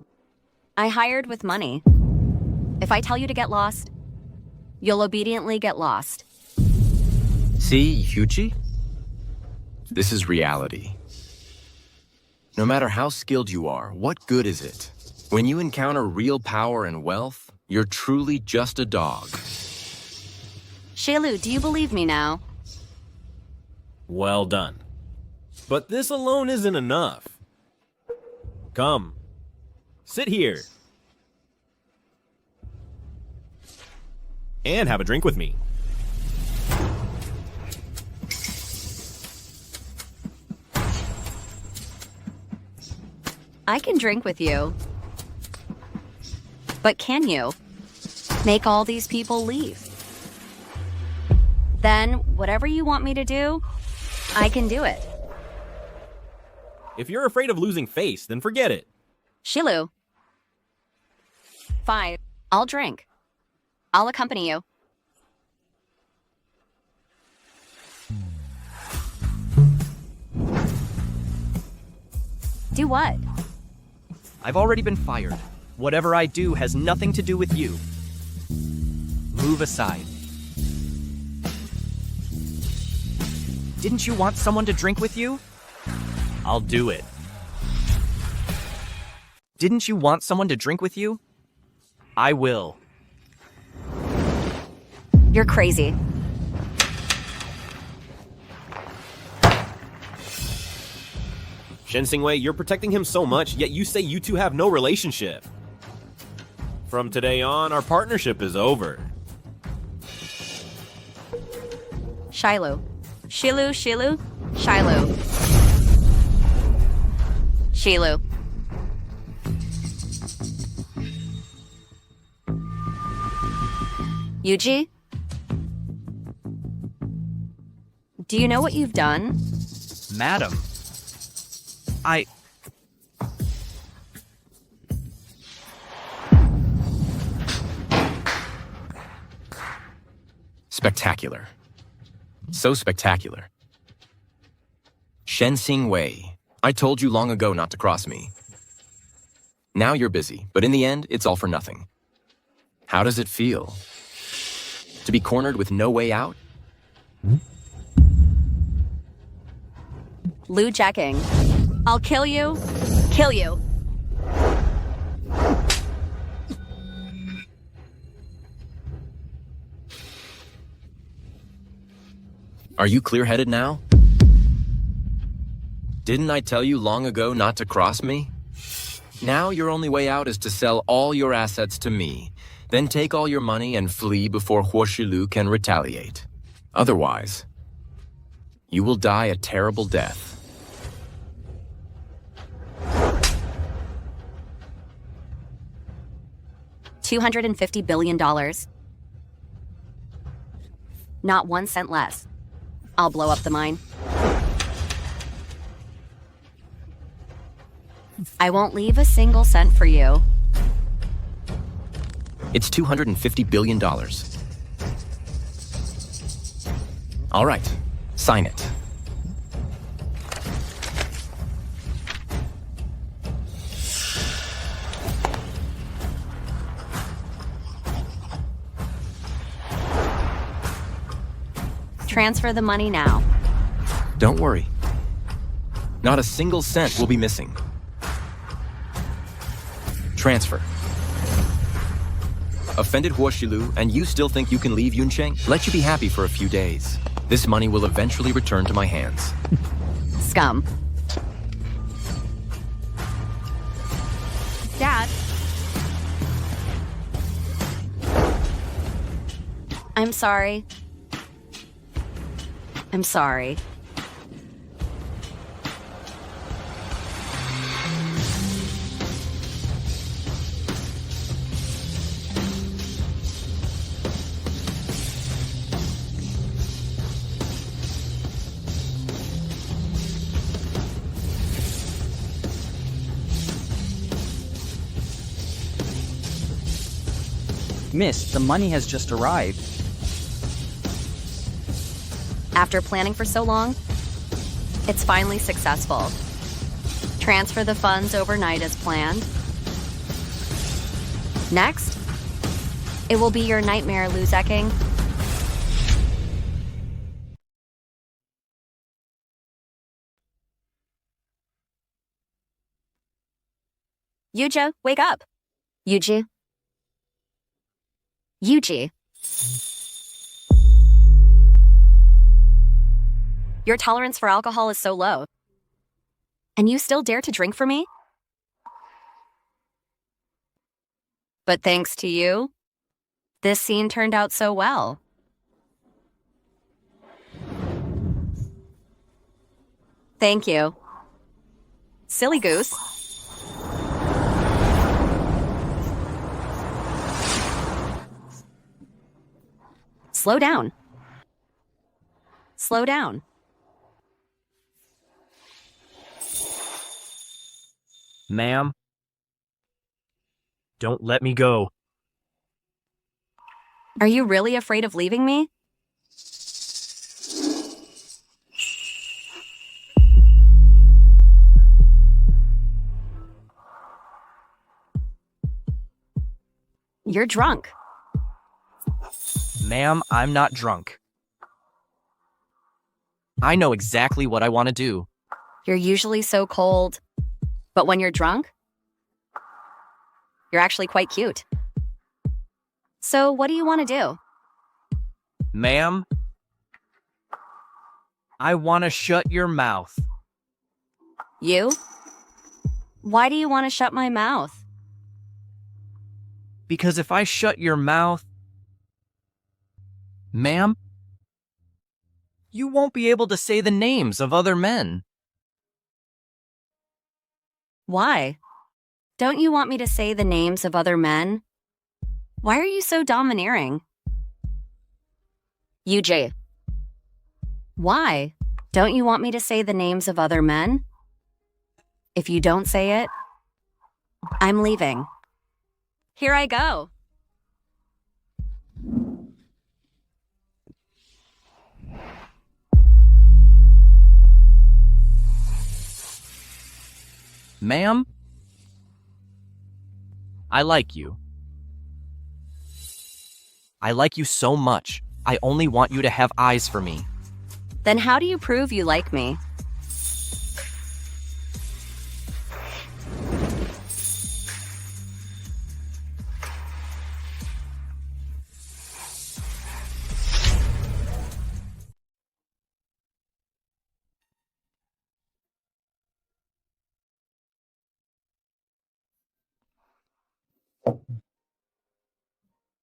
[SPEAKER 1] I hired with money. If I tell you to get lost, you'll obediently get lost.
[SPEAKER 2] See, Yuji? This is reality. No matter how skilled you are, what good is it? When you encounter real power and wealth, you're truly just a dog.
[SPEAKER 1] Shilu, do you believe me now?
[SPEAKER 19] Well done. But this alone isn't enough. Come. Sit here. And have a drink with me.
[SPEAKER 1] I can drink with you. But can you make all these people leave? Then, whatever you want me to do, I can do it.
[SPEAKER 19] If you're afraid of losing face, then forget it.
[SPEAKER 1] Shilu. Fine, I'll drink. I'll accompany you. Do what?
[SPEAKER 3] I've already been fired. Whatever I do has nothing to do with you. Move aside. Didn't you want someone to drink with you? I'll do it. Didn't you want someone to drink with you? I will.
[SPEAKER 1] You're crazy.
[SPEAKER 19] Shen Qingwei, you're protecting him so much, yet you say you two have no relationship. From today on, our partnership is over.
[SPEAKER 1] Shilu. Shilu, Shilu, Shilu. Shilu. Yuji? Do you know what you've done?
[SPEAKER 3] Madam,
[SPEAKER 2] Spectacular. So spectacular. Shen Qingwei, I told you long ago not to cross me. Now you're busy, but in the end, it's all for nothing. How does it feel? To be cornered with no way out?
[SPEAKER 1] Lu Jacking. I'll kill you. Kill you.
[SPEAKER 2] Are you clear-headed now? Didn't I tell you long ago not to cross me? Now your only way out is to sell all your assets to me, then take all your money and flee before Huo Shilu can retaliate. Otherwise, you will die a terrible death.
[SPEAKER 1] $250 billion. Not 1 cent less. I'll blow up the mine. I won't leave a single cent for you.
[SPEAKER 2] It's $250 billion. All right, sign it.
[SPEAKER 1] Transfer the money now.
[SPEAKER 2] Don't worry. Not a single cent will be missing. Transfer. Offended Huoshilu, and you still think you can leave Yuncheng? Let you be happy for a few days. This money will eventually return to my hands.
[SPEAKER 1] Scum.
[SPEAKER 13] Dad,
[SPEAKER 1] I'm sorry. I'm sorry.
[SPEAKER 5] Miss, the money has just arrived.
[SPEAKER 1] After planning for so long, it's finally successful. Transfer the funds overnight as planned. Next, it will be your nightmare, Lu Zeking. Yuja, wake up. Yuji. Yuji. Your tolerance for alcohol is so low. And you still dare to drink for me? But thanks to you, this scene turned out so well. Thank you. Silly goose. Slow down. Slow down.
[SPEAKER 3] Ma'am, don't let me go.
[SPEAKER 1] Are you really afraid of leaving me? You're drunk.
[SPEAKER 3] Ma'am, I'm not drunk. I know exactly what I want to do.
[SPEAKER 1] You're usually so cold. But when you're drunk, you're actually quite cute. So what do you want to do?
[SPEAKER 3] Ma'am, I want to shut your mouth.
[SPEAKER 1] You? Why do you want to shut my mouth?
[SPEAKER 3] Because if I shut your mouth, ma'am, you won't be able to say the names of other men.
[SPEAKER 1] Why? Don't you want me to say the names of other men? Why are you so domineering? UJ. Why? Don't you want me to say the names of other men? If you don't say it, I'm leaving. Here I go.
[SPEAKER 3] Ma'am, I like you. I like you so much. I only want you to have eyes for me.
[SPEAKER 1] Then how do you prove you like me?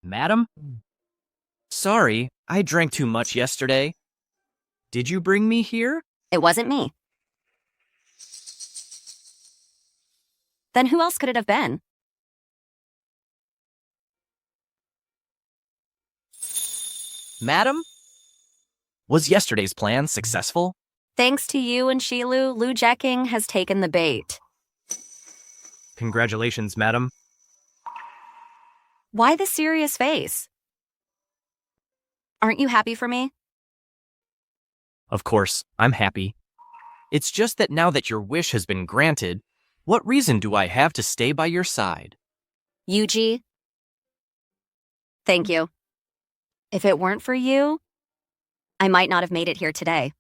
[SPEAKER 3] Madam? Sorry, I drank too much yesterday. Did you bring me here?
[SPEAKER 1] It wasn't me. Then who else could it have been?
[SPEAKER 3] Madam? Was yesterday's plan successful?
[SPEAKER 1] Thanks to you and Shilu, Lu Jeking has taken the bait.
[SPEAKER 3] Congratulations, madam.
[SPEAKER 1] Why the serious face? Aren't you happy for me?
[SPEAKER 3] Of course, I'm happy. It's just that now that your wish has been granted, what reason do I have to stay by your side?
[SPEAKER 1] Yuji, thank you. If it weren't for you, I might not have made it here today.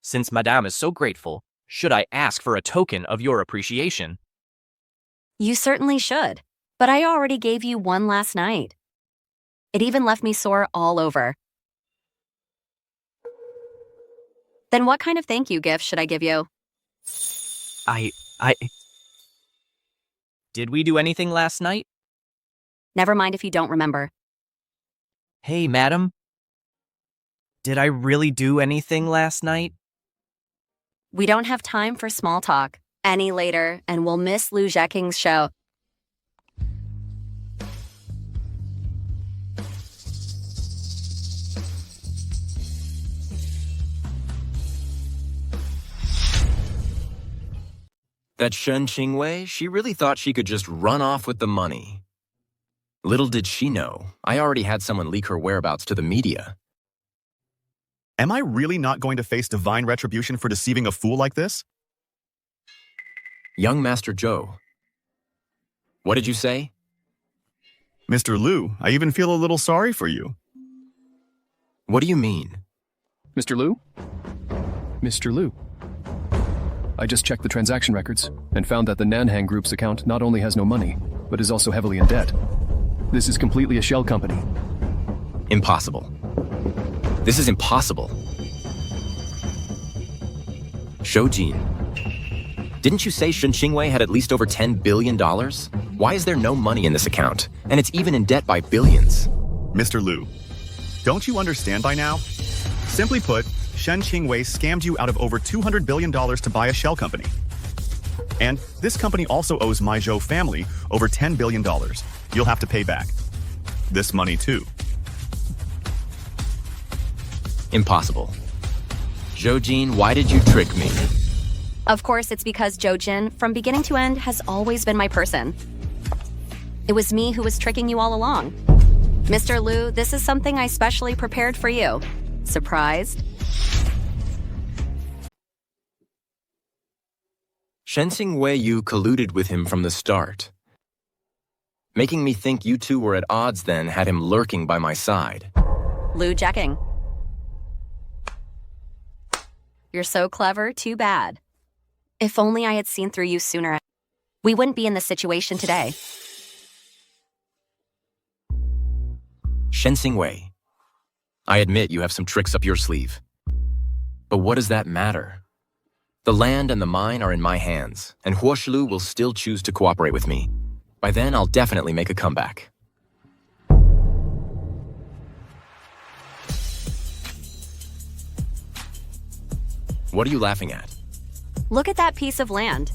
[SPEAKER 3] Since Madame is so grateful, should I ask for a token of your appreciation?
[SPEAKER 1] You certainly should, but I already gave you one last night. It even left me sore all over. Then what kind of thank you gift should I give you?
[SPEAKER 3] Did we do anything last night?
[SPEAKER 1] Never mind if you don't remember.
[SPEAKER 3] Hey, madam. Did I really do anything last night?
[SPEAKER 1] We don't have time for small talk any later, and we'll miss Lu Jeking's show.
[SPEAKER 2] That Shen Qingwei, she really thought she could just run off with the money. Little did she know, I already had someone leak her whereabouts to the media.
[SPEAKER 11] Am I really not going to face divine retribution for deceiving a fool like this?
[SPEAKER 2] Young Master Zhou. What did you say?
[SPEAKER 11] Mr. Liu, I even feel a little sorry for you.
[SPEAKER 2] What do you mean?
[SPEAKER 8] Mr. Liu? Mr. Liu. I just checked the transaction records and found that the Nanhang Group's account not only has no money, but is also heavily in debt. This is completely a shell company.
[SPEAKER 2] Impossible. This is impossible. Shoujin, didn't you say Shen Qingwei had at least over $10 billion? Why is there no money in this account? And it's even in debt by billions.
[SPEAKER 11] Mr. Liu, don't you understand by now? Simply put, Shen Qingwei scammed you out of over $200 billion to buy a shell company. And this company also owes my Zhou family over $10 billion. You'll have to pay back. This money too.
[SPEAKER 2] Impossible. Zhoujin, why did you trick me?
[SPEAKER 1] Of course, it's because Zhoujin, from beginning to end, has always been my person. It was me who was tricking you all along. Mr. Liu, this is something I specially prepared for you. Surprised?
[SPEAKER 2] Shen Qingwei, you colluded with him from the start. Making me think you two were at odds then had him lurking by my side.
[SPEAKER 1] Lu Jeking. You're so clever, too bad. If only I had seen through you sooner, we wouldn't be in this situation today.
[SPEAKER 2] Shen Qingwei, I admit you have some tricks up your sleeve. But what does that matter? The land and the mine are in my hands, and Huoshilu will still choose to cooperate with me. By then, I'll definitely make a comeback. What are you laughing at?
[SPEAKER 1] Look at that piece of land.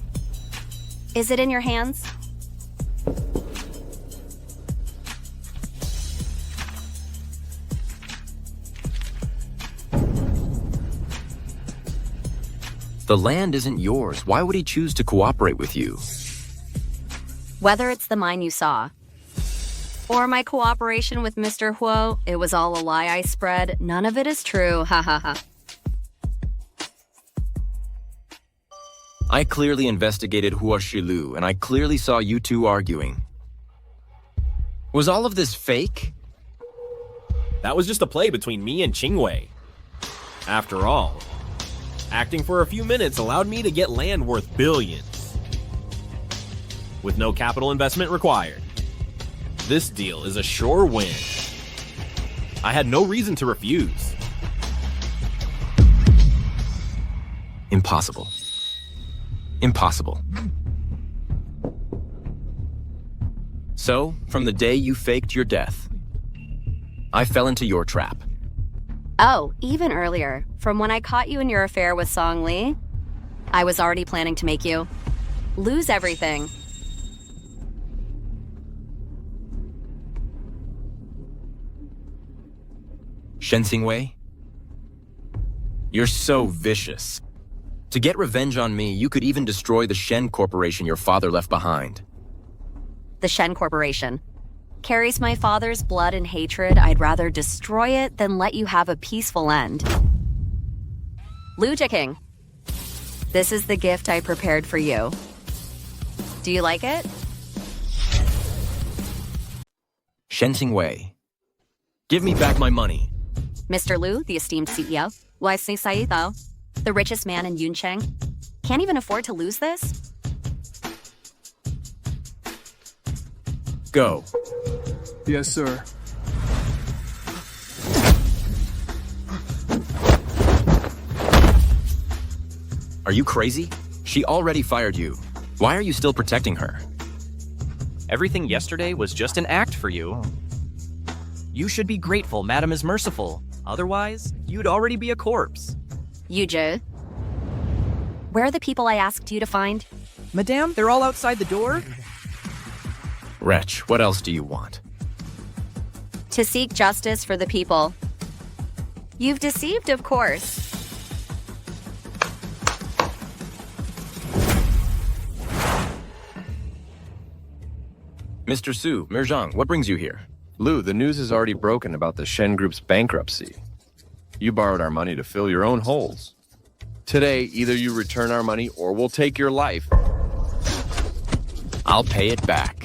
[SPEAKER 1] Is it in your hands?
[SPEAKER 2] The land isn't yours. Why would he choose to cooperate with you?
[SPEAKER 1] Whether it's the mine you saw, or my cooperation with Mr. Huo, it was all a lie I spread. None of it is true, ha ha ha.
[SPEAKER 2] I clearly investigated Huoshilu, and I clearly saw you two arguing. Was all of this fake?
[SPEAKER 19] That was just a play between me and Qingwei. After all, acting for a few minutes allowed me to get land worth billions, with no capital investment required. This deal is a sure win. I had no reason to refuse.
[SPEAKER 2] Impossible. Impossible. So, from the day you faked your death, I fell into your trap.
[SPEAKER 1] Oh, even earlier, from when I caught you in your affair with Song Li, I was already planning to make you lose everything.
[SPEAKER 2] Shen Xingwei? You're so vicious. To get revenge on me, you could even destroy the Shen Corporation your father left behind.
[SPEAKER 1] The Shen Corporation carries my father's blood and hatred. I'd rather destroy it than let you have a peaceful end. Lu Jiking, this is the gift I prepared for you. Do you like it?
[SPEAKER 2] Shen Xingwei, give me back my money.
[SPEAKER 1] Mr. Lu, the esteemed CEO, Wisely Saito, the richest man in Yuncheng, can't even afford to lose this?
[SPEAKER 2] Go.
[SPEAKER 8] Yes, sir.
[SPEAKER 2] Are you crazy? She already fired you. Why are you still protecting her?
[SPEAKER 3] Everything yesterday was just an act for you. You should be grateful Madam is merciful. Otherwise, you'd already be a corpse.
[SPEAKER 1] Yuzhe, where are the people I asked you to find?
[SPEAKER 3] Madame, they're all outside the door?
[SPEAKER 2] Wretch, what else do you want?
[SPEAKER 1] To seek justice for the people. You've deceived, of course.
[SPEAKER 2] Mr. Su, Mirjang, what brings you here?
[SPEAKER 14] Lu, the news is already broken about the Shen Group's bankruptcy. You borrowed our money to fill your own holes. Today, either you return our money or we'll take your life.
[SPEAKER 2] I'll pay it back.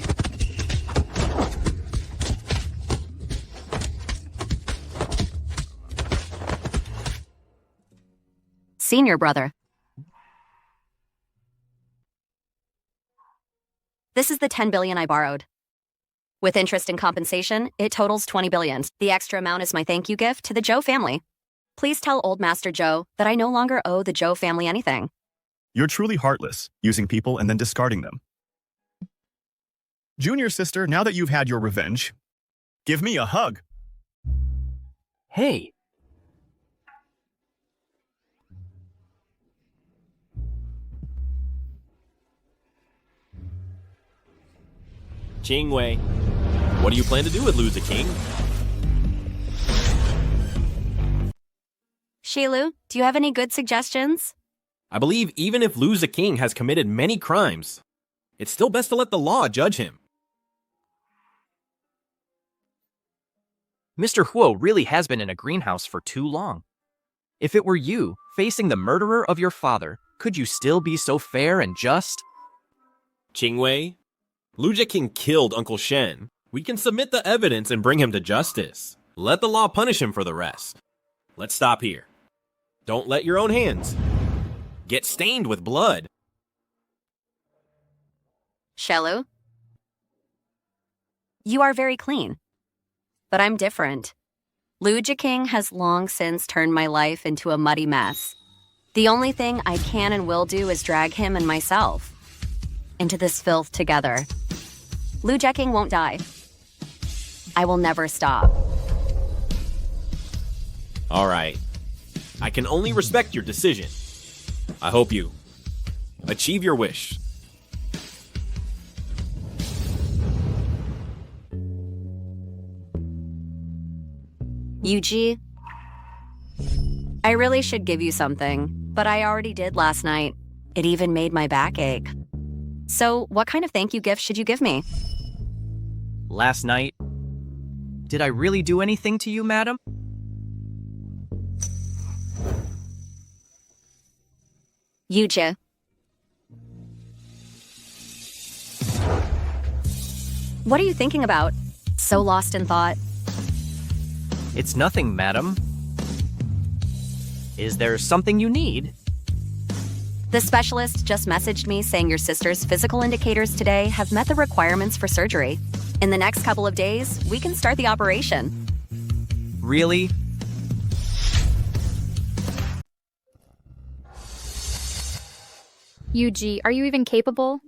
[SPEAKER 1] Senior brother. This is the 10 billion I borrowed. With interest and compensation, it totals 20 billion. The extra amount is my thank you gift to the Zhou family. Please tell Old Master Zhou that I no longer owe the Zhou family anything.
[SPEAKER 11] You're truly heartless, using people and then discarding them. Junior sister, now that you've had your revenge, give me a hug.
[SPEAKER 3] Hey.
[SPEAKER 19] Qingwei, what do you plan to do with Lu Ziking?
[SPEAKER 1] Shilu, do you have any good suggestions?
[SPEAKER 19] I believe even if Lu Ziking has committed many crimes, it's still best to let the law judge him.
[SPEAKER 3] Mr. Huo really has been in a greenhouse for too long. If it were you, facing the murderer of your father, could you still be so fair and just?
[SPEAKER 19] Qingwei, Lu Jiking killed Uncle Shen. We can submit the evidence and bring him to justice. Let the law punish him for the rest. Let's stop here. Don't let your own hands get stained with blood.
[SPEAKER 1] Shelu, you are very clean. But I'm different. Lu Jiking has long since turned my life into a muddy mess. The only thing I can and will do is drag him and myself into this filth together. Lu Jiking won't die. I will never stop.
[SPEAKER 19] All right. I can only respect your decision. I hope you achieve your wish.
[SPEAKER 1] Yuji, I really should give you something, but I already did last night. It even made my back ache. So, what kind of thank you gift should you give me?
[SPEAKER 3] Last night? Did I really do anything to you, madam?
[SPEAKER 1] Yuji. What are you thinking about? So lost in thought.
[SPEAKER 3] It's nothing, madam. Is there something you need?
[SPEAKER 1] The specialist just messaged me saying your sister's physical indicators today have met the requirements for surgery. In the next couple of days, we can start the operation.
[SPEAKER 3] Really?
[SPEAKER 7] Yuji, are you even capable?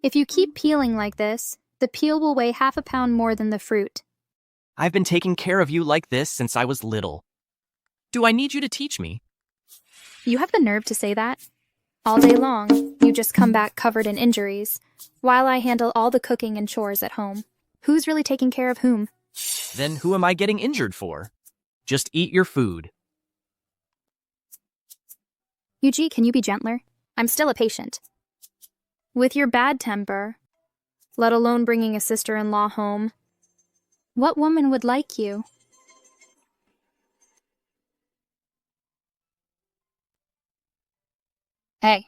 [SPEAKER 7] If you keep peeling like this, the peel will weigh half a pound more than the fruit.
[SPEAKER 3] I've been taking care of you like this since I was little. Do I need you to teach me?
[SPEAKER 7] You have the nerve to say that? All day long, you just come back covered in injuries, while I handle all the cooking and chores at home. Who's really taking care of whom?
[SPEAKER 3] Then who am I getting injured for? Just eat your food.
[SPEAKER 7] Yuji, can you be gentler? I'm still a patient. With your bad temper, let alone bringing a sister-in-law home, what woman would like you? Hey,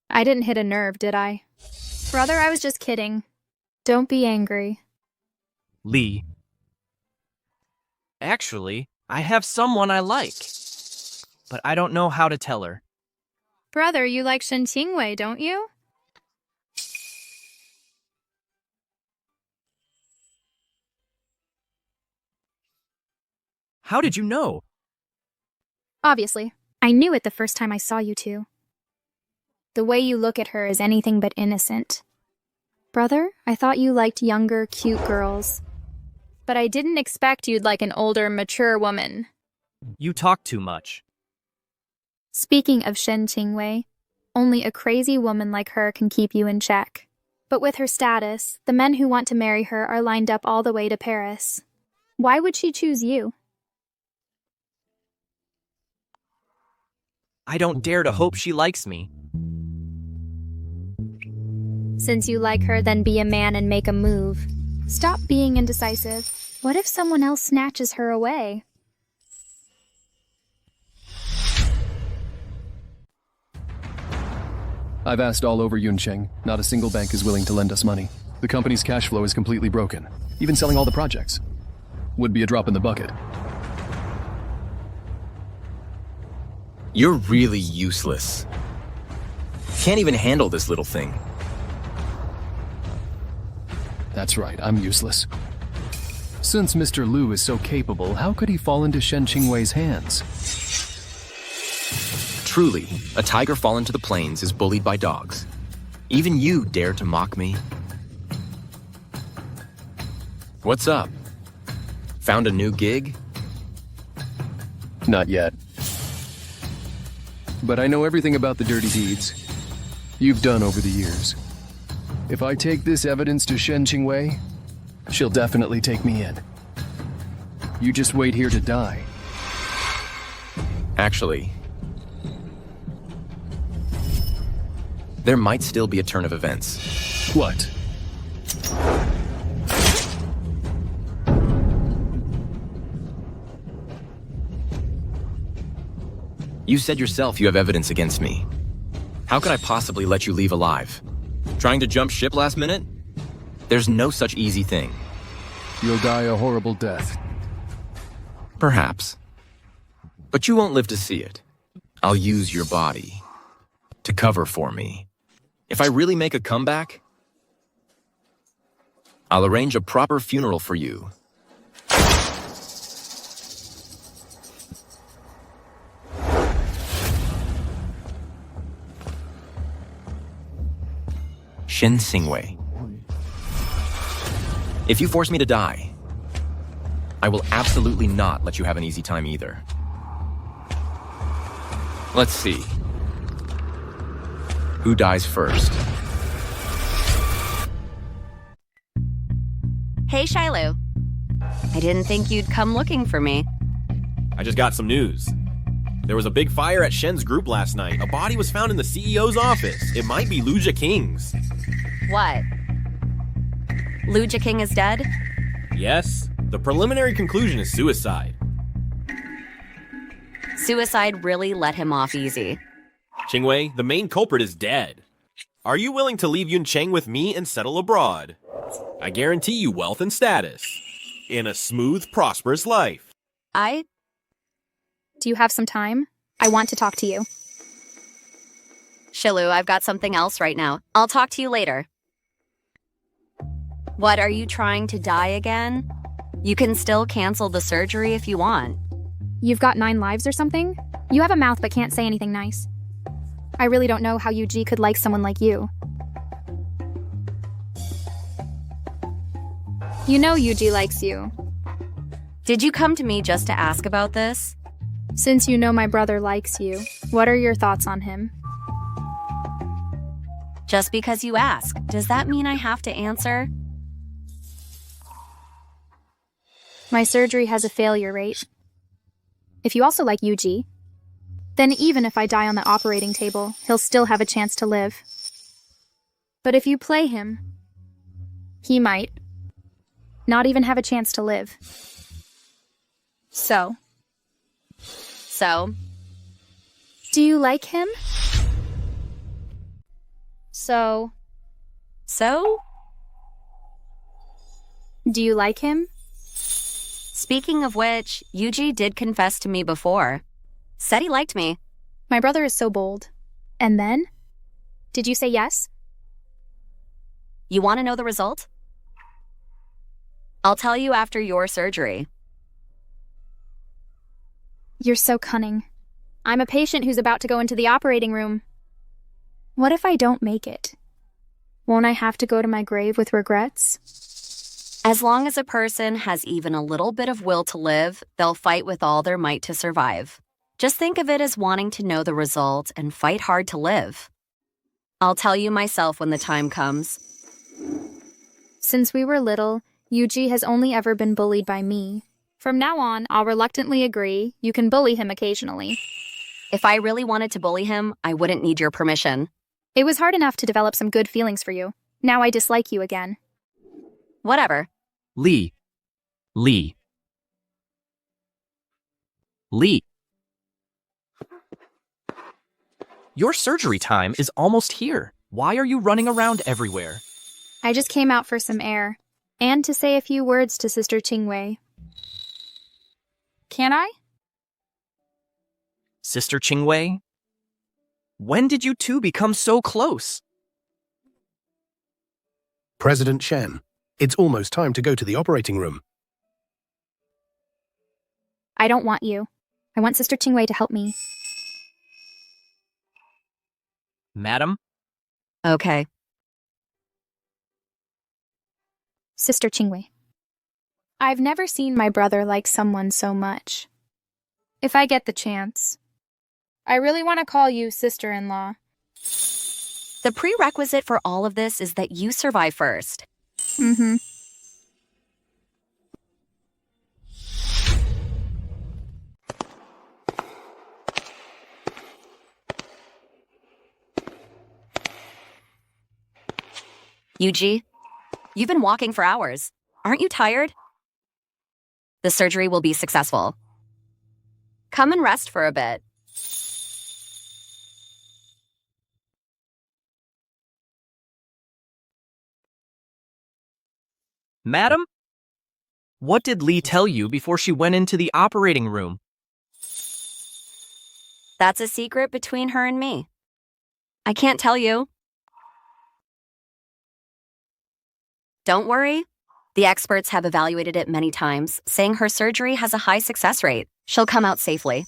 [SPEAKER 7] I didn't hit a nerve, did I? Brother, I was just kidding. Don't be angry.
[SPEAKER 3] Lee. Actually, I have someone I like, but I don't know how to tell her.
[SPEAKER 7] Brother, you like Shen Qingwei, don't you?
[SPEAKER 3] How did you know?
[SPEAKER 7] Obviously. I knew it the first time I saw you two. The way you look at her is anything but innocent. Brother, I thought you liked younger, cute girls. But I didn't expect you'd like an older, mature woman.
[SPEAKER 3] You talk too much.
[SPEAKER 7] Speaking of Shen Qingwei, only a crazy woman like her can keep you in check. But with her status, the men who want to marry her are lined up all the way to Paris. Why would she choose you?
[SPEAKER 3] I don't dare to hope she likes me.
[SPEAKER 7] Since you like her, then be a man and make a move. Stop being indecisive. What if someone else snatches her away?
[SPEAKER 8] I've asked all over Yuncheng. Not a single bank is willing to lend us money. The company's cash flow is completely broken. Even selling all the projects would be a drop in the bucket.
[SPEAKER 2] You're really useless. Can't even handle this little thing.
[SPEAKER 8] That's right, I'm useless. Since Mr. Liu is so capable, how could he fall into Shen Qingwei's hands?
[SPEAKER 2] Truly, a tiger fallen to the plains is bullied by dogs. Even you dare to mock me? What's up? Found a new gig?
[SPEAKER 8] Not yet. But I know everything about the dirty deeds you've done over the years. If I take this evidence to Shen Qingwei, she'll definitely take me in. You just wait here to die.
[SPEAKER 2] Actually, there might still be a turn of events.
[SPEAKER 8] What?
[SPEAKER 2] You said yourself you have evidence against me. How could I possibly let you leave alive? Trying to jump ship last minute? There's no such easy thing.
[SPEAKER 8] You'll die a horrible death.
[SPEAKER 2] Perhaps. But you won't live to see it. I'll use your body to cover for me. If I really make a comeback, I'll arrange a proper funeral for you. Shen Qingwei. If you force me to die, I will absolutely not let you have an easy time either. Let's see. Who dies first?
[SPEAKER 1] Hey, Shiloh. I didn't think you'd come looking for me.
[SPEAKER 19] I just got some news. There was a big fire at Shen's group last night. A body was found in the CEO's office. It might be Liu King's.
[SPEAKER 1] What? Liu King is dead?
[SPEAKER 19] Yes. The preliminary conclusion is suicide.
[SPEAKER 1] Suicide really let him off easy.
[SPEAKER 19] Qingwei, the main culprit is dead. Are you willing to leave Yuncheng with me and settle abroad? I guarantee you wealth and status. In a smooth, prosperous life.
[SPEAKER 7] Do you have some time? I want to talk to you.
[SPEAKER 1] Shilu, I've got something else right now. I'll talk to you later. What, are you trying to die again? You can still cancel the surgery if you want.
[SPEAKER 7] You've got 9 lives or something? You have a mouth but can't say anything nice. I really don't know how Yuji could like someone like you. You know Yuji likes you.
[SPEAKER 1] Did you come to me just to ask about this?
[SPEAKER 7] Since you know my brother likes you, what are your thoughts on him?
[SPEAKER 1] Just because you ask, does that mean I have to answer?
[SPEAKER 7] My surgery has a failure rate. If you also like Yuji, then even if I die on the operating table, he'll still have a chance to live. But if you play him, he might not even have a chance to live. So, do you like him? So, do you like him?
[SPEAKER 1] Speaking of which, Yuji did confess to me before. Said he liked me.
[SPEAKER 7] My brother is so bold. And then? Did you say yes?
[SPEAKER 1] You want to know the result? I'll tell you after your surgery.
[SPEAKER 7] You're so cunning. I'm a patient who's about to go into the operating room. What if I don't make it? Won't I have to go to my grave with regrets?
[SPEAKER 1] As long as a person has even a little bit of will to live, they'll fight with all their might to survive. Just think of it as wanting to know the result and fight hard to live. I'll tell you myself when the time comes.
[SPEAKER 7] Since we were little, Yuji has only ever been bullied by me. From now on, I'll reluctantly agree you can bully him occasionally.
[SPEAKER 1] If I really wanted to bully him, I wouldn't need your permission.
[SPEAKER 7] It was hard enough to develop some good feelings for you. Now I dislike you again.
[SPEAKER 1] Whatever.
[SPEAKER 3] Lee. Your surgery time is almost here. Why are you running around everywhere?
[SPEAKER 7] I just came out for some air, and to say a few words to Sister Qingwei. Can I?
[SPEAKER 3] Sister Qingwei? When did you two become so close?
[SPEAKER 4] President Shen, it's almost time to go to the operating room.
[SPEAKER 7] I don't want you. I want Sister Qingwei to help me.
[SPEAKER 3] Madam?
[SPEAKER 1] Okay.
[SPEAKER 7] Sister Qingwei. I've never seen my brother like someone so much. If I get the chance, I really want to call you sister-in-law.
[SPEAKER 1] The prerequisite for all of this is that you survive first.
[SPEAKER 7] Mm-hmm.
[SPEAKER 1] Yuji, you've been walking for hours. Aren't you tired? The surgery will be successful. Come and rest for a bit.
[SPEAKER 3] Madam? What did Lee tell you before she went into the operating room?
[SPEAKER 1] That's a secret between her and me. I can't tell you. Don't worry. The experts have evaluated it many times, saying her surgery has a high success rate. She'll come out safely.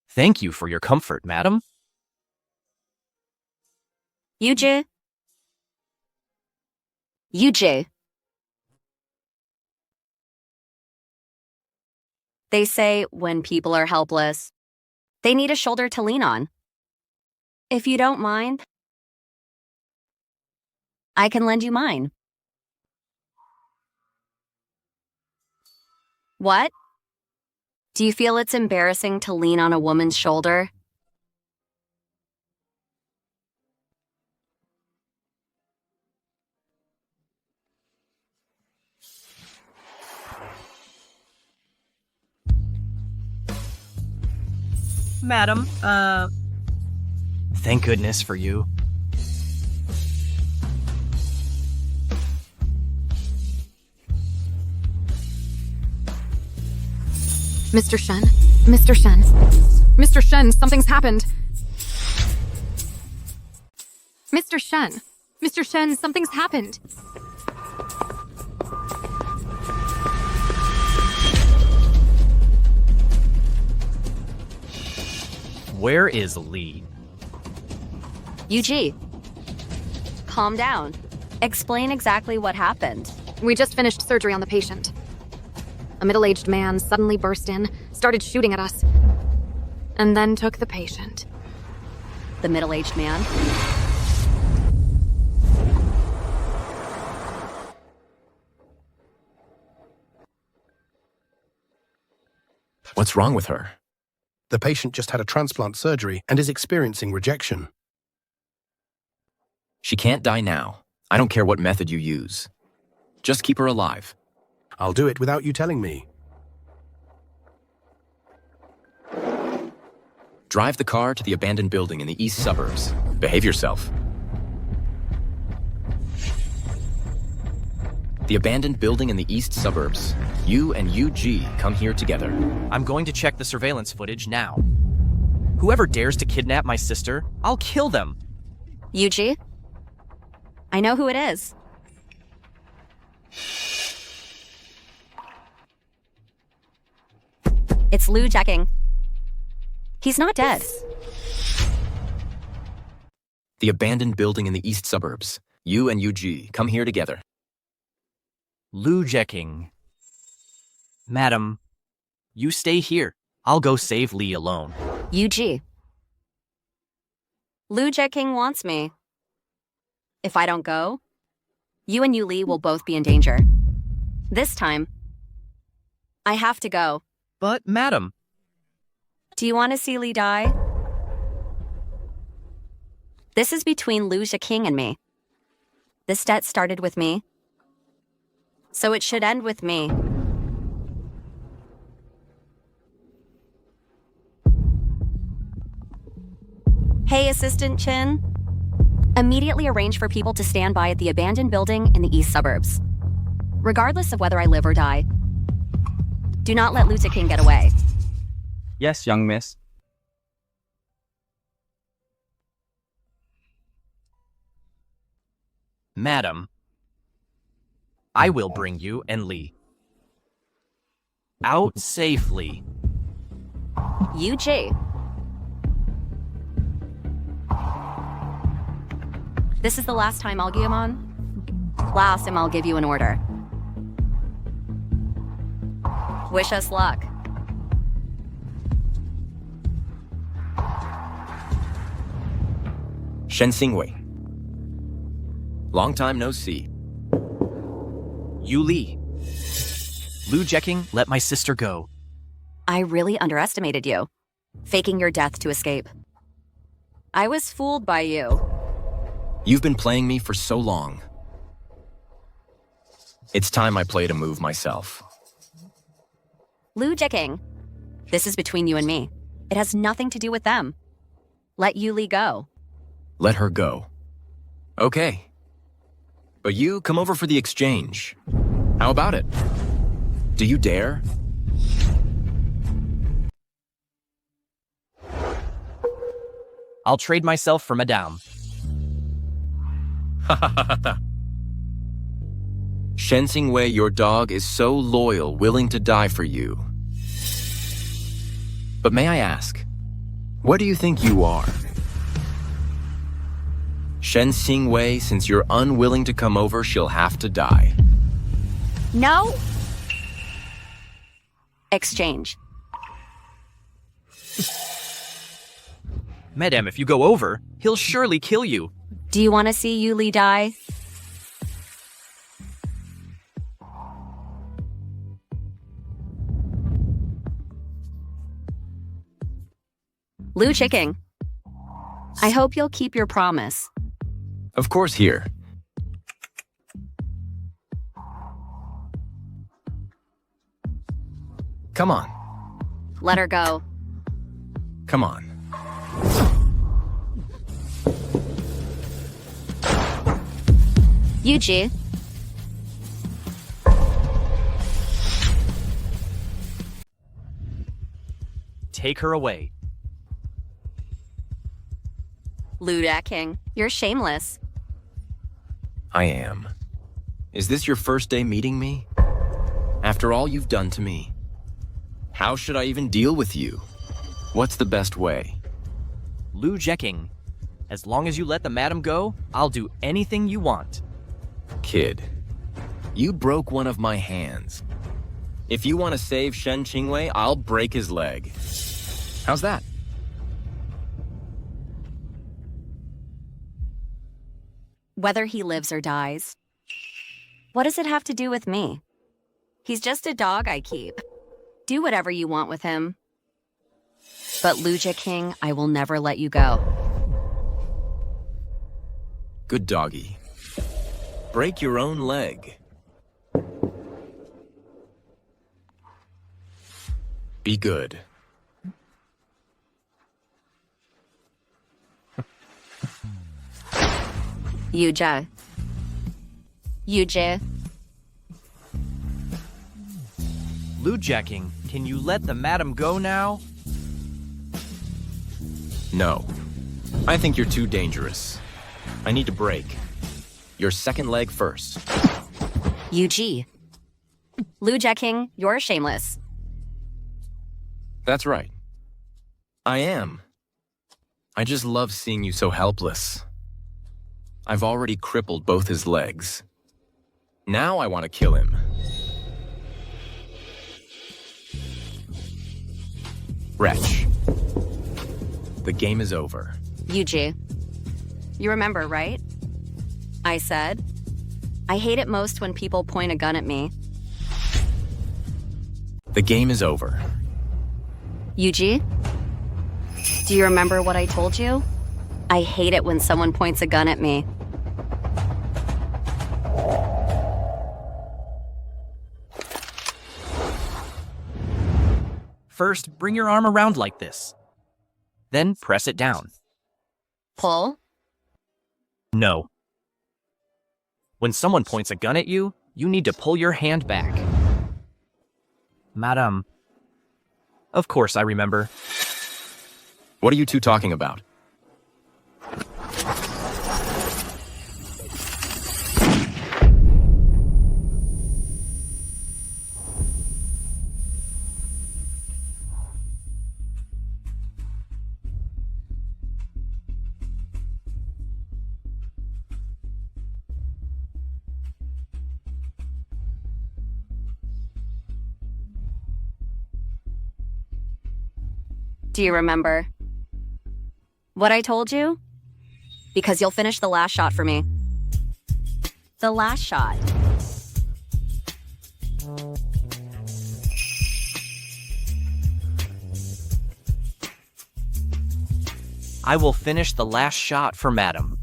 [SPEAKER 3] Thank you for your comfort, madam.
[SPEAKER 1] Yuji. They say when people are helpless, they need a shoulder to lean on. If you don't mind, I can lend you mine. What? Do you feel it's embarrassing to lean on a woman's shoulder?
[SPEAKER 3] Madam, thank goodness for you.
[SPEAKER 6] Mr. Shen? Mr. Shen? Mr. Shen, something's happened. Mr. Shen! Mr. Shen, something's happened.
[SPEAKER 3] Where is Lee?
[SPEAKER 1] Yuji, calm down. Explain exactly what happened.
[SPEAKER 6] We just finished surgery on the patient. A middle-aged man suddenly burst in, started shooting at us, and then took the patient.
[SPEAKER 1] The middle-aged man?
[SPEAKER 2] What's wrong with her?
[SPEAKER 4] The patient just had a transplant surgery and is experiencing rejection.
[SPEAKER 2] She can't die now. I don't care what method you use. Just keep her alive.
[SPEAKER 4] I'll do it without you telling me.
[SPEAKER 2] Drive the car to the abandoned building in the east suburbs. Behave yourself. The abandoned building in the east suburbs. You and UG come here together.
[SPEAKER 3] I'm going to check the surveillance footage now. Whoever dares to kidnap my sister, I'll kill them.
[SPEAKER 1] UG? I know who it is. It's Lou Jacking. He's not dead.
[SPEAKER 2] The abandoned building in the east suburbs. You and UG come here together.
[SPEAKER 3] Lou Jacking. Madam, you stay here. I'll go save Lee alone.
[SPEAKER 1] UG. Lou Jacking wants me. If I don't go, you and Lee will both be in danger. This time, I have to go.
[SPEAKER 3] But, madam...
[SPEAKER 1] Do you want to see Lee die? This is between Lou Jacking and me. This debt started with me, so it should end with me. Hey, Assistant Chin. Immediately arrange for people to stand by at the abandoned building in the east suburbs. Regardless of whether I live or die, do not let Lou Jacking get away.
[SPEAKER 5] Yes, young miss.
[SPEAKER 3] Madam, I will bring you and Lee out safely.
[SPEAKER 1] UG. This is the last time I'll give him on. Last time I'll give you an order. Wish us luck.
[SPEAKER 2] Shen Xingwei. Long time no see.
[SPEAKER 3] Yu Li. Lou Jacking let my sister go.
[SPEAKER 1] I really underestimated you, faking your death to escape. I was fooled by you.
[SPEAKER 2] You've been playing me for so long. It's time I played a move myself.
[SPEAKER 1] Lou Jacking, this is between you and me. It has nothing to do with them. Let Yu go.
[SPEAKER 2] Let her go. Okay. But you come over for the exchange. How about it? Do you dare?
[SPEAKER 3] I'll trade myself for Madame.
[SPEAKER 2] Shen Xingwei, your dog is so loyal, willing to die for you. But may I ask, what do you think you are? Shen Xingwei, since you're unwilling to come over, she'll have to die.
[SPEAKER 1] No. Exchange.
[SPEAKER 3] Madame, if you go over, he'll surely kill you.
[SPEAKER 1] Do you want to see Yu die? Lou Jacking, I hope you'll keep your promise.
[SPEAKER 2] Of course, here. Come on.
[SPEAKER 1] Let her go.
[SPEAKER 2] Come on.
[SPEAKER 1] UG.
[SPEAKER 3] Take her away.
[SPEAKER 1] Lou Jacking, you're shameless.
[SPEAKER 2] I am. Is this your first day meeting me? After all you've done to me, how should I even deal with you? What's the best way?
[SPEAKER 3] Lou Jacking, as long as you let the madam go, I'll do anything you want.
[SPEAKER 2] Kid, you broke one of my hands. If you want to save Shen Xingwei, I'll break his leg. How's that?
[SPEAKER 1] Whether he lives or dies, what does it have to do with me? He's just a dog I keep. Do whatever you want with him. But Luja King, I will never let you go.
[SPEAKER 2] Good doggy. Break your own leg. Be good.
[SPEAKER 1] Yuja.
[SPEAKER 3] Lujacking, can you let the madam go now?
[SPEAKER 2] No. I think you're too dangerous. I need to break. Your second leg first.
[SPEAKER 1] UG. Luja King, you're shameless.
[SPEAKER 2] That's right. I am. I just love seeing you so helpless. I've already crippled both his legs. Now I want to kill him. Wretch. The game is over.
[SPEAKER 1] UG. You remember, right? I said, I hate it most when people point a gun at me.
[SPEAKER 2] The game is over.
[SPEAKER 1] UG? Do you remember what I told you? I hate it when someone points a gun at me.
[SPEAKER 3] First, bring your arm around like this. Then press it down.
[SPEAKER 1] Pull?
[SPEAKER 3] No. When someone points a gun at you, you need to pull your hand back. Madam. Of course I remember.
[SPEAKER 2] What are you two talking about?
[SPEAKER 1] Do you remember what I told you? Because you'll finish the last shot for me. The last shot.
[SPEAKER 3] I will finish the last shot for Madam.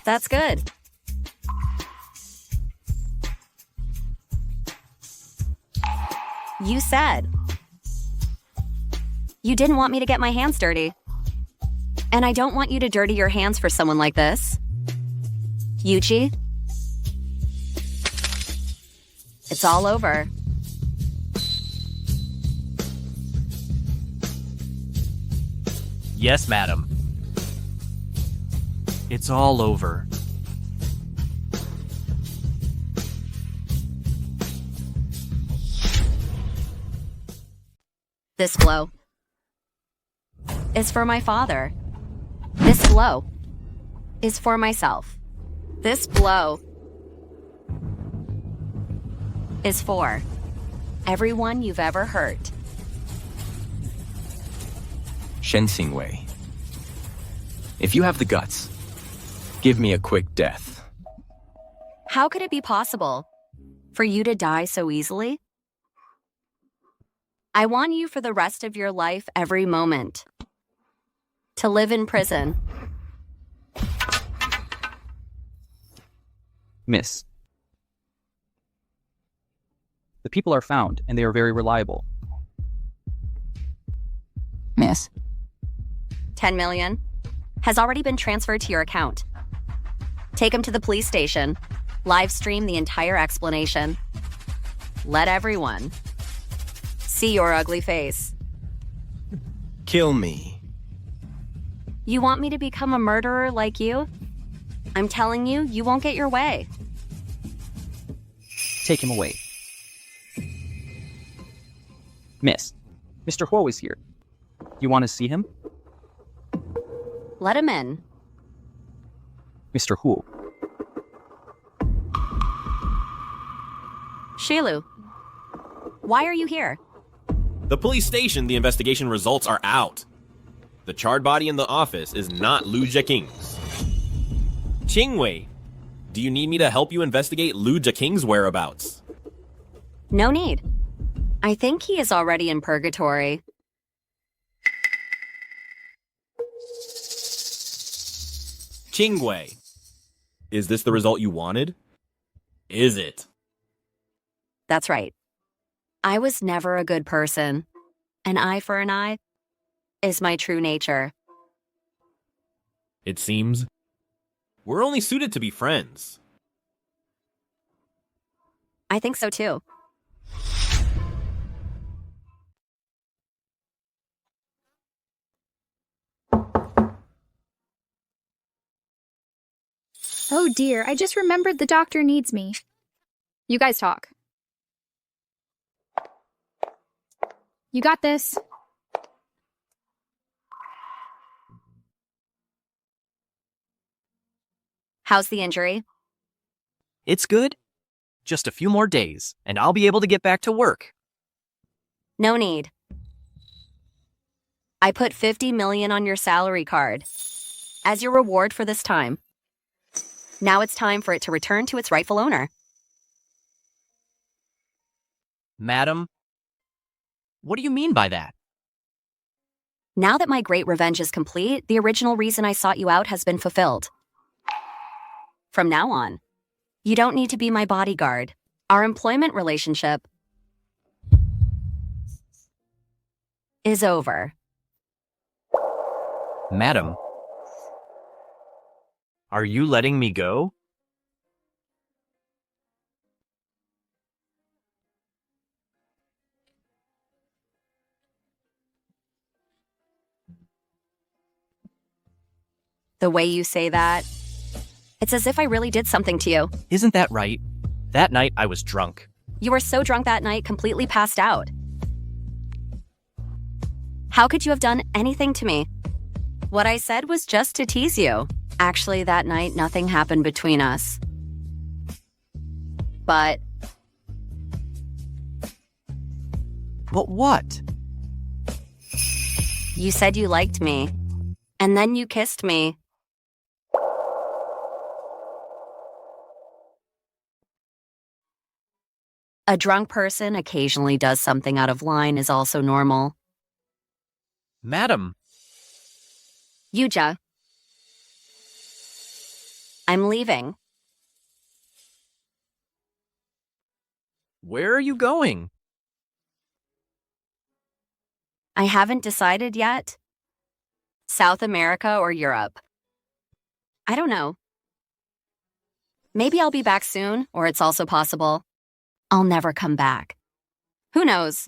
[SPEAKER 1] That's good. You said you didn't want me to get my hands dirty. And I don't want you to dirty your hands for someone like this. Yuji? It's all over.
[SPEAKER 3] Yes, madam. It's all over.
[SPEAKER 1] This blow is for my father. This blow is for myself. This blow is for everyone you've ever hurt.
[SPEAKER 2] Shen Xingwei. If you have the guts, give me a quick death.
[SPEAKER 1] How could it be possible for you to die so easily? I want you for the rest of your life, every moment, to live in prison.
[SPEAKER 5] Miss. The people are found, and they are very reliable.
[SPEAKER 10] Miss.
[SPEAKER 1] 10 million has already been transferred to your account. Take him to the police station. Live stream the entire explanation. Let everyone see your ugly face.
[SPEAKER 2] Kill me.
[SPEAKER 1] You want me to become a murderer like you? I'm telling you, you won't get your way.
[SPEAKER 5] Take him away. Miss, Mr. Huo is here. You want to see him?
[SPEAKER 1] Let him in.
[SPEAKER 5] Mr. Huo.
[SPEAKER 1] Shilu, why are you here?
[SPEAKER 19] The police station, the investigation results are out. The charred body in the office is not Lu Jiaqing's. Qingwei, do you need me to help you investigate Lu Jiaqing's whereabouts?
[SPEAKER 1] No need. I think he is already in purgatory.
[SPEAKER 19] Qingwei, is this the result you wanted? Is it?
[SPEAKER 1] That's right. I was never a good person. An eye for an eye is my true nature.
[SPEAKER 19] It seems we're only suited to be friends.
[SPEAKER 1] I think so too.
[SPEAKER 7] Oh dear, I just remembered the doctor needs me. You guys talk. You got this.
[SPEAKER 1] How's the injury?
[SPEAKER 3] It's good. Just a few more days, and I'll be able to get back to work.
[SPEAKER 1] No need. I put $50 million on your salary card as your reward for this time. Now it's time for it to return to its rightful owner.
[SPEAKER 3] Madam, what do you mean by that?
[SPEAKER 1] Now that my great revenge is complete, the original reason I sought you out has been fulfilled. From now on, you don't need to be my bodyguard. Our employment relationship is over.
[SPEAKER 3] Madam, are you letting me go?
[SPEAKER 1] The way you say that, it's as if I really did something to you.
[SPEAKER 3] Isn't that right? That night I was drunk.
[SPEAKER 1] You were so drunk that night, completely passed out. How could you have done anything to me? What I said was just to tease you. Actually, that night, nothing happened between us. But
[SPEAKER 3] what?
[SPEAKER 1] You said you liked me, and then you kissed me. A drunk person occasionally does something out of line is also normal.
[SPEAKER 3] Madam.
[SPEAKER 1] Yuja. I'm leaving.
[SPEAKER 3] Where are you going?
[SPEAKER 1] I haven't decided yet. South America or Europe. I don't know. Maybe I'll be back soon, or it's also possible I'll never come back. Who knows?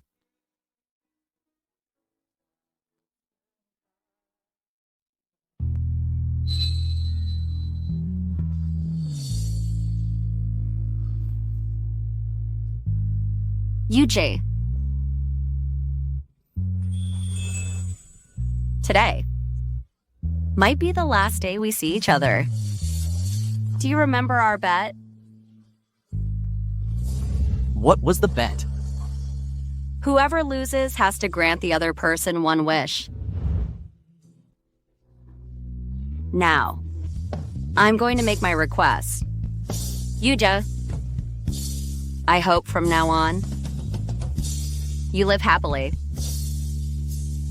[SPEAKER 1] UJ. Today might be the last day we see each other. Do you remember our bet?
[SPEAKER 3] What was the bet?
[SPEAKER 1] Whoever loses has to grant the other person one wish. Now, I'm going to make my request. Yuja, I hope from now on, you live happily.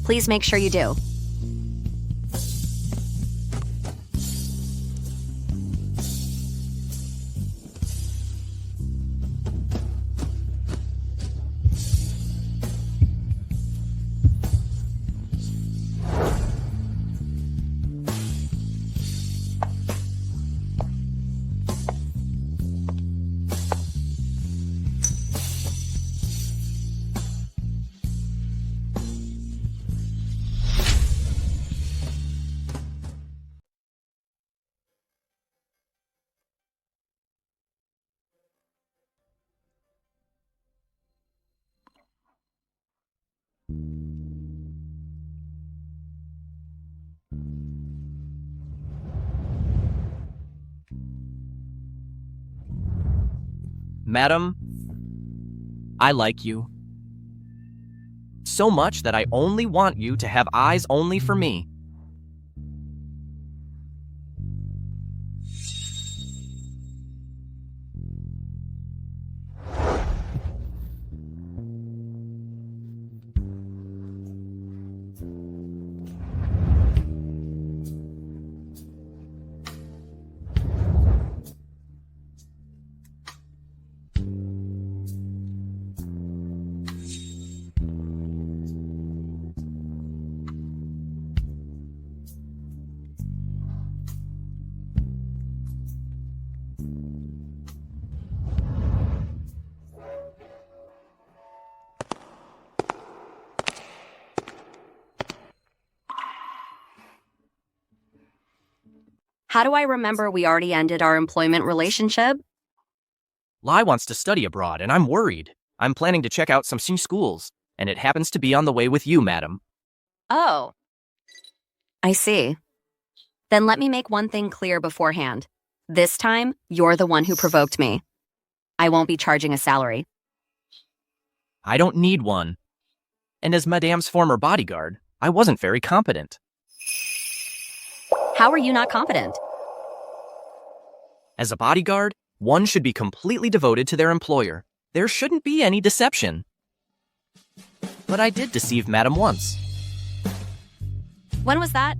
[SPEAKER 1] Please make sure you do.
[SPEAKER 3] Madam, I like you. So much that I only want you to have eyes only for me.
[SPEAKER 1] How do I remember we already ended our employment relationship?
[SPEAKER 3] Lai wants to study abroad, and I'm worried. I'm planning to check out some schools, and it happens to be on the way with you, madam.
[SPEAKER 1] Oh. I see. Then let me make one thing clear beforehand. This time, you're the one who provoked me. I won't be charging a salary.
[SPEAKER 3] I don't need one. And as Madame's former bodyguard, I wasn't very competent.
[SPEAKER 1] How are you not competent?
[SPEAKER 3] As a bodyguard, one should be completely devoted to their employer. There shouldn't be any deception. But I did deceive Madame once.
[SPEAKER 1] When was that?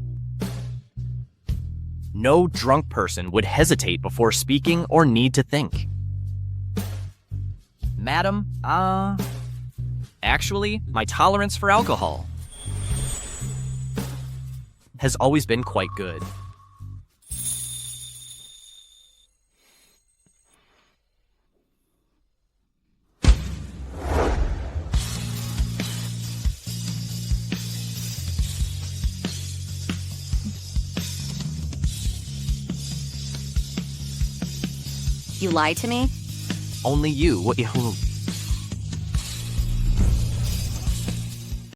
[SPEAKER 3] No drunk person would hesitate before speaking or need to think. Madam, actually, my tolerance for alcohol has always been quite good.
[SPEAKER 1] You lied to me?
[SPEAKER 3] Only you.